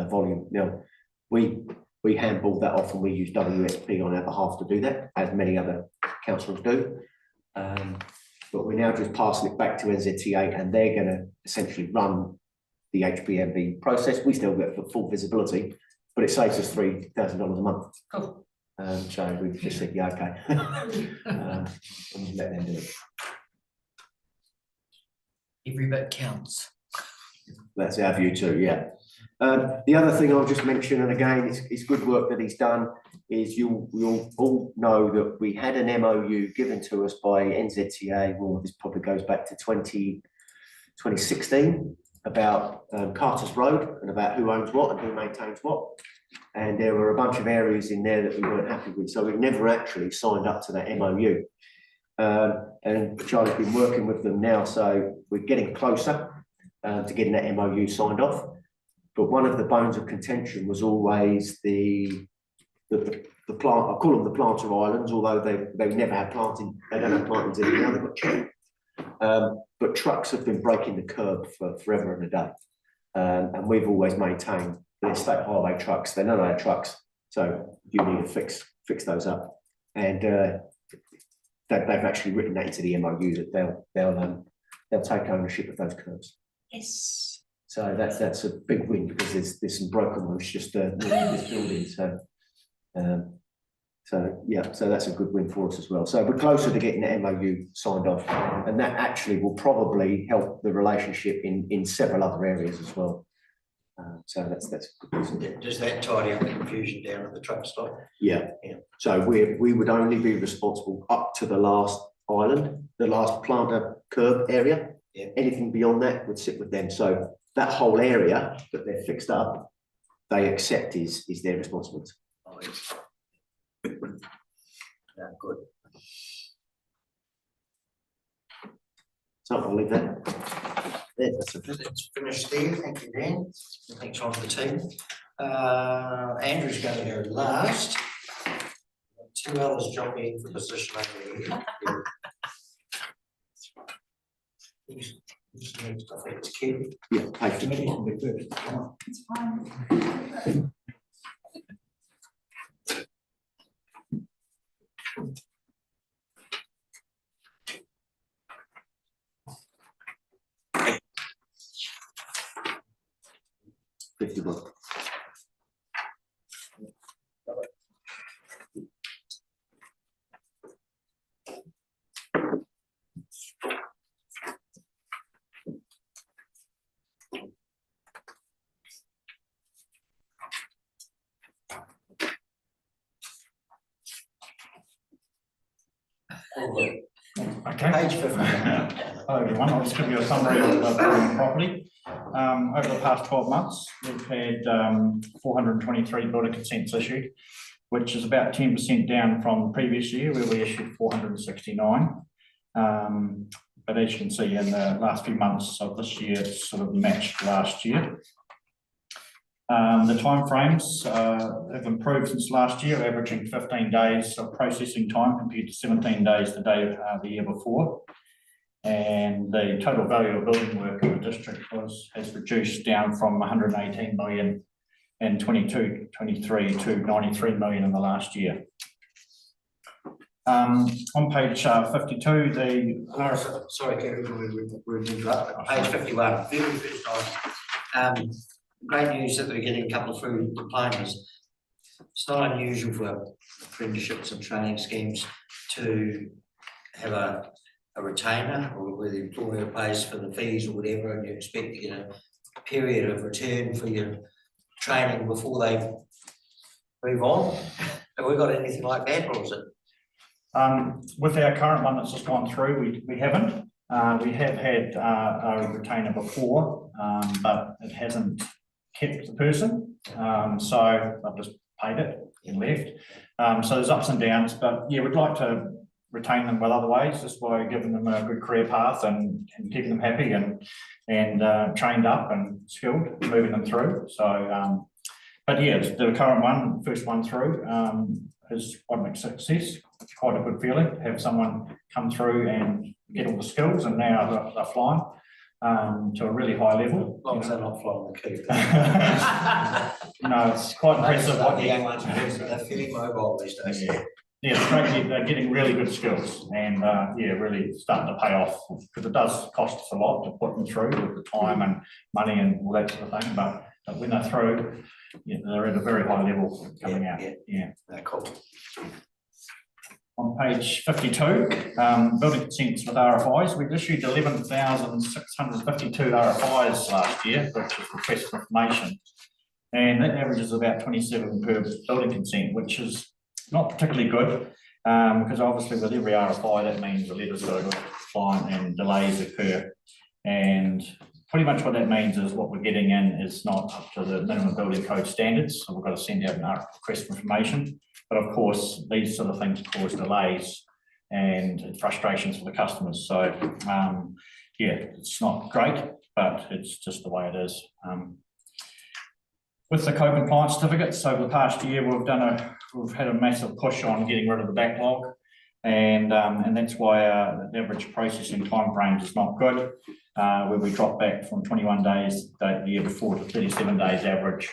volume. Now, we handball that off and we use WSP on our behalf to do that, as many other councils do. But we're now just passing it back to NZTA and they're gonna essentially run the HBMB process. We still get the full visibility, but it saves us $3,000 a month. Cool. So we've just said, yeah, okay. And let them do it. Every bit counts. That's our view too, yeah. The other thing I'll just mention, and again, it's good work that he's done, is you'll all know that we had an MOU given to us by NZTA, well, this probably goes back to 2016, about Carter's Road and about who owns what and who maintains what. And there were a bunch of areas in there that we weren't happy with, so we've never actually signed up to that MOU. And Charlie's been working with them now, so we're getting closer to getting that MOU signed off. But one of the bones of contention was always the plant, I call them the planter islands, although they never have planting, they don't have plantings in the other. But trucks have been breaking the curb for forever and a day. And we've always maintained they're state highway trucks, they're not our trucks, so you need to fix those up. And they've actually written that into the MOU that they'll take ownership of those curbs. Yes. So that's a big win because there's some broken ones just within this building. So yeah, so that's a good win for us as well. So we're closer to getting the MOU signed off, and that actually will probably help the relationship in several other areas as well. So that's good. Does that tidy up the confusion down at the truck stop? Yeah. So we would only be responsible up to the last island, the last planter curb area. Yeah. Anything beyond that would sit with them. So that whole area that they're fixed up, they accept is their responsibility. Oh, yes. Yeah, good. So I'll leave that. There, that's it. It's finished there. Thank you, Dan. Thanks on the team. Andrew's going to go last. Two others jockeying for position over here. I think it's Ken. Yeah, page Committee 50. will be first. It's fine. Okay. Page 50. Hello everyone, I'll just give you a summary of the building property. Over the past 12 months, we've had 423 building consents issued, which is about 10% down from the previous year where we issued 469. But as you can see in the last few months of this year, it's sort of matched last year. The timeframes have improved since last year, averaging 15 days of processing time compared to 17 days the day the year before. And the total value of building work in the district has reduced down from 118 million in 22-23 to 93 million in the last year. On page 52, the Sorry, Kerry, we're interrupted. Page 51, very first time. Great news that we're getting a couple through diplomas. It's not unusual for apprenticeships and training schemes to have a retainer or where the employer pays for the fees or whatever, and you expect to get a period of return for your training before they move on. Have we got anything like that, or is it? with our current one that's just gone through, we haven't. We have had a retainer before, but it hasn't kept the person. So I've just paid it and left. So there's ups and downs, but yeah, we'd like to retain them with other ways, just by giving them a good career path and keeping them happy and trained up and skilled, moving them through. So, but yeah, the current one, first one through, is quite a success. It's quite a good feeling to have someone come through and get all the skills, and now they're flying to a really high level. As long as they're not flying the coop. No, it's quite impressive what The you young ones, they're fairly mobile these days. Yeah, it's great, they're getting really good skills and, yeah, really starting to pay off, because it does cost us a lot to put them through with the time and money and all that sort of thing, but when they're through, yeah, they're at a very high level coming out, yeah. Cool. On page 52, building consents with RFIs, we've issued 11,652 RFIs last year, which is request for information. And that averages about 27 per building consent, which is not particularly good, because obviously with every RFI, that means the letters go to the client and delays occur. And pretty much what that means is what we're getting in is not up to the minimum building code standards, so we've got to send out an request for information. But of course, these sort of things cause delays and frustrations for the customers. So, yeah, it's not great, but it's just the way it is. With the co-compliance certificates, over the past year, we've had a massive push on getting rid of the backlog, and that's why the average processing timeframes is not good. Where we dropped back from 21 days the year before to 37 days average.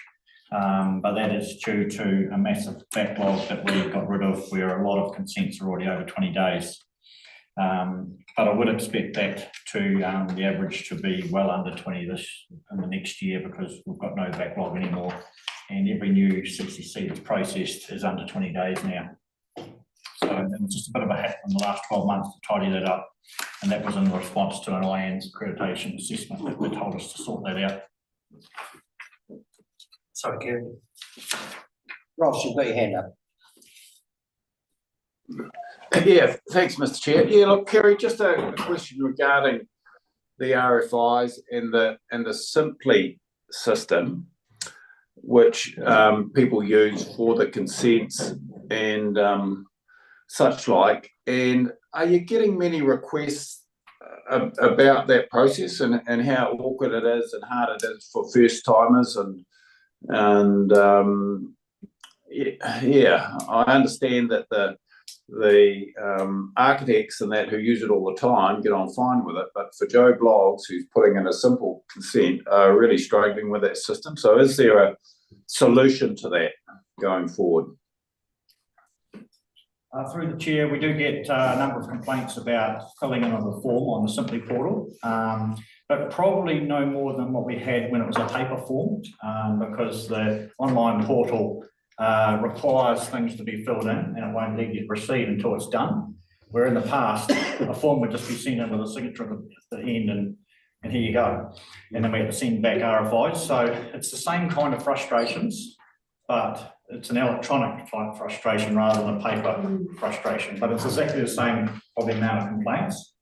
But that is due to a massive backlog that we got rid of, where a lot of consents are already over 20 days. But I would expect that to the average to be well under 20 in the next year, because we've got no backlog anymore, and every new CCC that's processed is under 20 days now. So it's just a bit of a hack in the last 12 months to tidy that up, and that was in response to an IANZ accreditation assessment that they told us to sort that out. Sorry, Kerry. Ross, you've got your hand up. Yeah, thanks, Mr. Chair. Yeah, look, Kerry, just a question regarding the RFIs and the Simply system, which people use for the consents and such like. And are you getting many requests about that process and how awkward it is and hard it is for first timers and yeah, I understand that the architects and that who use it all the time get on fine with it, but for Joe Bloggs, who's putting in a simple consent, are really struggling with that system. So is there a solution to that going forward? Through the chair, we do get a number of complaints about filling in on the form on the Simply portal, but probably no more than what we had when it was a paper form, because the online portal requires things to be filled in and it won't let you proceed until it's done. Where in the past, a form would just be sent in with a signature at the end and here you go. And then we have to send back RFIs. So it's the same kind of frustrations, but it's an electronic type frustration rather than a paper frustration. But it's exactly the same probably amount of complaints.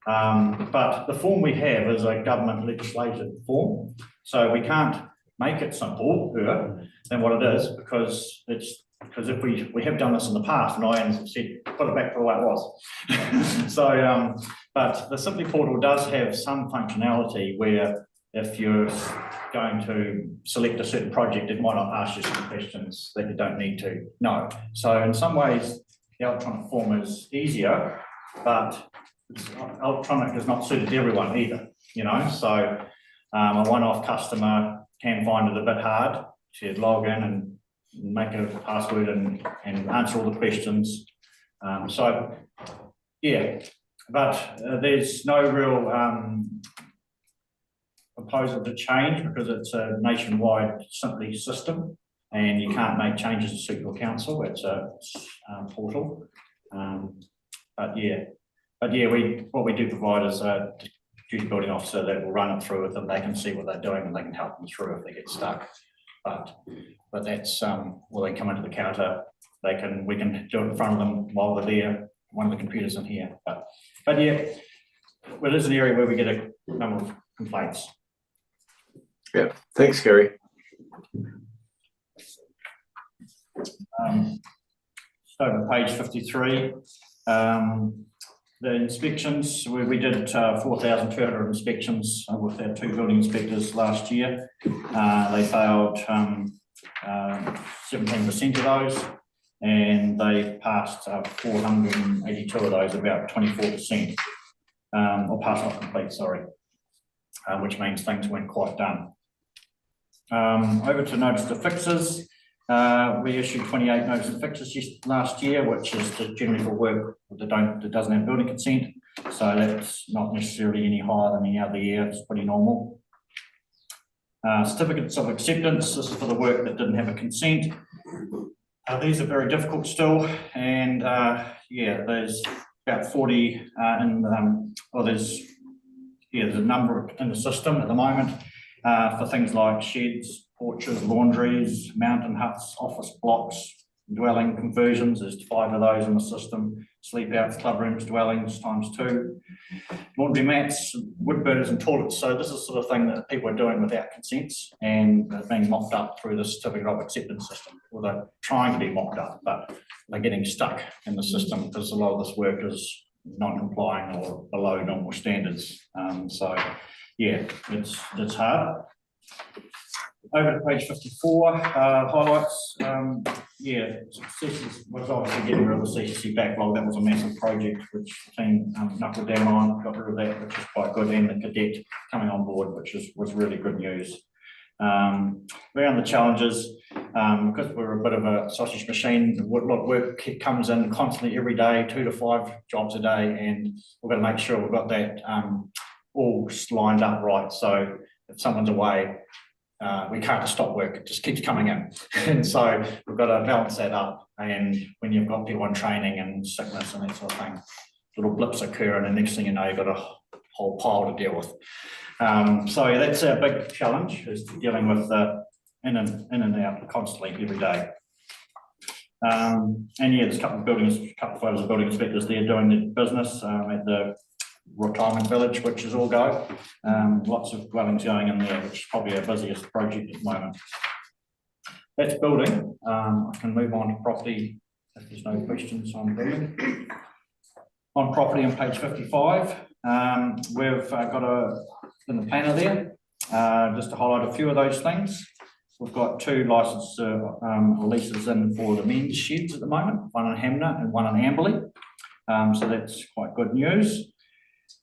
But the form we have is a government legislated form. So we can't make it simpler than what it is, because if we have done this in the past and I said put it back to the way it was. So but the Simply portal does have some functionality where if you're going to select a certain project, it might not ask you some questions that you don't need to know. So in some ways the electronic form is easier, but electronic is not suited to everyone either, you know. So a one-off customer can find it a bit hard to log in and make a password and answer all the questions. So yeah, but there's no real proposal to change, because it's a nationwide Simply system and you can't make changes to suit your council. It's a portal. But yeah, what we do provide is a duty building officer that will run it through with them. They can see what they're doing and they can help them through if they get stuck. But that's well, they come into the counter. We can do it in front of them while they're there. One of the computers in here. But yeah, well, it is an area where we get a number of complaints. Yeah, thanks, Gary. So on page 53, the inspections, we did 4,200 inspections with our 2 building inspectors last year. They failed 17% of those, and they passed 482 of those, about 24%, or passed not complete, sorry, which means things weren't quite done. Over to notice to fixes. We issued 28 notice of fixtures last year, which is generally for work that doesn't have building consent. So that's not necessarily any higher than any other year. It's pretty normal. Certificates of acceptance. This is for the work that didn't have a consent. These are very difficult still, and yeah, there's about 40 there's a number in the system at the moment for things like sheds, porches, laundries, mountain huts, office blocks, dwelling conversions. There's 5 of those in the system. Sleep outs, club rooms, dwellings ×2, laundry mats, wood burners and toilets. So this is the sort of thing that people are doing without consents and being mocked up through the certificate of acceptance system. Well, they're trying to be mocked up, but they're getting stuck in the system because a lot of this work is non-complying or below normal standards. So yeah, it's hard. Over to page 54, highlights. Yeah, successes was obviously getting rid of the CCC backlog. That was a massive project which the team knuckled down on, got rid of that, which is quite good, and the cadet coming on board, which was really good news. Around the challenges, because we're a bit of a sausage machine, a lot of work comes in constantly every day, 2 to 5 jobs a day, and we've got to make sure we've got that all lined up right. So if someone's away, we can't stop work, it just keeps coming in. And so we've got to balance that up. And when you've got people in training and sickness and that sort of thing, little blips occur, and the next thing you know, you've got a whole pile to deal with. So that's a big challenge, is dealing with in and out constantly every day. And yeah, there's a couple of photos of building inspectors there doing the business at the retirement village, which is all go. Lots of dwellings going in there, which is probably our busiest project at the moment. That's building. I can move on to property if there's no questions on building. On property on page 55, we've got in the planner there, just to highlight a few of those things. We've got 2 license leases in for the men's sheds at the moment, one in Hamner and one in Amberley. So that's quite good news.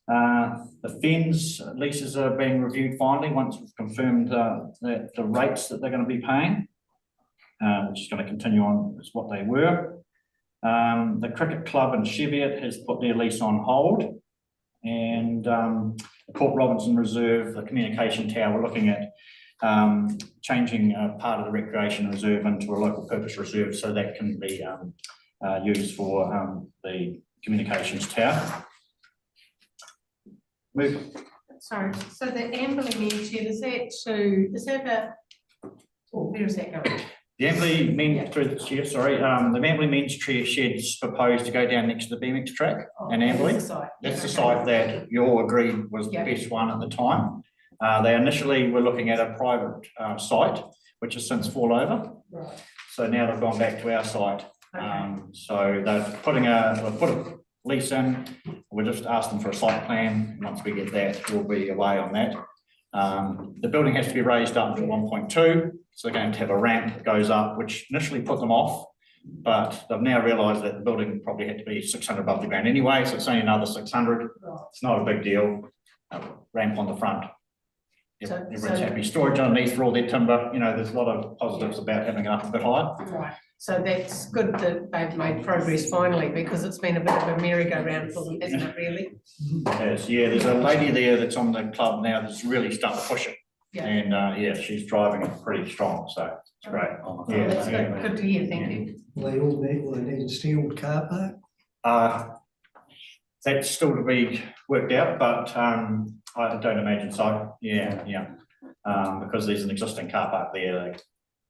The FENS leases are being reviewed finally once we've confirmed that the rates that they're going to be paying, which is going to continue on as what they were. The cricket club in Cheviot has put their lease on hold, and the Port Robinson Reserve, the communication tower, we're looking at changing part of the recreation reserve into a local purpose reserve, so that can be used for the communications tower. Sorry, so the Amberley men's shed, is that where is that going? The Amberley men's, through the chair, sorry, the Amberley men's shed is proposed to go down next to the BMX track in Amberley. That's the site that you all agreed was the best one at the time. They initially were looking at a private site, which has since fallen over. Right. So now they've gone back to our site. Okay. So they've put a lease in. We just asked them for a site plan. Once we get that, we'll be away on that. The building has to be raised up to 1.2, so they're going to have a ramp that goes up, which initially put them off, but they've now realised that the building probably had to be 600 above the ground anyway, so it's only another 600. It's not a big deal. Ramp on the front. Everyone's happy. Storage underneath for all their timber. You know, there's a lot of positives about having it up a bit higher. Right. So that's good that they've made progress finally, because it's been a bit of a merry-go-round for them, isn't it, really? Yes, yeah, there's a lady there that's on the club now that's really starting to push it. Yeah. And yeah, she's driving it pretty strong, so it's great. Yeah, That's good to hear, thank you. Will they need a steel car park? That's still to be worked out, but I don't imagine so. Yeah. Because there's an existing car park there. They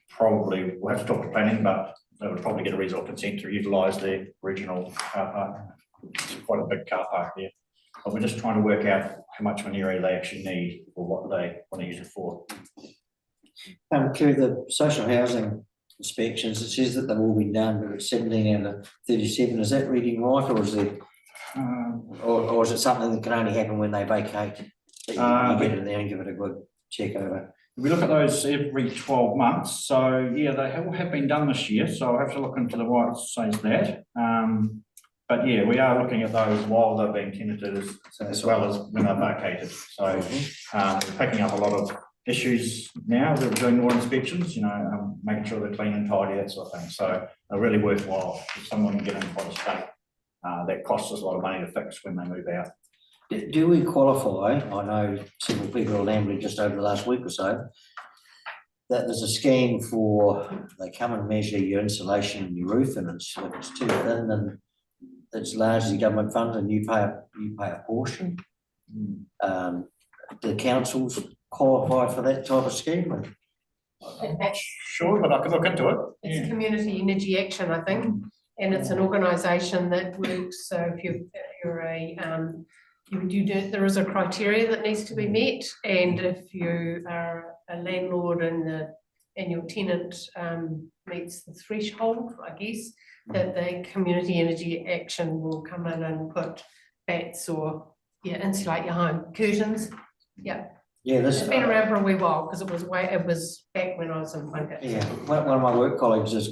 probably will have to talk to planning, but they would probably get a reasonable consent to utilise the original car park. It's quite a big car park there. But we're just trying to work out how much of an area they actually need or what they want to use it for. To the social housing inspections, it says that they've all been done, but it's 17 out of 37. Is that reading right, or is there, or is it something that can only happen when they vacate? That you get in there and give it a good check over. We look at those every 12 months. So yeah, they all have been done this year. So I'll have to look into the why it says that. But yeah, we are looking at those while they're being tenanted as well as when they're vacated. So we're picking up a lot of issues now, they're doing more inspections, making sure they're clean and tidy, that sort of thing, so a really worthwhile, if someone can get in quite a state. That costs us a lot of money to fix when they move out. Do we qualify? I know several people have landed just over the last week or so, that there's a scheme for, they come and measure your insulation in your roof, and if it's too thin, then it's largely government funded and you pay a portion. Do councils qualify for that type of scheme? I'm not sure, but I could look into it. It's Community Energy Action, I think, and it's an organisation that works, so if you're a, there is a criteria that needs to be met, and if you are a landlord and your tenant meets the threshold, I guess, that the Community Energy Action will come in and put bats or, insulate your home, curtains, This It's been around for a wee while, because it was back when I was in Plunkett. Yeah, one of my work colleagues has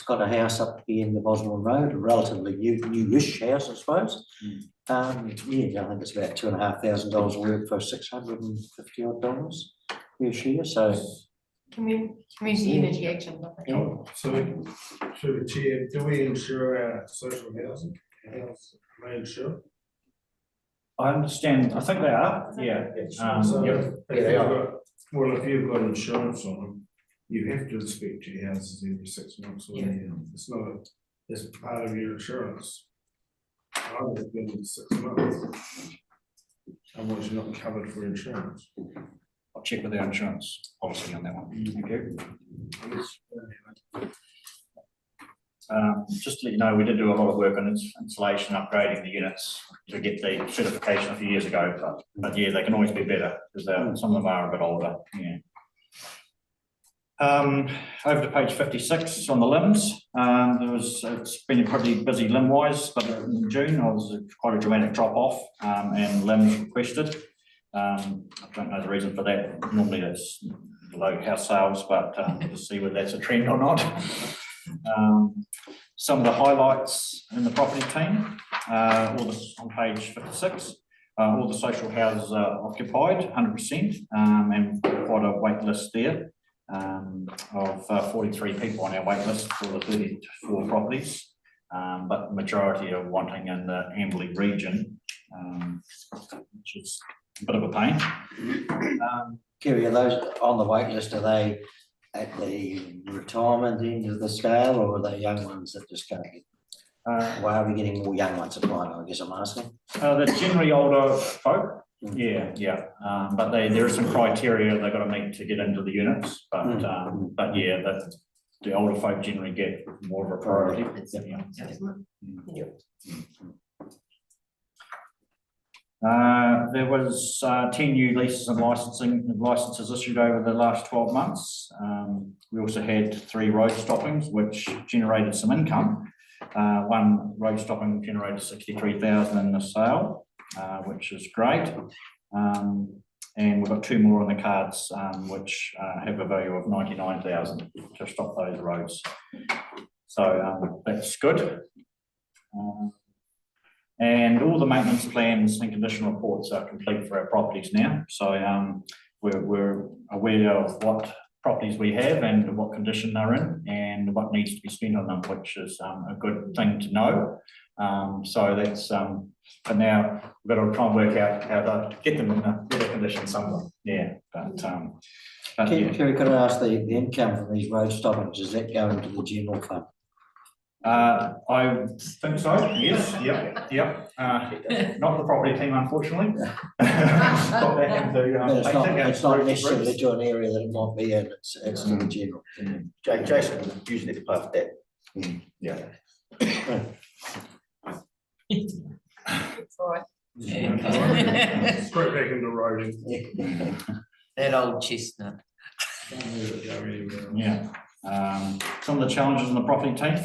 got a house up the end of Osborne Road, a relatively newish house, I suppose. I think it's about $2,500 a work for $650 odd per year, so. Community Energy Action. I think. Yeah. So, through the chair, do we insure our social housing? Are they insured? I understand, I think they are, yeah. So, Yep. if you've got insurance on them, you have to inspect your houses every 6 months or a year. It's part of your insurance. I would have been 6 months. Otherwise, you're not covered for insurance. I'll check with our insurance policy on that one. Thank you. Just to let you know, we did do a lot of work on insulation, upgrading the units to get the certification a few years ago, but yeah, they can always be better, because some of them are a bit older, over to page 56 on the limbs. It's been pretty busy limb-wise, but in June, there was quite a dramatic drop-off, and limbs requested. I don't know the reason for that. Normally that's low house sales, but we'll see whether that's a trend or not. Some of the highlights in the property team, on page 56, all the social houses are occupied 100%, and quite a wait list there of 43 people on our wait list for the 34 properties, but the majority are wanting in the Amberley region, which is a bit of a pain. Kerry, are those on the wait list, are they at the retirement end of the scale, or are they young ones that just can't get? Why are we getting more young ones applying, I guess I'm asking? They're generally older folk, but there are some criteria they've got to meet to get into the units, but the older folk generally get more of a priority. There was 10 new leases and licenses issued over the last 12 months. We also had 3 road stoppings, which generated some income. One road stopping generated 63,000 in the sale, which is great. And we've got 2 more on the cards, which have a value of 99,000 to stop those roads. So that's good. And all the maintenance plans and condition reports are complete for our properties now. So we're aware of what properties we have and what condition they're in and what needs to be spent on them, which is a good thing to know. So that's, but now we've got to try and work out how to get them in a better condition somewhere. Kerry, could I ask the income from these road stoppings, does that go into the general fund? I think so, yes, yep. Not the property team, unfortunately. It's not necessarily to an area that it might be in, it's to the general. Jason usually the part of that. Right. Straight back into roading. That old chestnut. Some of the challenges in the property team,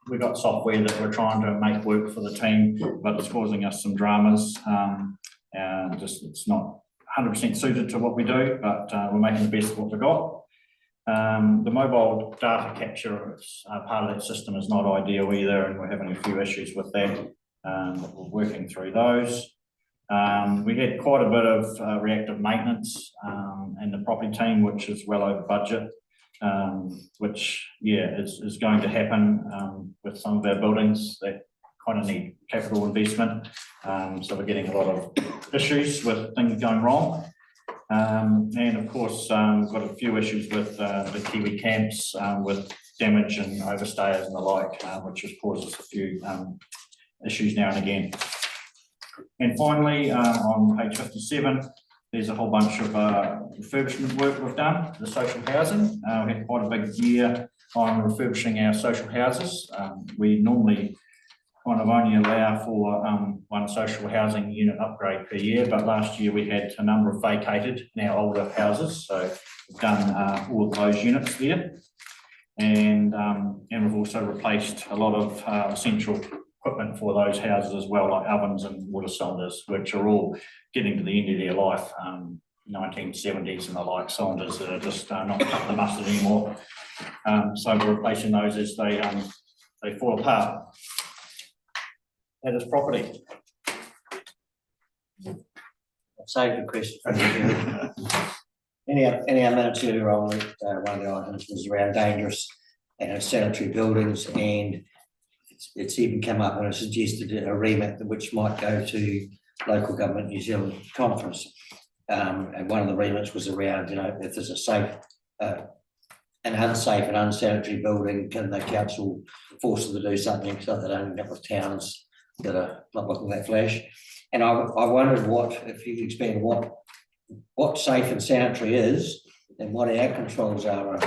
we've got software that we're trying to make work for the team, but it's causing us some dramas. And it's not 100% suited to what we do, but we're making the best of what we've got. The mobile data capture part of that system is not ideal either, and we're having a few issues with that. We're working through those. We had quite a bit of reactive maintenance in the property team, which is well over budget, which, yeah, is going to happen with some of our buildings that kind of need capital investment. So we're getting a lot of issues with things going wrong. And of course, we've got a few issues with the Kiwi camps with damage and overstayers and the like, which has caused us a few issues now and again. And finally, on page 57, there's a whole bunch of refurbishment work we've done to the social housing. We had quite a big year on refurbishing our social houses. We normally kind of only allow for one social housing unit upgrade per year, but last year we had a number of vacated in our older houses, so we've done all of those units there. And we've also replaced a lot of essential equipment for those houses as well, like ovens and water cylinders, which are all getting to the end of their life, 1970s and the like cylinders that are just not cut the mustard anymore. So we're replacing those as they fall apart. That is property. Save the question. Any other minutes earlier on, one of the items was around dangerous sanitary buildings, and it's even come up and I suggested a remit which might go to Local Government New Zealand conference. And one of the remits was around, if there's a safe, an unsafe and unsanitary building, can the council force them to do something so they don't end up with towns that are not looking that flash? And I wondered if you could expand what safe and sanitary is and what our controls are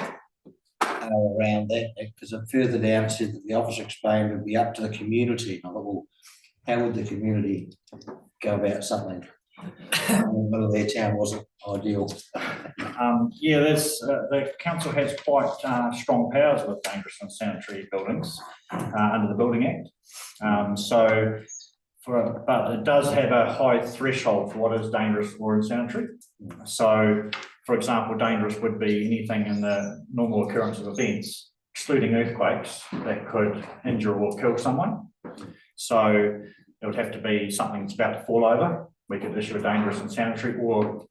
around that, because further down said that the officer explained it would be up to the community. And I thought, well, how would the community go about something in the middle of their town wasn't ideal? Yeah, the council has quite strong powers with dangerous and sanitary buildings under the Building Act. But it does have a high threshold for what is dangerous or unsanitary. So, for example, dangerous would be anything in the normal occurrence of events, excluding earthquakes, that could injure or kill someone. So it would have to be something that's about to fall over. We could issue a dangerous and sanitary, or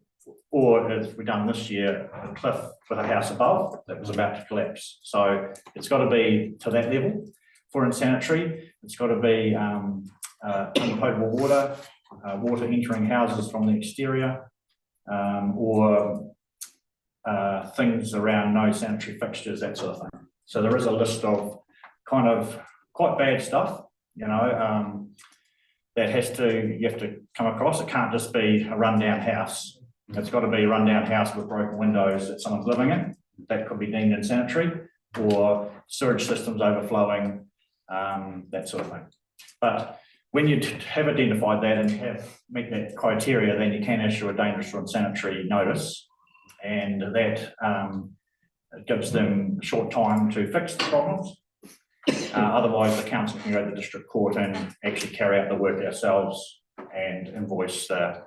as we've done this year, a cliff with a house above that was about to collapse. So it's got to be to that level. For unsanitary, it's got to be unpotable water, water entering houses from the exterior, or things around no sanitary fixtures, that sort of thing. So there is a list of kind of quite bad stuff, that you have to come across. It can't just be a rundown house. It's got to be a rundown house with broken windows that someone's living in. That could be deemed unsanitary, or sewage systems overflowing, that sort of thing. But when you have identified that and meet that criteria, then you can issue a dangerous or unsanitary notice, and that gives them a short time to fix the problems. Otherwise, the council can go to the district court and actually carry out the work ourselves and invoice the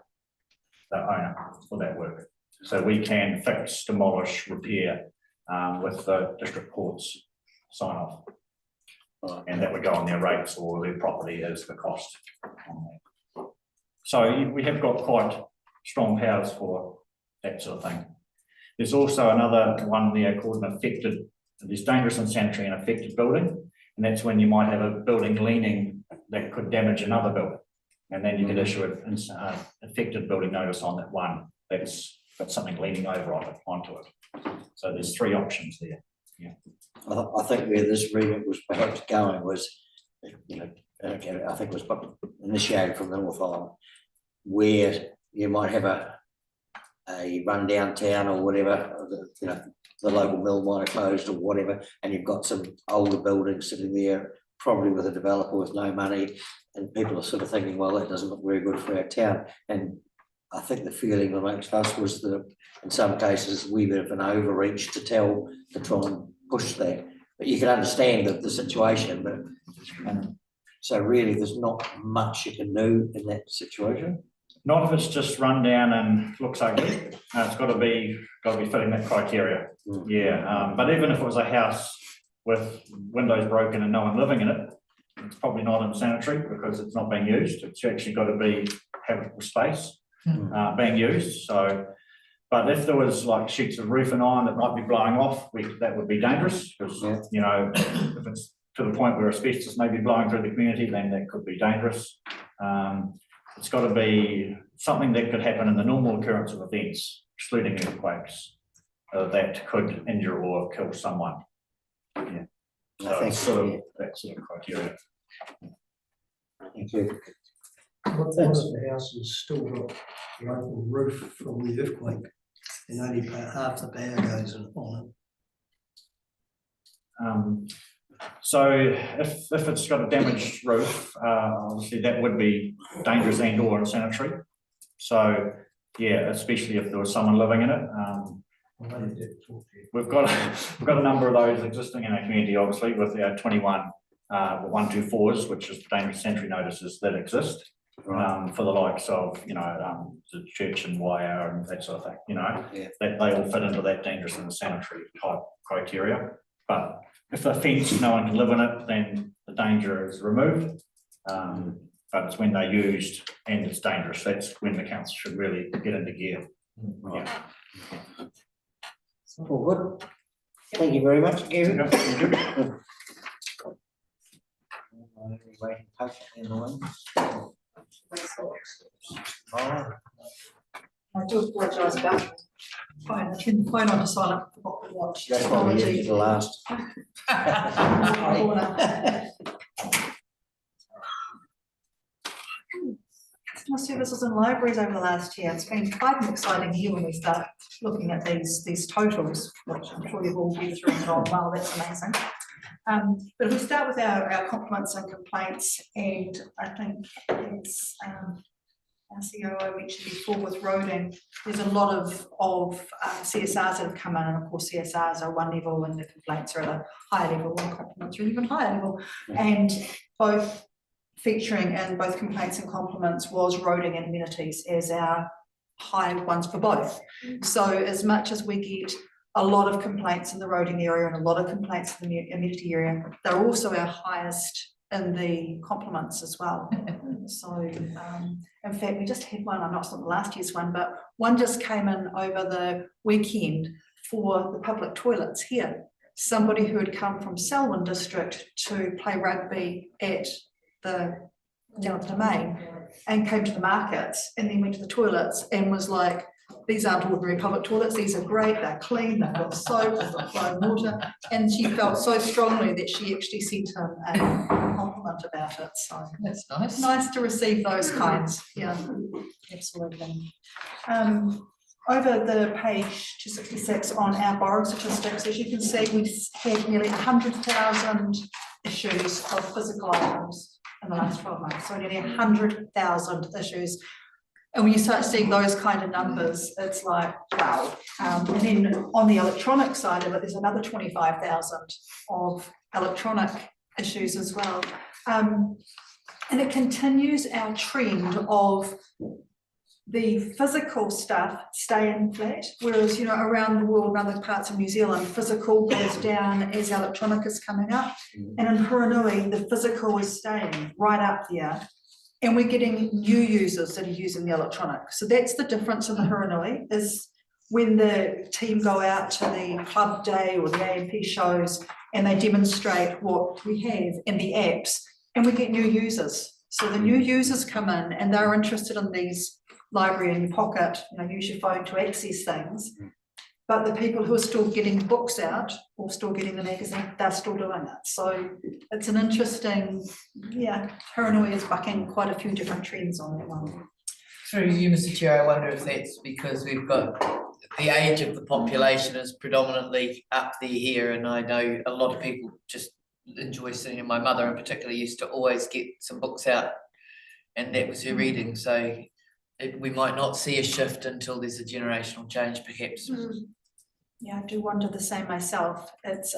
owner for that work. So we can fix, demolish, repair with the district court's sign off. And that would go on their rates or their property as the cost on that. So we have got quite strong powers for that sort of thing. There's also another one there called an affected, there's dangerous and sanitary and affected building. And that's when you might have a building leaning that could damage another building. And then you could issue an affected building notice on that one that's got something leaning over onto it. So there's three options there. Yeah. I think where this remit was perhaps going was, I think it was initiated from the North Island, where you might have a rundown town or whatever, the local mill might have closed or whatever, and you've got some older buildings sitting there, probably with a developer with no money, and people are sort of thinking, well, that doesn't look very good for our town. And I think the feeling amongst us was that in some cases we bit of an overreach to try and push that. But you can understand the situation, but so really there's not much you can do in that situation. Not if it's just run down and looks ugly. It's got to be fitting that criteria. Yeah, but even if it was a house with windows broken and no one living in it, it's probably not unsanitary because it's not being used. It's actually got to be habitable space being used. So, but if there was like sheets of roof and iron that might be blowing off, that would be dangerous because, you know, if it's to the point where asbestos may be blowing through the community, then that could be dangerous. It's got to be something that could happen in the normal occurrence of events, excluding earthquakes, that could injure or kill someone. Yeah. So Thank it's sort you. of that sort of criteria. Thank you. What if the house has still got the open roof from the earthquake and only half the power goes on So if it's got a damaged roof, obviously that would be dangerous and or unsanitary. So yeah, especially if there was someone living in it. We've got a number of those existing in our community, obviously, with our 21 124s, which is dangerous sanitary notices that exist. For the likes of, you know, the church and wire and that sort of thing, you know, that they all fit into that dangerous and sanitary type criteria. But if the fence, no one can live in it, then the danger is removed. But it's when they're used and it's dangerous, that's when the council should really get into gear. Right. All good. Thank you very much, Gary. Waiting patiently in the wings. I do apologise about phone, I turned the phone on to silent, forgot to watch. That's why we used the last. Customer services and libraries over the last year, it's been quite an exciting year when we start looking at these totals, which I'm sure you've all been through and gone, wow, that's amazing. But if we start with our compliments and complaints, and I think it's our COO mentioned before with roading, there's a lot of CSRs that have come in, and of course CSRs are one level and the complaints are at a higher level, and compliments are an even higher level, and both featuring in both complaints and compliments was roading and amenities as our high ones for both. So as much as we get a lot of complaints in the roading area and a lot of complaints in the amenity area, they're also our highest in the compliments as well. So in fact, we just had one, I'm not last year's one, but one just came in over the weekend for the public toilets here. Somebody who had come from Selwyn district to play rugby at down at the Domain and came to the markets and then went to the toilets and was like, these aren't ordinary public toilets, these are great, they're clean, they've got soap, they've got flowing water. And she felt so strongly that she actually sent him a compliment about it. So That's nice. nice to receive those kinds. Yeah, absolutely. Over the page 266 on our borrowing statistics, as you can see, we've had nearly 100,000 issues of physical items in the last 12 months. So nearly 100,000 issues. And when you start seeing those kind of numbers, it's like, wow. And then on the electronic side of it, there's another 25,000 of electronic issues as well. And it continues our trend of the physical stuff staying flat, whereas, you know, around the world, in other parts of New Zealand, physical goes down as electronic is coming up. And in Huranui, the physical is staying right up there. And we're getting new users that are using the electronic. So that's the difference in the Huranui, is when the team go out to the club day or the AMP shows and they demonstrate what we have in the apps, and we get new users. So the new users come in and they're interested in these library in your pocket, you know, use your phone to access things. But the people who are still getting books out or still getting the magazine, they're still doing it. So it's an interesting, yeah, Huranui is bucking quite a few different trends on that one. Through you, Mr. Chair, I wonder if that's because we've got the age of the population is predominantly up there here, and I know a lot of people just enjoy sitting, and my mother in particular used to always get some books out, and that was her reading. So we might not see a shift until there's a generational change, perhaps. Yeah, I do wonder the same myself. It's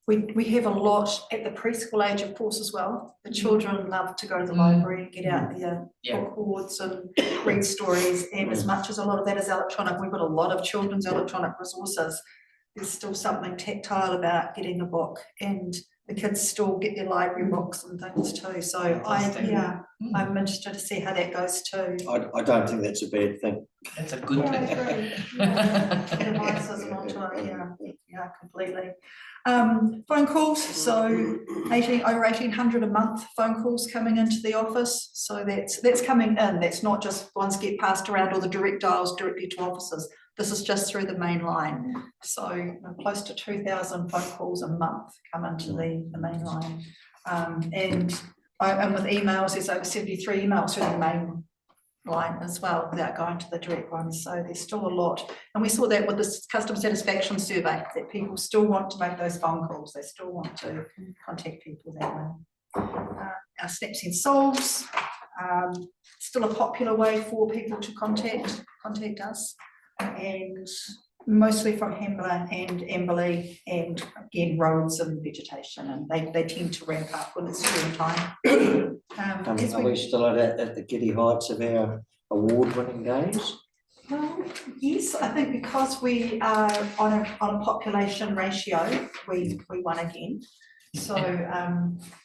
we have a lot at the preschool age, of course, as well. The children love to go to the library and get out their book hoards and read stories. And as much as a lot of that is electronic, we've got a lot of children's electronic resources. There's still something tactile about getting a book, and the kids still get their library books and things too. So Interesting. I'm interested to see how that goes too. I don't think that's a bad thing. That's a good Yeah, I thing. agree. Yeah. Devices and onto it, yeah, completely. Phone calls, so over 1,800 a month phone calls coming into the office. So that's coming in. That's not just ones get passed around or the direct dials directly to offices. This is just through the main line. So close to 2,000 phone calls a month come into the main line. And with emails, there's over 73 emails through the main line as well without going to the direct ones. So there's still a lot. And we saw that with this customer satisfaction survey, that people still want to make those phone calls. They still want to contact people that way. Our Snaps and Solves, still a popular way for people to contact us. And mostly from Hambler and Amberley, and again roads and vegetation, and they tend to ramp up when it's spring time. Are we still at the giddy heights of our award-winning days? Well, yes, I think because we are on a population ratio, we won again. So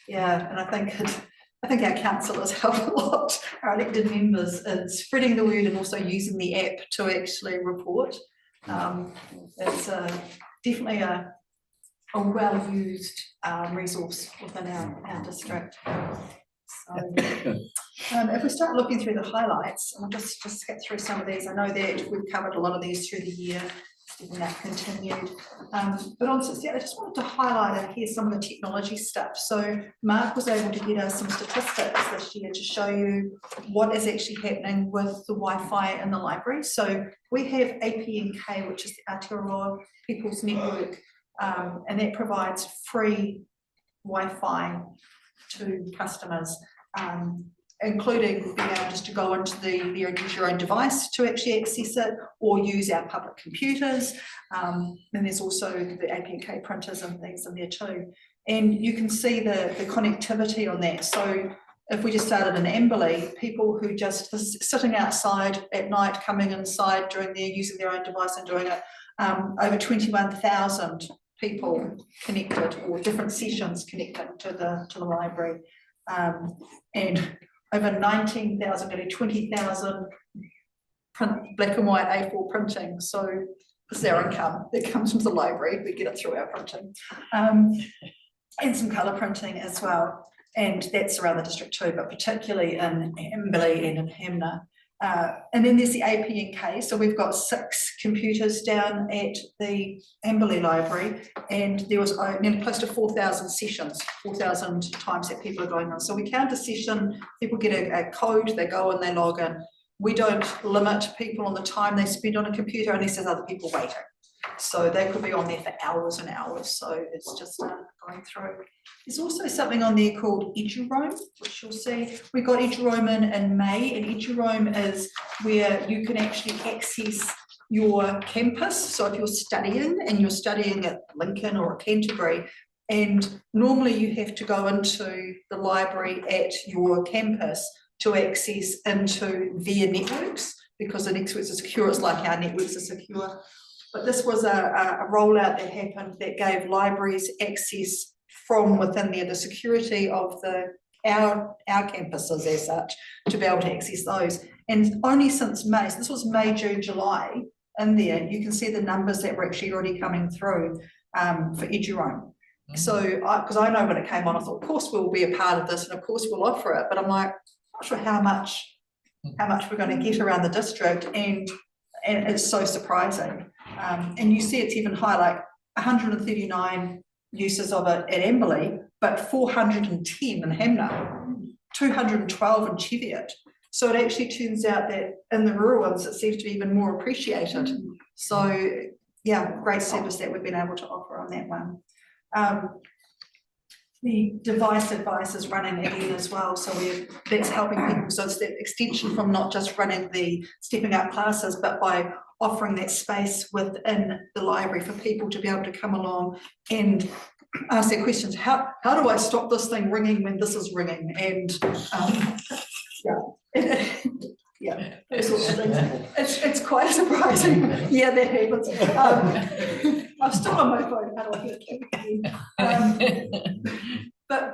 yeah, and I think our councillors help a lot, our elected members, in spreading the word and also using the app to actually report. It's definitely a well-used resource within our district. So, if we start looking through the highlights, and I'll just skip through some of these. I know that we've covered a lot of these through the year, and that continued. But also, I just wanted to highlight and here's some of the technology stuff. So Mark was able to get us some statistics this year to show you what is actually happening with the Wi-Fi in the library. So we have APNK, which is the Aotearoa People's Network, and that provides free Wi-Fi to customers, including being able just to go into there and use your own device to actually access it, or use our public computers. And there's also the APNK printers and things in there too. And you can see the connectivity on that. So if we just started in Amberley, people who just sitting outside at night, coming inside, using their own device and doing it, over 21,000 people connected, or different sessions connected to the library. And over 19,000, nearly 20,000 black and white A4 printing. So this is our income that comes from the library. We get it through our printing. And some colour printing as well. And that's around the district too, but particularly in Amberley and in Hamner. And then there's the APNK. So we've got 6 computers down at the Amberley Library, and there was nearly close to 4,000 sessions, 4,000 times that people are going on. So we count a session, people get a code, they go and they log in. We don't limit people on the time they spend on a computer unless there's other people waiting. So they could be on there for hours and hours. So it's just going through. There's also something on there called Eduroam, which you'll see. We got Eduroam in May, and Eduroam is where you can actually access your campus. So if you're studying and you're studying at Lincoln or Canterbury, and normally you have to go into the library at your campus to access into their networks, because the networks are secure. It's like our networks are secure. But this was a rollout that happened that gave libraries access from within there, the security of our campuses as such, to be able to access those. And only since May, so this was May, June, July, in there, you can see the numbers that were actually already coming through for Eduroam. So, because I know when it came on, I thought, of course we'll be a part of this, and of course we'll offer it, but I'm like, not sure how much we're going to get around the district, and it's so surprising. And you see it's even high, like 139 uses of it at Amberley, but 410 in Hamner, 212 in Cheviot. So it actually turns out that in the rural ones, it seems to be even more appreciated. So yeah, great service that we've been able to offer on that one. The device advice is running again as well, so that's helping people. So it's that extension from not just running the stepping up classes, but by offering that space within the library for people to be able to come along and ask their questions. How do I stop this thing ringing when this is ringing? And yeah, those sorts of things. It's quite surprising. Yeah, that happens. I'm still on my phone. How do I hear it?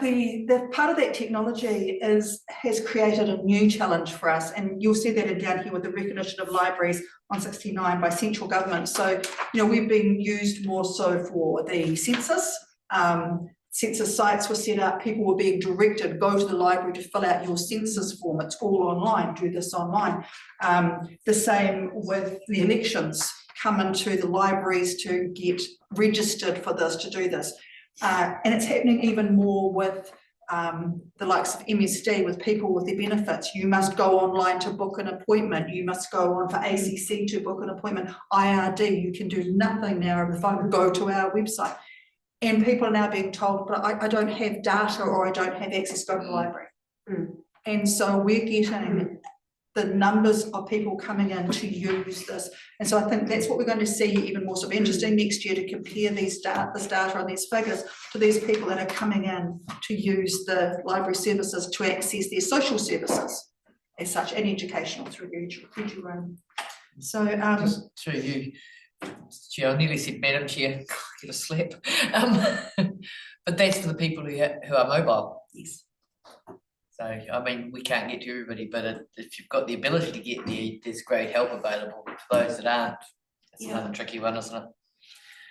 the part of that technology has created a new challenge for us, and you'll see that down here with the recognition of libraries on 69 by central government. So, we've been used more so for the census. Census sites were set up, people were being directed, go to the library to fill out your census form. It's all online, do this online. The same with the elections, come into the libraries to get registered for this, to do this. And it's happening even more with the likes of MSD, with people with their benefits. You must go online to book an appointment. You must go on for ACC to book an appointment. IRD, you can do nothing now on the phone, go to our website. And people are now being told, but I don't have data or I don't have access to go to the library. And so we're getting the numbers of people coming in to use this. And so I think that's what we're going to see even more. So it'll be interesting next year to compare this data and these figures to these people that are coming in to use the library services to access their social services as such, and educational through Edu. So Just through you, Chair, I nearly said Madam Chair, get a slap. But that's for the people who are mobile. yes. So, I mean, we can't get to everybody, but if you've got the ability to get there, there's great help available to those that aren't. It's another tricky one, isn't it?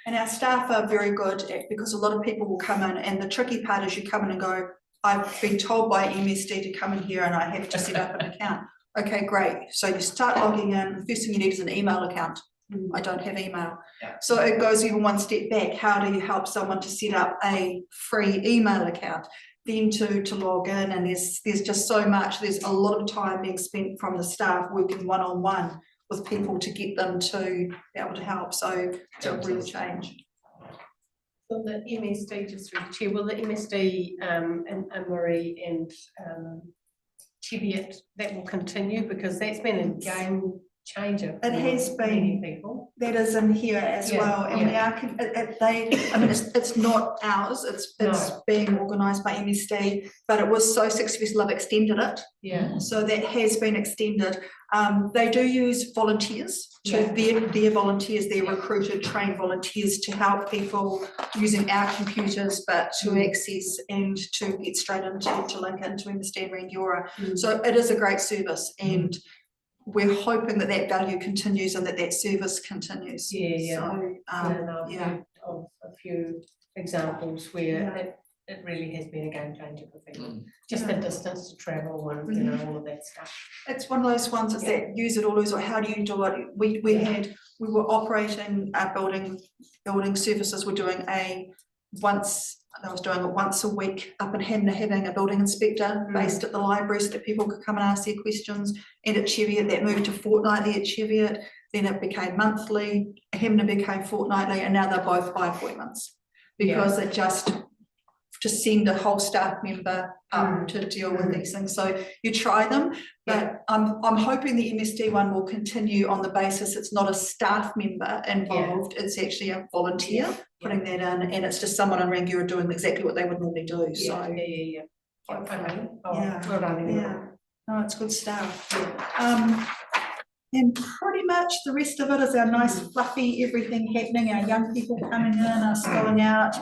And our staff are very good at, because a lot of people will come in, and the tricky part is you come in and go, I've been told by MSD to come in here and I have to set up an account. Okay, great. So you start logging in, the first thing you need is an email account. I don't have email. Yeah. So it goes even one step back. How do you help someone to set up a free email account? Then to log in, and there's just so much. There's a lot of time being spent from the staff working one-on-one with people to get them to be able to help. So it's a real change. Will the MSD, just through the chair, will the MSD and Marie and Cheviot, that will continue, because that's been a game changer. It has for many been. people. That is in here as well, and we are. I mean, it's not ours. It's being organised by MSD, but it was so successful. I've extended it. Yeah. So that has been extended. They do use volunteers. Their volunteers, they're recruited, trained volunteers to help people using our computers, but to access and to get straight into to link into MSD and Rangiora. So it is a great service, and we're hoping that that value continues and that service continues. So, of a few examples where it really has been a game changer for people. Just the distance to travel and all of that stuff. It's one of those ones that use it or lose it. How do you do it? We were operating our building services. We're doing I was doing it once a week up in Hamner, having a building inspector based at the library so that people could come and ask their questions. And at Cheviot, that moved to fortnightly at Cheviot. Then it became monthly. Hamner became fortnightly, and now they're both by appointments, because it just to send a whole staff member to deal with these things. So you try them, but I'm hoping the MSD one will continue on the basis it's not a staff member involved, it's actually a volunteer putting that in, and it's just someone in Rangiora doing exactly what they would normally do. Okay. Well done. No, it's good stuff. And pretty much the rest of it is our nice fluffy everything happening, our young people coming in, us going out,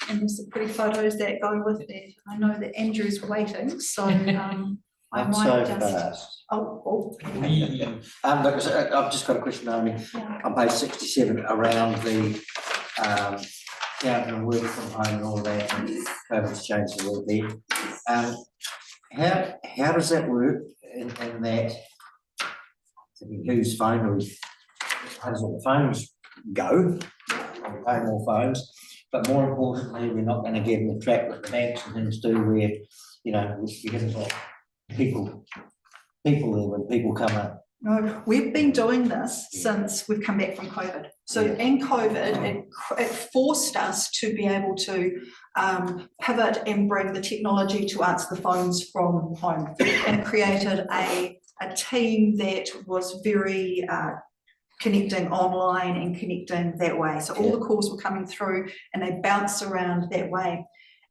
and there's some pretty photos that go with that. I know that Andrew's waiting, so I Not might so just. fast. Oh, Look, so I've just got a question, Naomi, on page 67 around the counting and work from home and all that, and COVID's changed a little bit. How does that work in that? Whose phone are we? How does all the phones go? We pay more phones, but more importantly, we're not going to get in the trap with the banks and things do where, we haven't got people there when people come up. no, we've been doing this since we've come back from COVID. So in COVID, it forced us to be able to pivot and bring the technology to answer the phones from home, and it created a team that was very connecting online and connecting that way. So all the calls were coming through and they bounced around that way.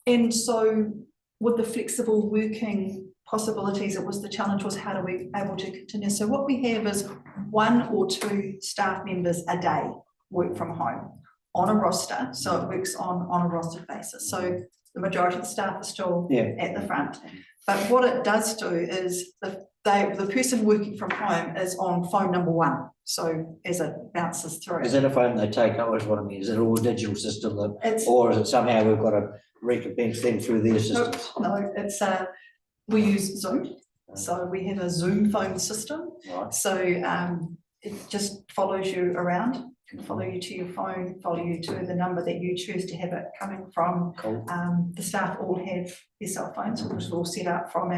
And so with the flexible working possibilities, the challenge was how do we able to continue? So what we have is 1 or 2 staff members a day work from home on a roster. So it works on a rostered basis. So the majority of the staff are still Yeah. at the front. But what it does do is the person working from home is on phone number 1. So as it bounces through. Is that a phone they take? Always what I mean, is it all a digital system that, It's, or is it somehow we've got to recompense them through their systems? no, it's we use Zoom. So we have a Zoom phone system. Right, So it just follows you around, can follow you to your phone, follow you to the number that you choose to have it coming from. cool. The staff all have their cell phones, which is all set up from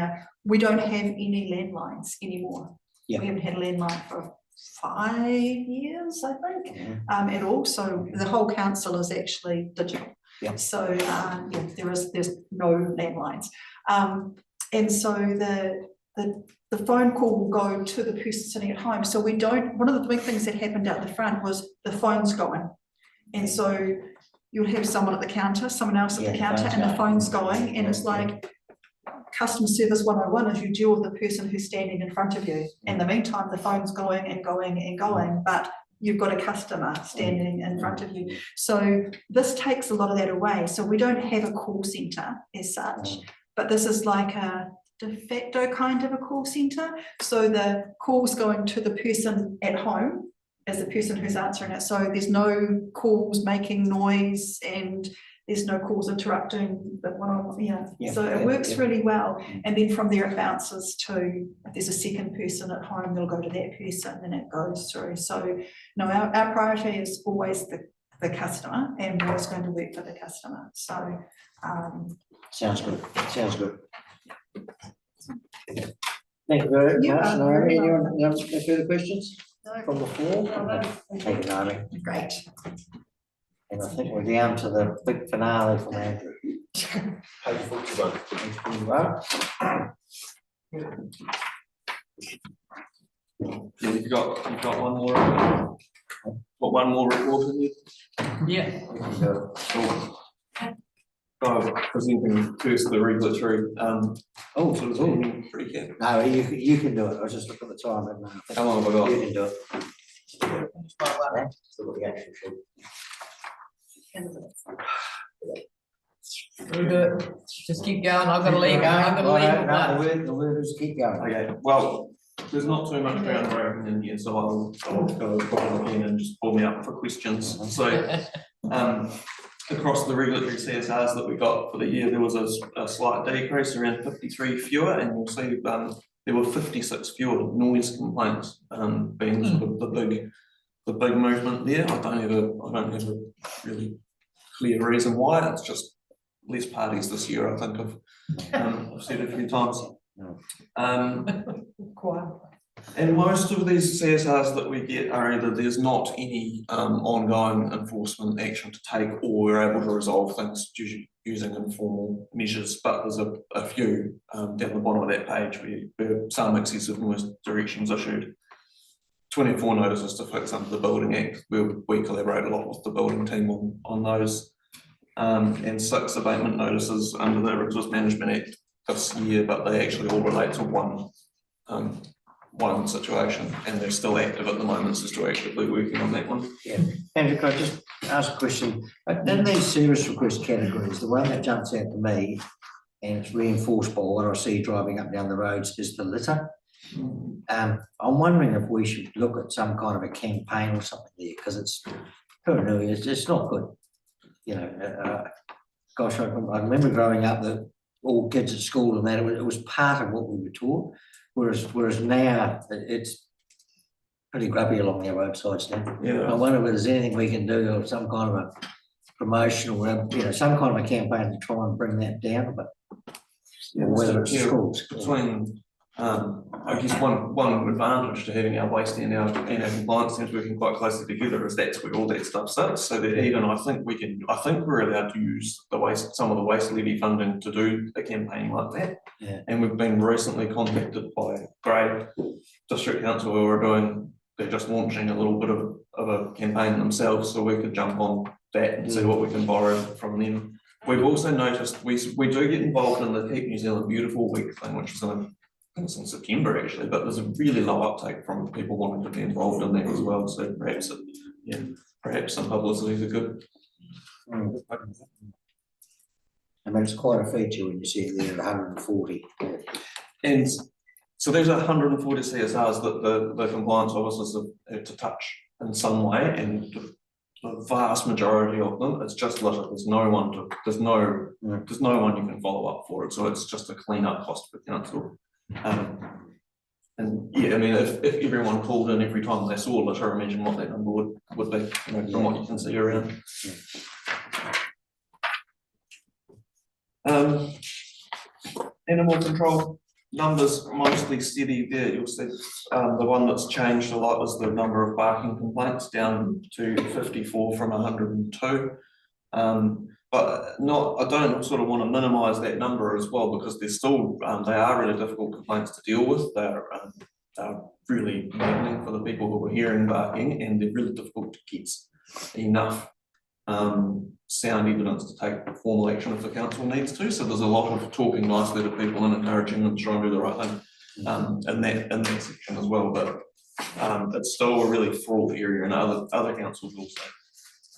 we don't have any landlines anymore. Yeah. We haven't had a landline for 5 years, I think, Mhm. at all. So the whole council is actually digital. Yeah. So, yeah, there's no landlines. And so the phone call will go to the person sitting at home. So we don't, one of the big things that happened out the front was the phone's going. And so you'll have someone at the counter, someone else at the Yeah, counter, phone's and the going. phone's going, and it's like customer service 101 as you deal with the person who's standing in front of you. In the meantime, the phone's going and going and going, but you've got a customer standing in front of you. So this takes a lot of that away. So we don't have a call centre as such, but this is like a de facto kind of a call centre. So the call's going to the person at home as the person who's answering it. So there's no calls making noise and there's no calls interrupting the one-on-one, Yeah, so it yeah, works yeah. really well. And then from there it bounces to, if there's a second person at home, they'll go to that person and it goes through. So no, our priority is always the customer and what's going to work for the customer. So Sounds good, sounds good. Thank you very You much, are Naomi. very Anyone else have further questions no, from the floor? Thank you, Naomi. great. And I think we're down to the big finale from Andrew. Page 41. Thank you, Mark. Yeah, you've got one more. Got one more report in you. Yeah. Cool. Oh, presenting first the regulatory, Oh, sort of oh, thing, pretty good. no, you can do it. I was just looking at the time. And, How long have I got? You can do it. Still got the action sheet. We'll do it. Just keep going. I've got to leave. Keep I've got to going. leave. No, at the word is keep going. Okay, well, there's not too much groundbreaking in here, so I'll go again and just pull me up for questions. So, across the regulatory CSRs that we got for the year, there was a slight decrease, around 53 fewer, and you'll see there were 56 fewer noise complaints, being sort of the big movement there. I don't have a really clear reason why. It's just less parties this year, I think I've said a few times. Quite. And most of these CSRs that we get are either there's not any ongoing enforcement action to take, or we're able to resolve things using informal measures, but there's a few down the bottom of that page where some excessive noise directions issued. 24 notices to fix under the Building Act. We collaborate a lot with the building team on those. And 6 abatement notices under the Resource Management Act this year, but they actually all relate to one situation, and they're still active at the moment, so still actively working on that one. Yeah, Andrew, can I just ask a question? In these service request categories, the one that jumps out to me, and it's reinforced by what I see driving up down the roads, is the litter. I'm wondering if we should look at some kind of a campaign or something there, because it's not good. You know, gosh, I remember growing up that all kids at school and that it was part of what we were taught. Whereas now it's pretty grubby along our roadsides now. Yeah. I wonder whether there's anything we can do, or some kind of a promotional, some kind of a campaign to try and bring that down a bit. Yeah, Or whether it's yeah, schools. Between, I guess one advantage to having our waste and our compliance teams working quite closely together is that's where all that stuff sits. So that even I think we're allowed to use some of the waste levy funding to do a campaign like that. Yeah. And we've been recently contacted by Grey District Council who they're just launching a little bit of a campaign themselves, so we could jump on that and see what we can borrow from them. We've also noticed we do get involved in the Keep New Zealand Beautiful Week thing, which is in September actually, but there's a really low uptake from people wanting to be involved in that as well. So perhaps some publicity is good. I mean, it's quite a feature when you see there 140. And so there's 140 CSRs that the compliance officers have to touch in some way, and the vast majority of them, it's just litter. There's no one you can follow up for it. So it's just a clean-up cost for council. And yeah, I mean, if everyone called in every time they saw litter, imagine what that number would be, you know, from what you can see around. Animal control numbers mostly steady there. You'll see the one that's changed a lot is the number of barking complaints, down to 54 from 102. But I don't sort of want to minimise that number as well, because they're still they are really difficult complaints to deal with. They're really maddening for the people who are hearing barking, and they're really difficult to get enough sound evidence to take formal action if the council needs to. So there's a lot of talking nicely to people and encouraging them to try and do the right thing in that section as well. But it's still a really fraught area, and other councils also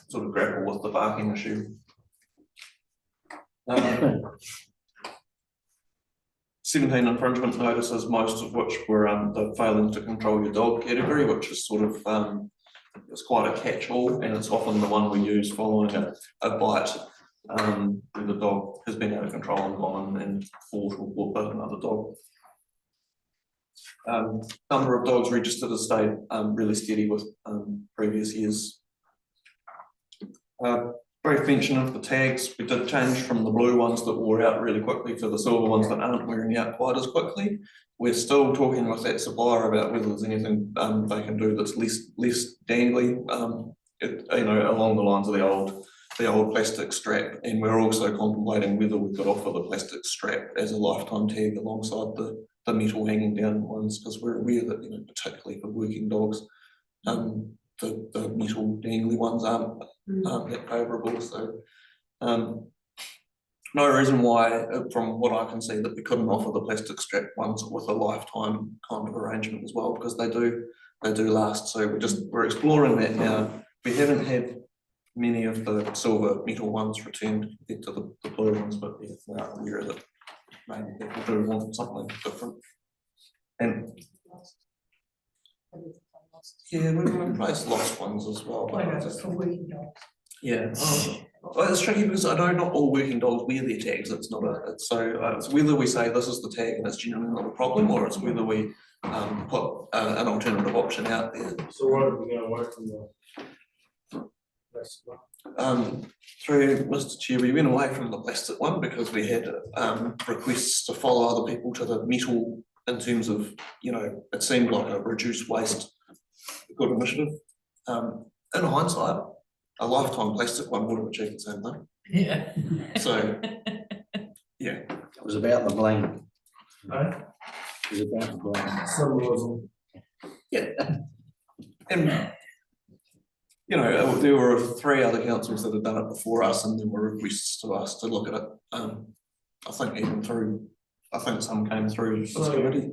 sort of grapple with the barking issue. 17 infringement notices, most of which were the failing to control your dog category, which is sort of it's quite a catch-all, and it's often the one we use following a bite where the dog has been out of control and gone and fought or bit another dog. Number of dogs registered has stayed really steady with previous years. Brief mention of the tags. We did change from the blue ones that wore out really quickly to the silver ones that aren't wearing out quite as quickly. We're still talking with that supplier about whether there's anything they can do that's less dangly, you know, along the lines of the old plastic strap. And we're also contemplating whether we could offer the plastic strap as a lifetime tag alongside the metal hanging down ones, because we're aware that, you know, particularly for working dogs, the metal dangly ones aren't that favourable. So no reason why, from what I can see, that we couldn't offer the plastic strap ones with a lifetime kind of arrangement as well, because they do last. So we're exploring that now. We haven't had many of the silver metal ones returned compared to the blue ones, but yeah, we are aware that maybe people do want something different. And yeah, we replaced lost ones as well. Yeah. Well, it's tricky because I know not all working dogs wear their tags. It's not it's whether we say this is the tag and it's genuinely not a problem, or it's whether we put an alternative option out there. So what are we going to work on the? Through Mr. Chair, we went away from the plastic one because we had requests to follow other people to the metal in terms of, you know, it seemed like a reduced waste good initiative. In hindsight, a lifetime plastic one would have achieved the same thing. Yeah. So, yeah. It was about the blame. Right? It was about the blame. Symbolism. Yeah. And, you know, there were 3 other councils that had done it before us, and there were requests to us to look at it. I think some came through this committee.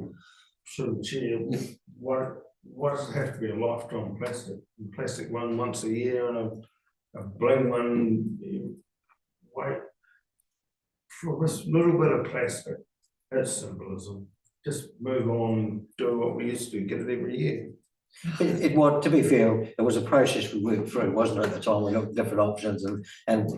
So, Chair, why does it have to be a lifetime plastic? A plastic one once a year and a bling one, wait. For this little bit of plastic, that's symbolism. Just move on, do what we used to, get it every year. It was, to be fair, it was a process we worked through, wasn't it, at the time? We looked at different options, and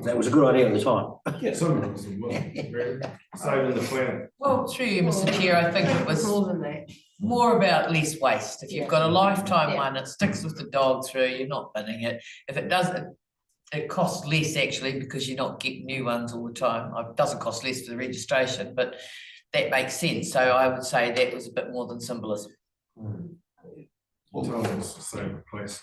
that was a good idea at the time. Yeah, symbolism, really. Saving the planet. Well, through you, Mr. Chair, I think it was More than that. more about less waste. If you've got a lifetime one, it sticks with the dog through, you're not binning it. If it doesn't, it costs less actually, because you're not getting new ones all the time. It doesn't cost less for the registration, but that makes sense. So I would say that was a bit more than symbolism. Tell us to save the place.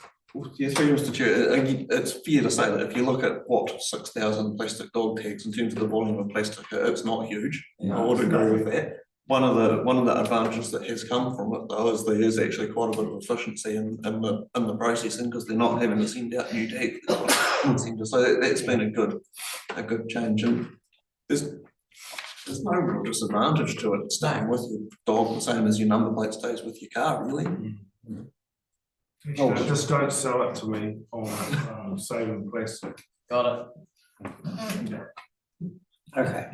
Yeah, through Mr. Chair, it's fair to say that if you look at what 6,000 plastic dog tags in terms of the volume of plastic, it's not huge. I would agree with that. One of the advantages that has come from it though is there is actually quite a bit of efficiency in the processing, because they're not having to send out new tags. So that's been a good change, and there's no real disadvantage to it staying with your dog the same as your number plate stays with your car, really. Oh, just don't sell it to me on saving plastic. Got it. Okay,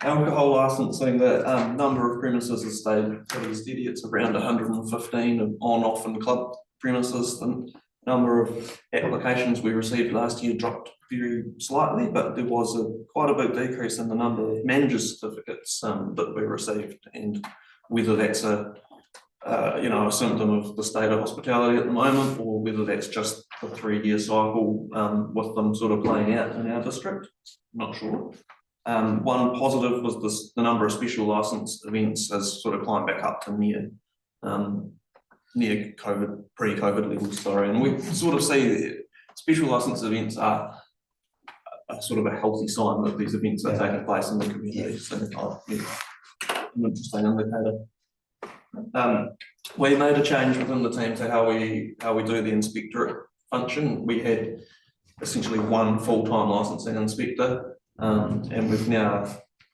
Alcohol licensing, the number of premises has stayed pretty steady. It's around 115 on, off and club premises. The number of applications we received last year dropped very slightly, but there was quite a big decrease in the number of managers certificates that we received, and whether that's a symptom of the state of hospitality at the moment, or whether that's just the 3-year cycle with them sort of playing out in our district, not sure. One positive was the number of special licensed events has sort of climbed back up to near COVID, pre-COVID levels, sorry, and we sort of see that special licensed events are a sort of a healthy sign that these events are taking place in the community. So, an interesting indicator. We made a change within the team to how we do the inspectorate function. We had essentially one full-time licensing inspector, and we've now,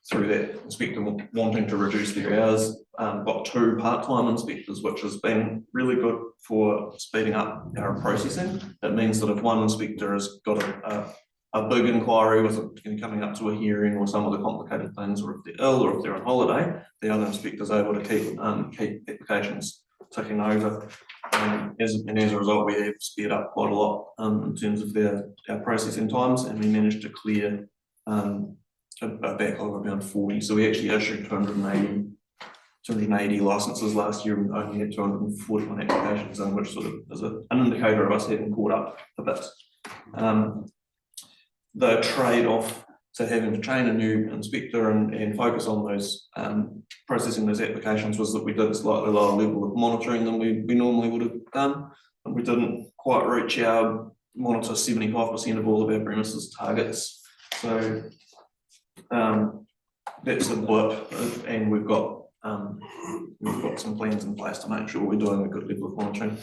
through that inspector wanting to reduce their hours, got 2 part-time inspectors, which has been really good for speeding up our processing. It means that if one inspector has got a big inquiry with coming up to a hearing or some of the complicated things, or if they're ill or if they're on holiday, the other inspector is able to keep applications ticking over. And as a result, we have sped up quite a lot in terms of our processing times, and we managed to clear a backlog of around 40. So we actually issued 280 licenses last year and only had 241 applications, which sort of is an indicator of us having caught up a bit. The trade-off to having to train a new inspector and focus on those processing those applications was that we did a slightly lower level of monitoring than we normally would have done, and we didn't quite reach our monitor 75% of all of our premises targets. So that's a blip, and we've got some plans in place to make sure we're doing a good level of monitoring.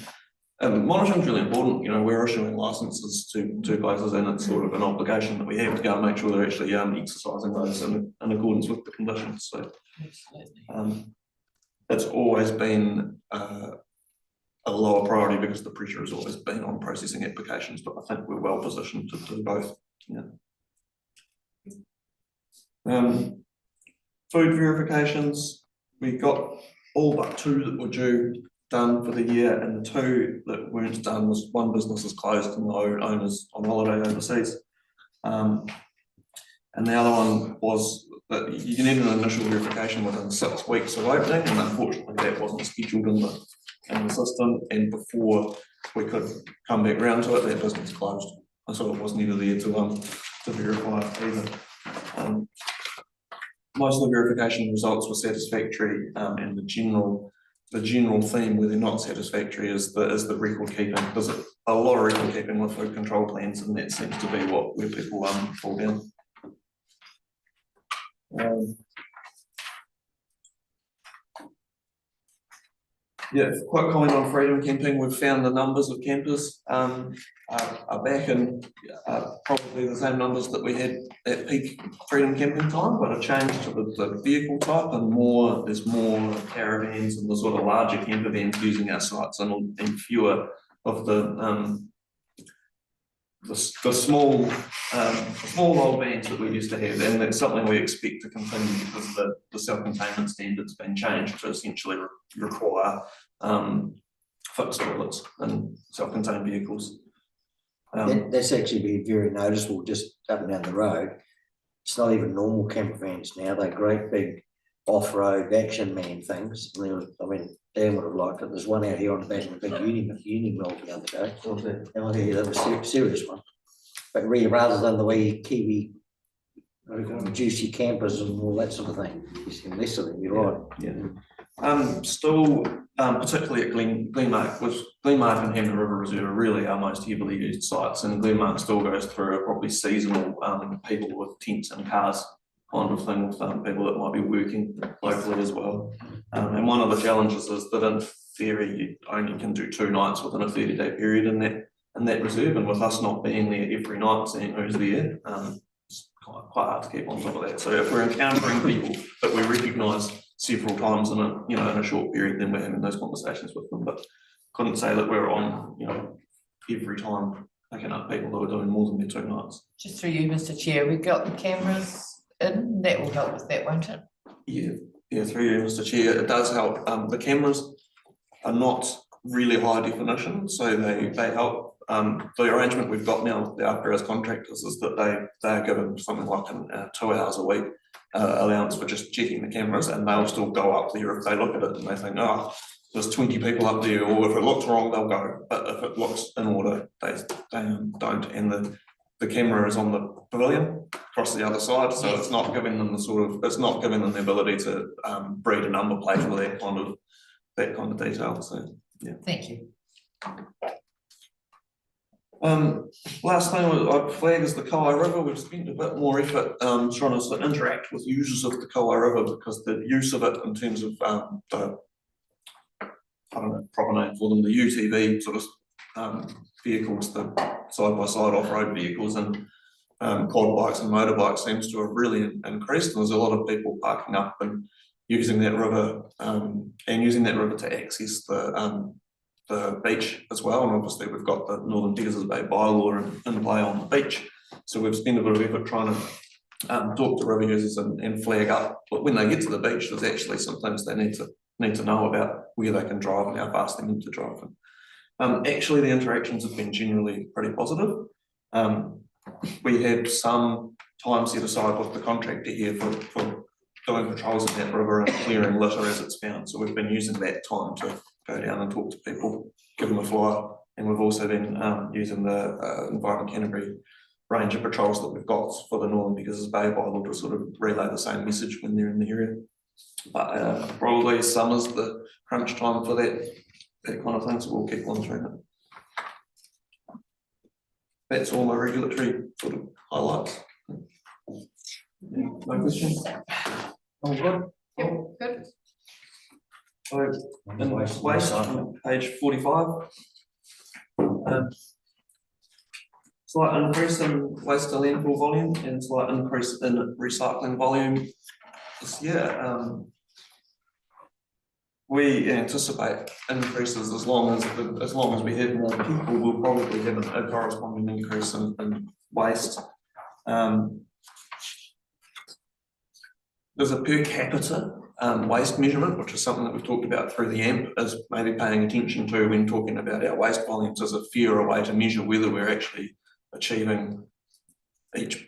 Monitoring is really important. We're issuing licenses to places, and it's sort of an obligation that we have to go and make sure they're actually exercising those in accordance with the conditions. So it's always been a lower priority because the pressure has always been on processing applications, but I think we're well positioned to do both. Food verifications, we got all but 2 that were done for the year, and the 2 that weren't done was one business is closed and the owner's on holiday overseas, and the other one was that you need an initial verification within 6 weeks of opening, and unfortunately that wasn't scheduled in the system, and before we could come back round to it, that business closed, and so it wasn't either there to verify either. Most of the verification results were satisfactory, and the general theme where they're not satisfactory is the record keeping. There's a lot of record keeping with food control plans, and that seems to be where people fall down. Quite comment on freedom camping. We've found the numbers of campers are back in probably the same numbers that we had at peak freedom camping time, but a change to the vehicle type, and there's more caravans and the sort of larger camper vans using our sites, and fewer of the small old vans that we used to have, and that's something we expect to continue because the self-containment standards been changed to essentially require fixed toilets and self-contained vehicles. That's actually been very noticeable just up and down the road. It's not even normal camper vans now, they're great big off-road action man things. Dan would have liked it. There's one out here on the back of a big uni mill the other day. That was a serious one. But really, rather than the way Kiwi juicy campers and all that sort of thing, less of it, you're right. Still, particularly at Glenmark and Hamner River Reserve are really our most heavily used sites, and Glenmark still goes through a probably seasonal people with tents and cars kind of thing, with people that might be working locally as well. And one of the challenges is that in theory you only can do 2 nights within a 30-day period in that reserve, and with us not being there every night, seeing who's there, it's quite hard to keep on top of that. So if we're encountering people that we recognise several times in a short period, then we're having those conversations with them. But couldn't say that we're on every time picking up people who are doing more than their 2 nights. Just through you, Mr. Chair, we've got the cameras in, that will help with that, won't it? Yeah, through you, Mr. Chair, it does help. The cameras are not really high definition, so they help. The arrangement we've got now with the after-hours contractors is that they are given something like 2 hours a week allowance for just checking the cameras, and they'll still go up there if they look at it and they think, oh, there's 20 people up there, or if it looks wrong, they'll go. But if it looks in order, they don't. And the camera is on the pavilion across the other side, so it's not giving them it's not giving them the ability to breed a number plate or that kind of detail. So yeah. Thank you. Last thing I'd flag is the Kowai River. We've spent a bit more effort trying to interact with users of the Kowai River, because the use of it in terms of the, I don't know, proper name for them, the UTV sort of vehicles, the side-by-side off-road vehicles and quad bikes and motorbikes seems to have really increased. And there's a lot of people parking up and using that river to access the beach as well. And obviously we've got the Northern Diggers Bay bylaw in play on the beach. So we've spent a bit of effort trying to talk to river users and flag up. But when they get to the beach, there's actually some things they need to know about where they can drive and how fast they need to drive. Actually, the interactions have been generally pretty positive. We had some time set aside with the contractor here for doing patrols in that river and clearing litter as it's found. So we've been using that time to go down and talk to people, give them a flyer. And we've also been using the Environment Canterbury range of patrols that we've got for the Northern Diggers Bay bylaw to sort of relay the same message when they're in the area. But probably summer's the crunch time for that kind of thing, so we'll keep on through it. That's all my regulatory sort of highlights. Yeah, no questions? All good? Yep, good. So, in waste, page 45. Slight increase in waste to landfill volume and slight increase in recycling volume this year. We anticipate increases as long as we have more people, we'll probably have a corresponding increase in waste. There's a per capita waste measurement, which is something that we've talked about through the AMP, as maybe paying attention to when talking about our waste volumes as a fairer way to measure whether we're actually achieving each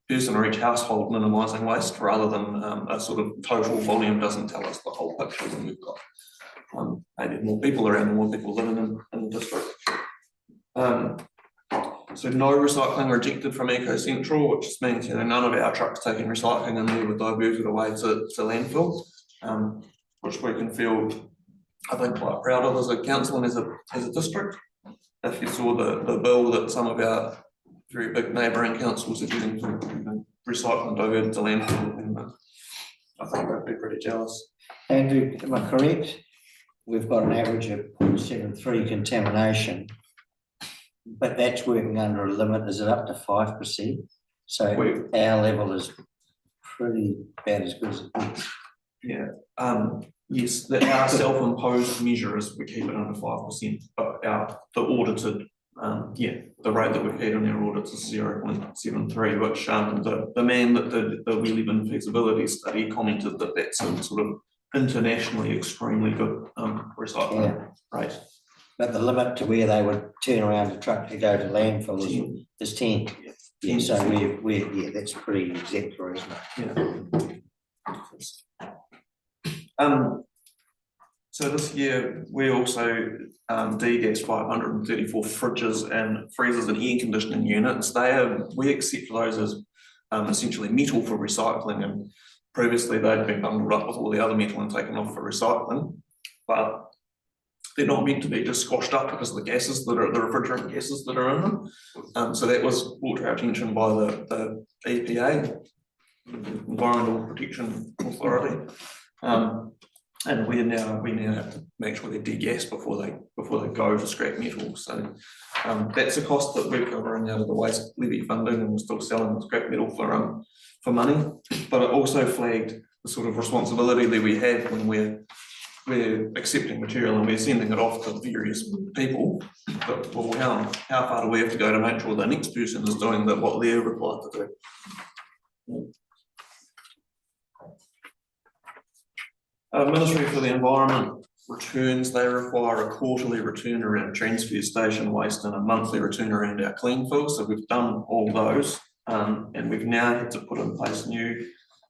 person or each household minimising waste, rather than a sort of total volume doesn't tell us the whole picture when we've got maybe more people around and more people living in the district. So no recycling rejected from Eco Central, which just means none of our trucks taking recycling in there were diverted away to landfill, which we can feel, I think, quite proud of as a council and as a district. If you saw the bill that some of our very big neighbouring councils are getting for recycling diverted to landfill, and I think they'd be pretty jealous. Andrew, am I correct? We've got an average of 0.73 contamination, but that's working under a limit. Is it up to 5%? So our level is pretty bad as good as it gets. Yeah. Yes, our self-imposed measure is we keep it under 5%, but the audited, the rate that we've had on our audits is 0.73, which the man that did the wheelie bin feasibility study commented that that's a sort of internationally extremely good recycling rate. But the limit to where they would turn around a truck to go to landfill is 10. Yeah, so we're that's pretty exemplary, isn't it? Yeah. So this year we also degassed 534 fridges and freezers and air conditioning units. We accept those as essentially metal for recycling, and previously they'd been bundled up with all the other metal and taken off for recycling, but they're not meant to be just squashed up because of the gases that are the refrigerant gases that are in them. So that was brought to our attention by the EPA, Environmental Protection Authority. And we now have to make sure they're degassed before they go to scrap metal. So that's a cost that we're covering out of the waste levy funding, and we're still selling the scrap metal for money. But it also flagged the sort of responsibility that we have when we're we're accepting material and we're sending it off to various people, but well, how far do we have to go to make sure the next person is doing what they're required to do? Ministry for the Environment returns, they require a quarterly return around transfer station waste and a monthly return around our clean fill. So we've done all those, and we've now had to put in place new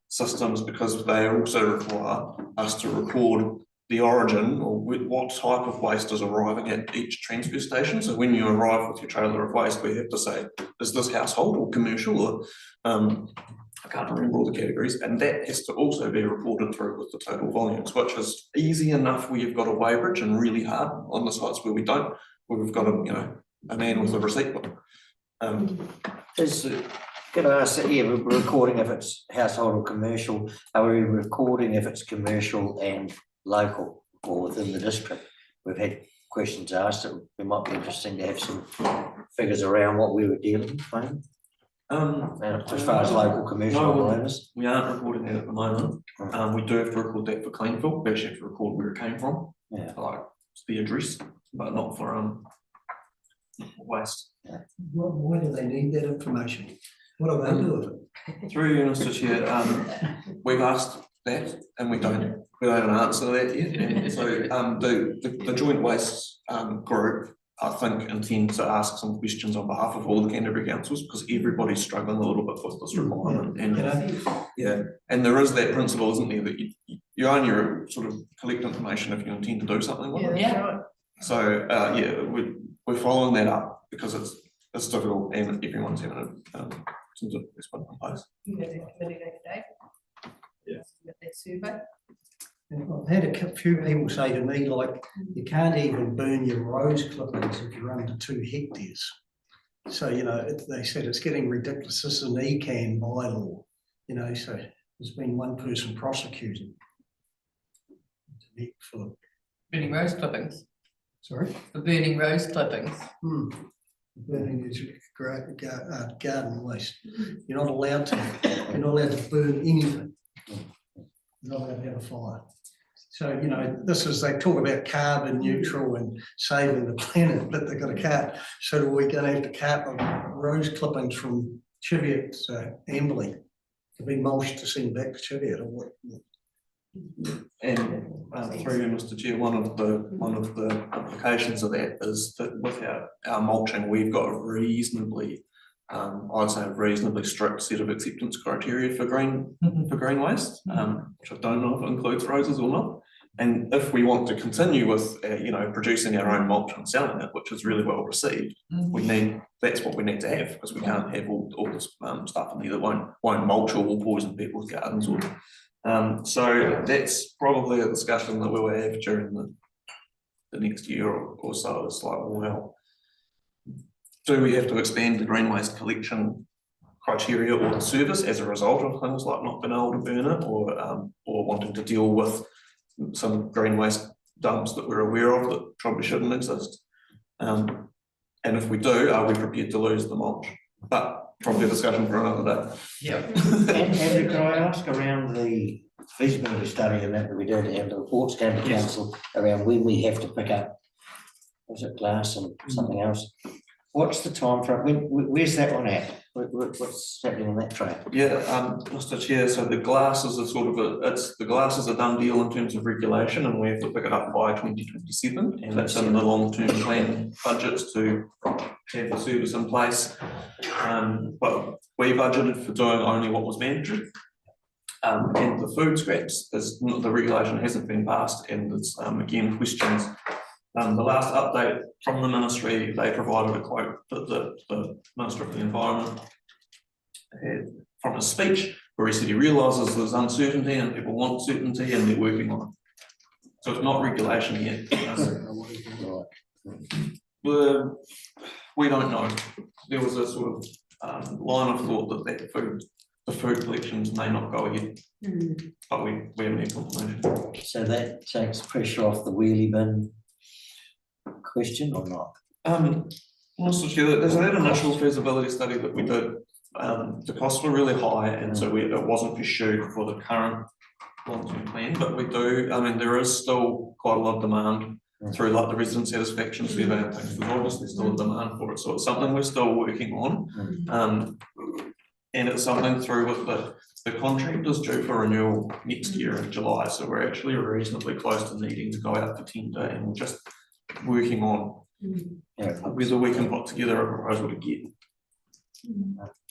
systems because they also require us to record the origin or what type of waste is arriving at each transfer station. So when you arrive with your trailer of waste, we have to say, is this household or commercial, or I can't remember all the categories, and that has to also be reported through with the total volumes, which is easy enough where you've got a weighbridge and really hard on the sites where we don't, where we've got a man with a receipt book. Can I ask, we're recording if it's household or commercial, are we recording if it's commercial and local or within the district? We've had questions asked, it might be interesting to have some figures around what we were dealing with, maybe. As far as local commercial owners. We aren't recording that at the moment. We do have to record that for clean fill. We actually have to record where it came from. Yeah. Like the address, but not for waste. Yeah. Why do they need that information? What do they do with it? Through you, Mr. Chair, we've asked that and we don't have an answer to that yet. And so the joint waste group, I think, intend to ask some questions on behalf of all the Canterbury councils because everybody's struggling a little bit with this requirement. And and there is that principle, isn't there, that you only sort of collect information if you intend to do something with it. Yeah. So we're following that up because it's difficult and everyone's having some sort of response in place. You had a committee today. Yeah. That survey. I've had a few people say to me, like, you can't even burn your rose clippings if you're under 2 hectares. So, they said it's getting ridiculous. This is an ECAN bylaw, so there's been one person prosecuted. For Burning rose clippings, sorry? for burning rose clippings. Burning is garden waste. You're not allowed to burn anything. You're not allowed to have a fire. So, they talk about carbon neutral and saving the planet, but they've got to cart. So we're going to have to cart rose clippings from Cheviot to Amberley to be mulched to send back to Cheviot. And through you, Mr. Chair, one of the implications of that is that with our mulching, we've got a reasonably, I'd say a reasonably strict set of acceptance criteria for green waste, which I don't know if it includes roses or not. And if we want to continue with, producing our own mulch and selling it, which is really well received, that's what we need to have, because we can't have all this stuff in there that won't mulch or will poison people's gardens. So that's probably a discussion that we'll have during the next year or so. It's like, well, do we have to expand the green waste collection criteria or the service as a result of things like not being able to burn it or wanting to deal with some green waste dumps that we're aware of that probably shouldn't exist? And if we do, are we prepared to lose the mulch? But probably a discussion for another day. Yeah. Andrew, can I ask around the feasibility study and that we did and the reports came to council around when we have to pick up, was it glass and something else? What's the time frame? Where's that one at? What's happening on that track? Yeah, Mr. Chair, so the glass is the glass is a done deal in terms of regulation and we have to pick it up by 2027 and that's in the long-term plan budgets to have the service in place. But we budgeted for doing only what was mandatory. And the food scraps, the regulation hasn't been passed and it's again questions. The last update from the ministry, they provided a quote that the Minister of the Environment had from a speech where he said he realises there's uncertainty and people want certainty and they're working on it. So it's not regulation yet. We don't know. There was a sort of line of thought that the food collections may not go ahead, but we haven't had confirmation. So that takes pressure off the wheelie bin question or not? Mr. Chair, there's that initial feasibility study that we did. The costs were really high and so it wasn't pursued for the current long-term plan, but we do, I mean, there is still quite a lot of demand through like the resident satisfaction survey and things, there's obviously still a demand for it, so it's something we're still working on. And it's something through with the contract is due for renewal next year in July, so we're actually reasonably close to needing to go out for tender, and we're just working on whether we can put together a proposal to get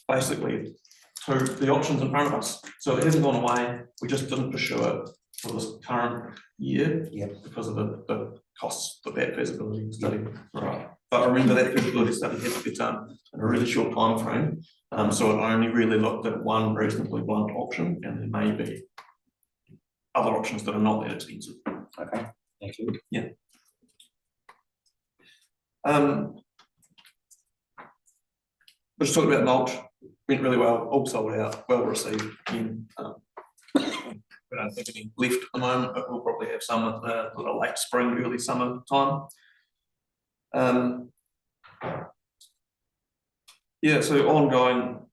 basically to the options in front of us. So it hasn't gone away, we just didn't pursue it for this current year because of the costs of that feasibility study. Right. But remember that feasibility study has to be done in a really short time frame. So it only really looked at one reasonably blunt option, and there may be other options that are not that expensive. Okay, thank you. Yeah. We just talked about mulch, went really well, all sold out, well received. Again, we don't think any left at the moment, but we'll probably have some at the late spring, early summer time. Yeah, so ongoing,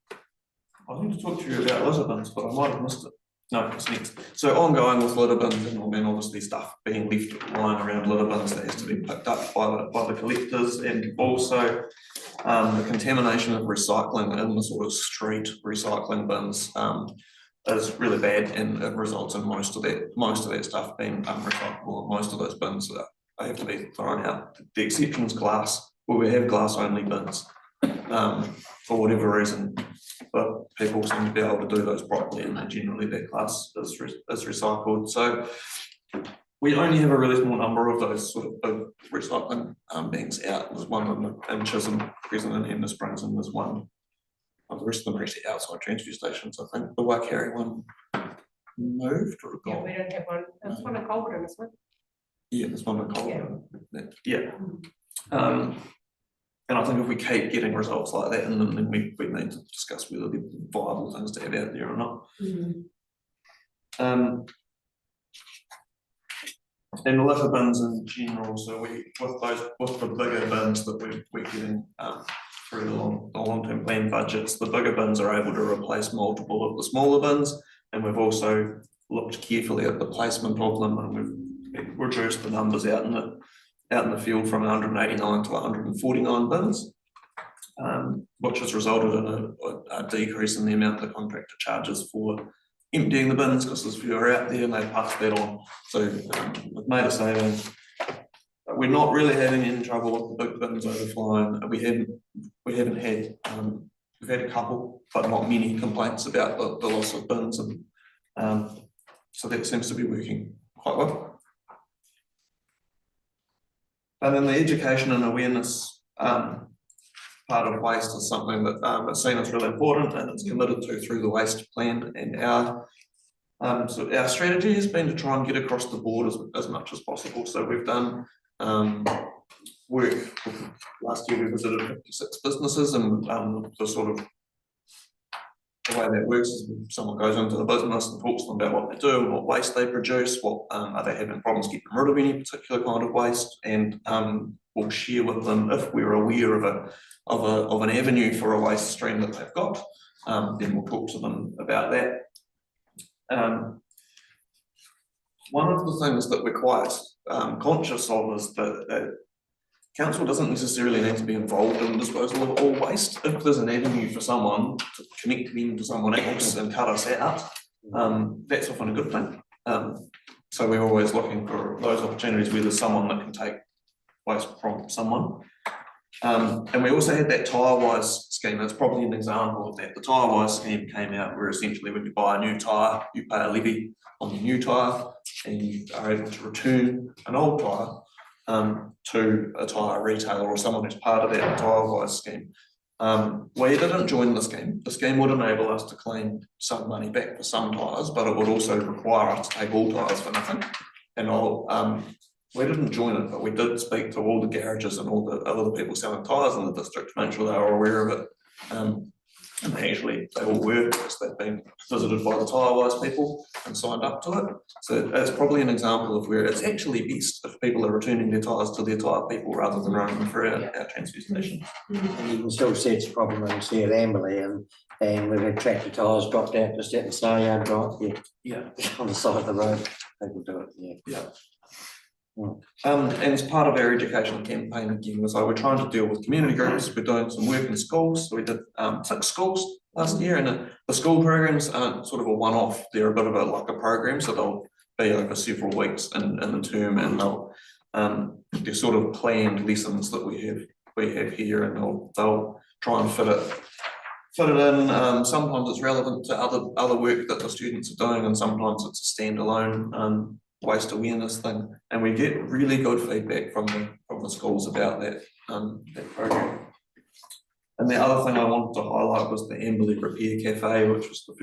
I need to talk to you about litter bins, but I might have missed it. No, it's next. So ongoing with litter bins, and then obviously stuff being left lying around litter bins that has to be picked up by the collectors, and also the contamination of recycling in the sort of street recycling bins is really bad, and it results in most of that stuff being unrecyclable. Most of those bins they have to be thrown out. The exception is glass, where we have glass only bins for whatever reason, but people seem to be able to do those properly, and then generally that glass is recycled. So we only have a really small number of those sort of big recycling bins out. There's one in Chisholm, present in Emma Springs, and there's one. The rest of them are actually outside transfer stations. I think the Waikari one moved or Yeah, gone. we don't have one, there's one in Colborne, isn't it? Yeah, there's one in Colborne. Yeah. And I think if we keep getting results like that, and then we need to discuss whether they're viable things to have out there or not. And litter bins in general, so with the bigger bins that we're getting through the long-term plan budgets, the bigger bins are able to replace multiple of the smaller bins, and we've also looked carefully at the placement of them, and we've reduced the numbers out in the field from 189 to 149 bins, which has resulted in a decrease in the amount the contractor charges for emptying the bins, because there's fewer out there and they pass that on. So we've made a saving. We're not really having any trouble with the big bins overflowing. We haven't had we've had a couple, but not many complaints about the loss of bins, and so that seems to be working quite well. And then the education and awareness part of waste is something that is seen as really important, and it's committed to through the waste plan. And so our strategy has been to try and get across the board as much as possible. So we've done work. Last year we visited 56 businesses, and the sort of the way that works is someone goes into the business and talks to them about what they do and what waste they produce, what are they having problems getting rid of any particular kind of waste, and we'll share with them if we're aware of an avenue for a waste stream that they've got, then we'll talk to them about that. One of the things that we're quite conscious of is that council doesn't necessarily need to be involved in the disposal of all waste. If there's an avenue for someone to connect them to someone else and cut us out, that's often a good thing. So we're always looking for those opportunities where there's someone that can take waste from someone. And we also had that Tirewise scheme. That's probably an example of that. The Tirewise scheme came out where essentially when you buy a new tyre, you pay a levy on the new tyre, and you are able to return an old tyre to a tyre retailer or someone who's part of that Tirewise scheme. We didn't join the scheme. The scheme would enable us to claim some money back for some tyres, but it would also require us to take all tyres for nothing. And we didn't join it, but we did speak to all the garages and all the other people selling tyres in the district to make sure they were aware of it. And they all work because they've been visited by the Tirewise people and signed up to it. So it's probably an example of where it's actually best if people are returning their tyres to their tyre people rather than running them through our transfer station. And you can still see it's a problem when you see at Amberley and we've had tractor tyres dropped out just out the snow yard drive, Yeah. on the side of the road, people do it, Yeah. And as part of our education campaign again, was we're trying to deal with community groups, we're doing some work in schools, so we did 6 schools last year, and the school programs aren't sort of a one-off, they're a bit of a program, so they'll be over several weeks in the term, and they're sort of planned lessons that we have here, and they'll try and fit it in. Sometimes it's relevant to other work that the students are doing, and sometimes it's a standalone waste awareness thing, and we get really good feedback from the schools about that program. And the other thing I wanted to highlight was the Amberley Repair Cafe, which was the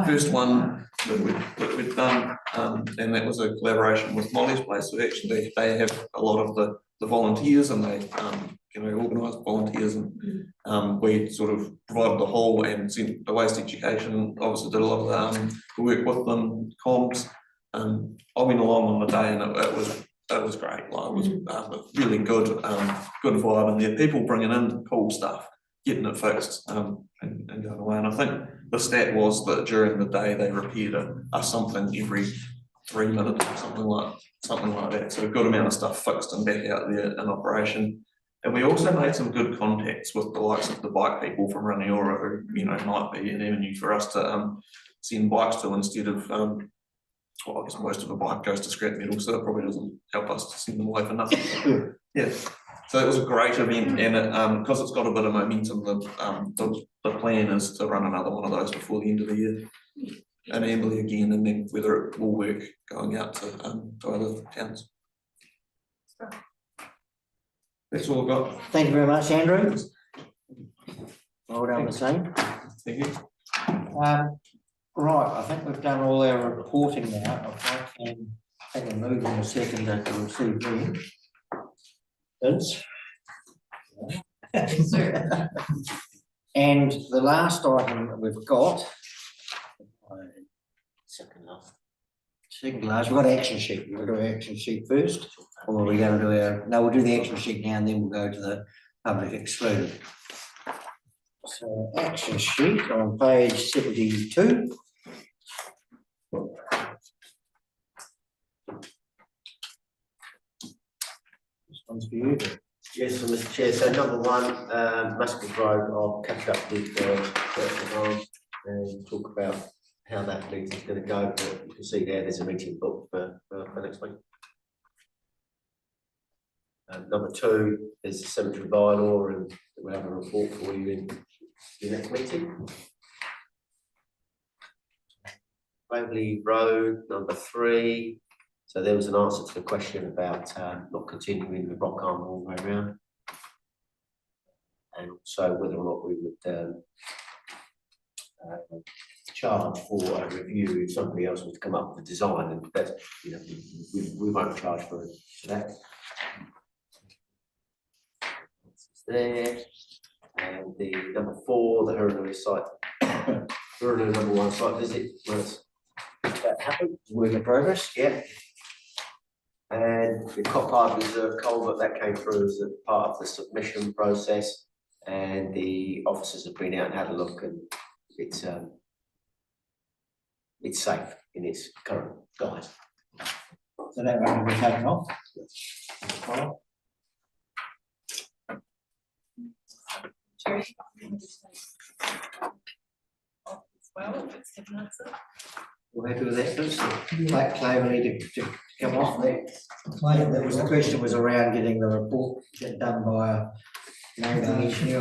first one that we've done, and that was a collaboration with Molly's Place. So actually they have a lot of the volunteers, and they organised volunteers, and we sort of provided the hall and sent the waste education. Obviously did a lot of the work with them, comms. I went along on the day, and it was great. Like, it was really good vibe, and there are people bringing in cool stuff, getting it fixed, and going away. And I think the stat was that during the day they repaired something every 3 minutes or something like that. So a good amount of stuff fixed and back out there in operation. And we also made some good contacts with the likes of the bike people from Raniora, who might be an avenue for us to send bikes to instead of well, I guess most of a bike goes to scrap metal, so it probably doesn't help us to send them away for nothing. Yeah, so it was a great event, and because it's got a bit of momentum, the plan is to run another one of those before the end of the year, and Amberley again, and then whether it will work going out to other towns. That's all I've got. Thank you very much, Andrew. Well done, the same. Thank you. Right, I think we've done all our reporting now. If I can take a move in a second to receive them. And the last item that we've got, second last, we've got action sheet. We'll do action sheet first, or are we going to do no, we'll do the action sheet now, and then we'll go to the public excluded. So action sheet on page 72. This one's for you. Yes, so Mr. Chair, so number 1, Musgrave Road, I'll catch up with Councillor and talk about how that meeting is going to go, but you can see there's a meeting booked for next week. Number 2 is the cemetery bylaw, and we'll have a report for you in the next meeting. Waverley Road, number 3. So there was an answer to the question about not continuing the rock arm all the way around, and also whether or not we would charge for a review if somebody else was to come up with a design, and that's, we won't charge for that. There, and the number 4, the Hurunui site, Hurunui number 1 site visit, that happened, work in progress, yeah. And the Coppard Reserve culvert that came through as a part of the submission process, and the officers have been out and had a look, and it's safe in its current guise. So that one will be taken off. We're happy with that, please. Like Clay, we need to come off that. Clay, that was the question was around getting the report done by a engineer.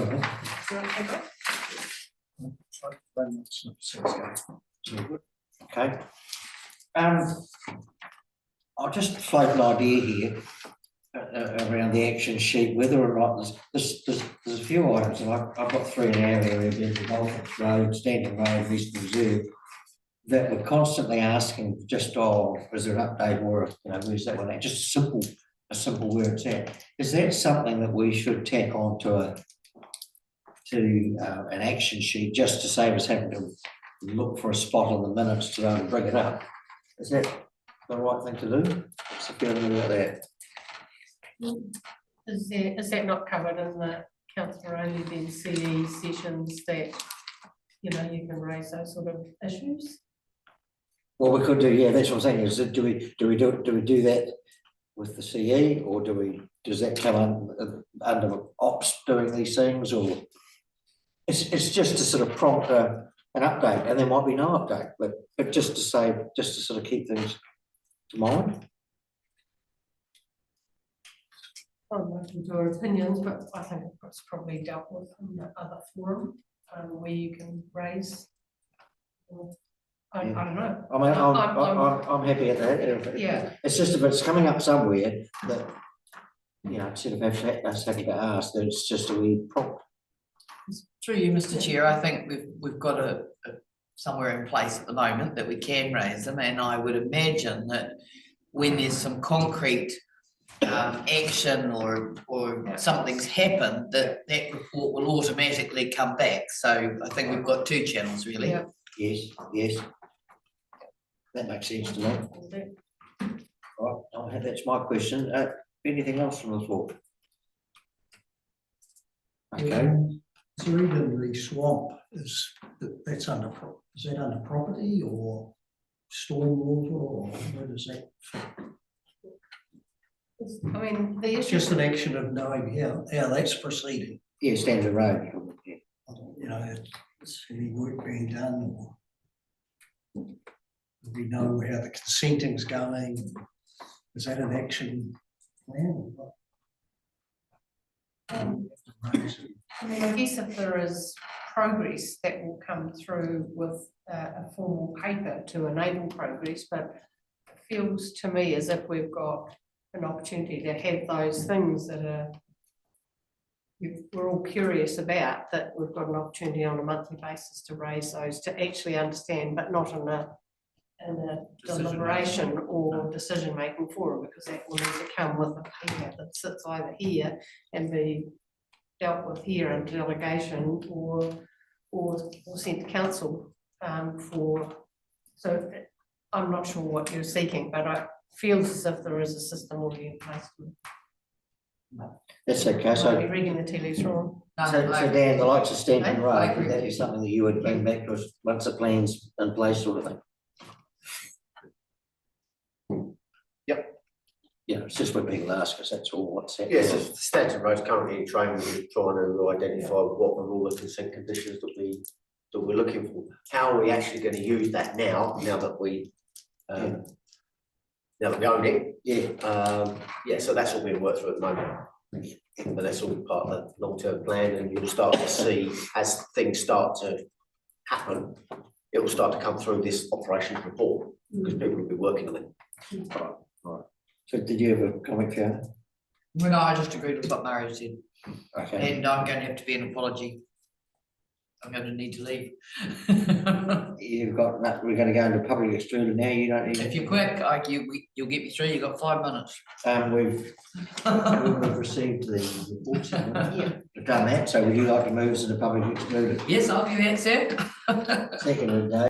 Okay. I'll just float an idea here around the action sheet, whether or not there's a few items, and I've got 3 in our area, the Balfour Road, Stanton Road, Eastern Reserve, that we're constantly asking just, is there an update, or where's that one? Just a simple where it's at. Is that something that we should tack on to to, an action sheet just to save us having to look for a spot on the minutes to be able to bring it up. Is that the right thing to do? What's the feeling about that? Is that not covered in the councillor only then CE sessions that, you know, you can raise those sort of issues? Well, we could do, yeah, that's what I'm saying, is that do we do that with the CE, or does that come under ops doing these things, or? It's just to sort of prompt an update, and there might be no update, but just to say, just to sort of keep things to mind. I'm open to our opinions, but I think it's probably dealt with in the other forum, where you can raise. I don't know. I mean, I'm happy at that. Yeah. It's just if it's coming up somewhere that, you know, instead of us having to ask, that it's just a wee prompt. Through you, Mr Chair, I think we've got a somewhere in place at the moment that we can raise them, and I would imagine that when there's some concrete action or something's happened, that report will automatically come back. So I think we've got two channels really. Yeah. Yes. That makes sense to me. Right, that's my question. Anything else from the floor? Okay. So even the swamp is that under property or stormwater, or where does that fit? I mean, the issue. Just an action of knowing how that's proceeding. Yeah, standard road. Yeah. You know, is any work being done, or do we know how the consenting's going? Is that an action plan? I mean, I guess if there is progress, that will come through with a formal paper to enable progress, but it feels to me as if we've got an opportunity to have those things that are we're all curious about, that we've got an opportunity on a monthly basis to raise those, to actually understand, but not in a deliberation or decision-making forum, because that will need to come with a paper that sits either here and be dealt with here in delegation or sent to council so I'm not sure what you're seeking, but it feels as if there is a system already in place. That's okay. I So, might be reading the tea leaves wrong. so Dan, the likes of Stanton No, I Road, agree would that with be you. something that you would bring back to us once the plan's in place, sort of thing? Yeah, it's just when people ask us, that's all what's happening. Yes, the Stanton Road's currently in training, we're trying to identify what are all the consent conditions that we're looking for. How are we actually going to use that now that we own it? Yeah, so that's all being worked through at the moment. But that's all part of the long-term plan, and you'll start to see as things start to happen, it will start to come through this operations report, because people will be working on it. Right. So did you have a comment, Fiona? Well, no, I just agreed with what Murray said, Okay. and I'm going to have to be an apology. I'm going to need to leave. You've got that, we're going to go into public extruded now, you don't need. If you're quick, you'll get me through, you've got 5 minutes. We've received the reports, haven't we? We've done that, so would you like to move us into public excluded? Yes, I'll do that, sir. Second, Dave.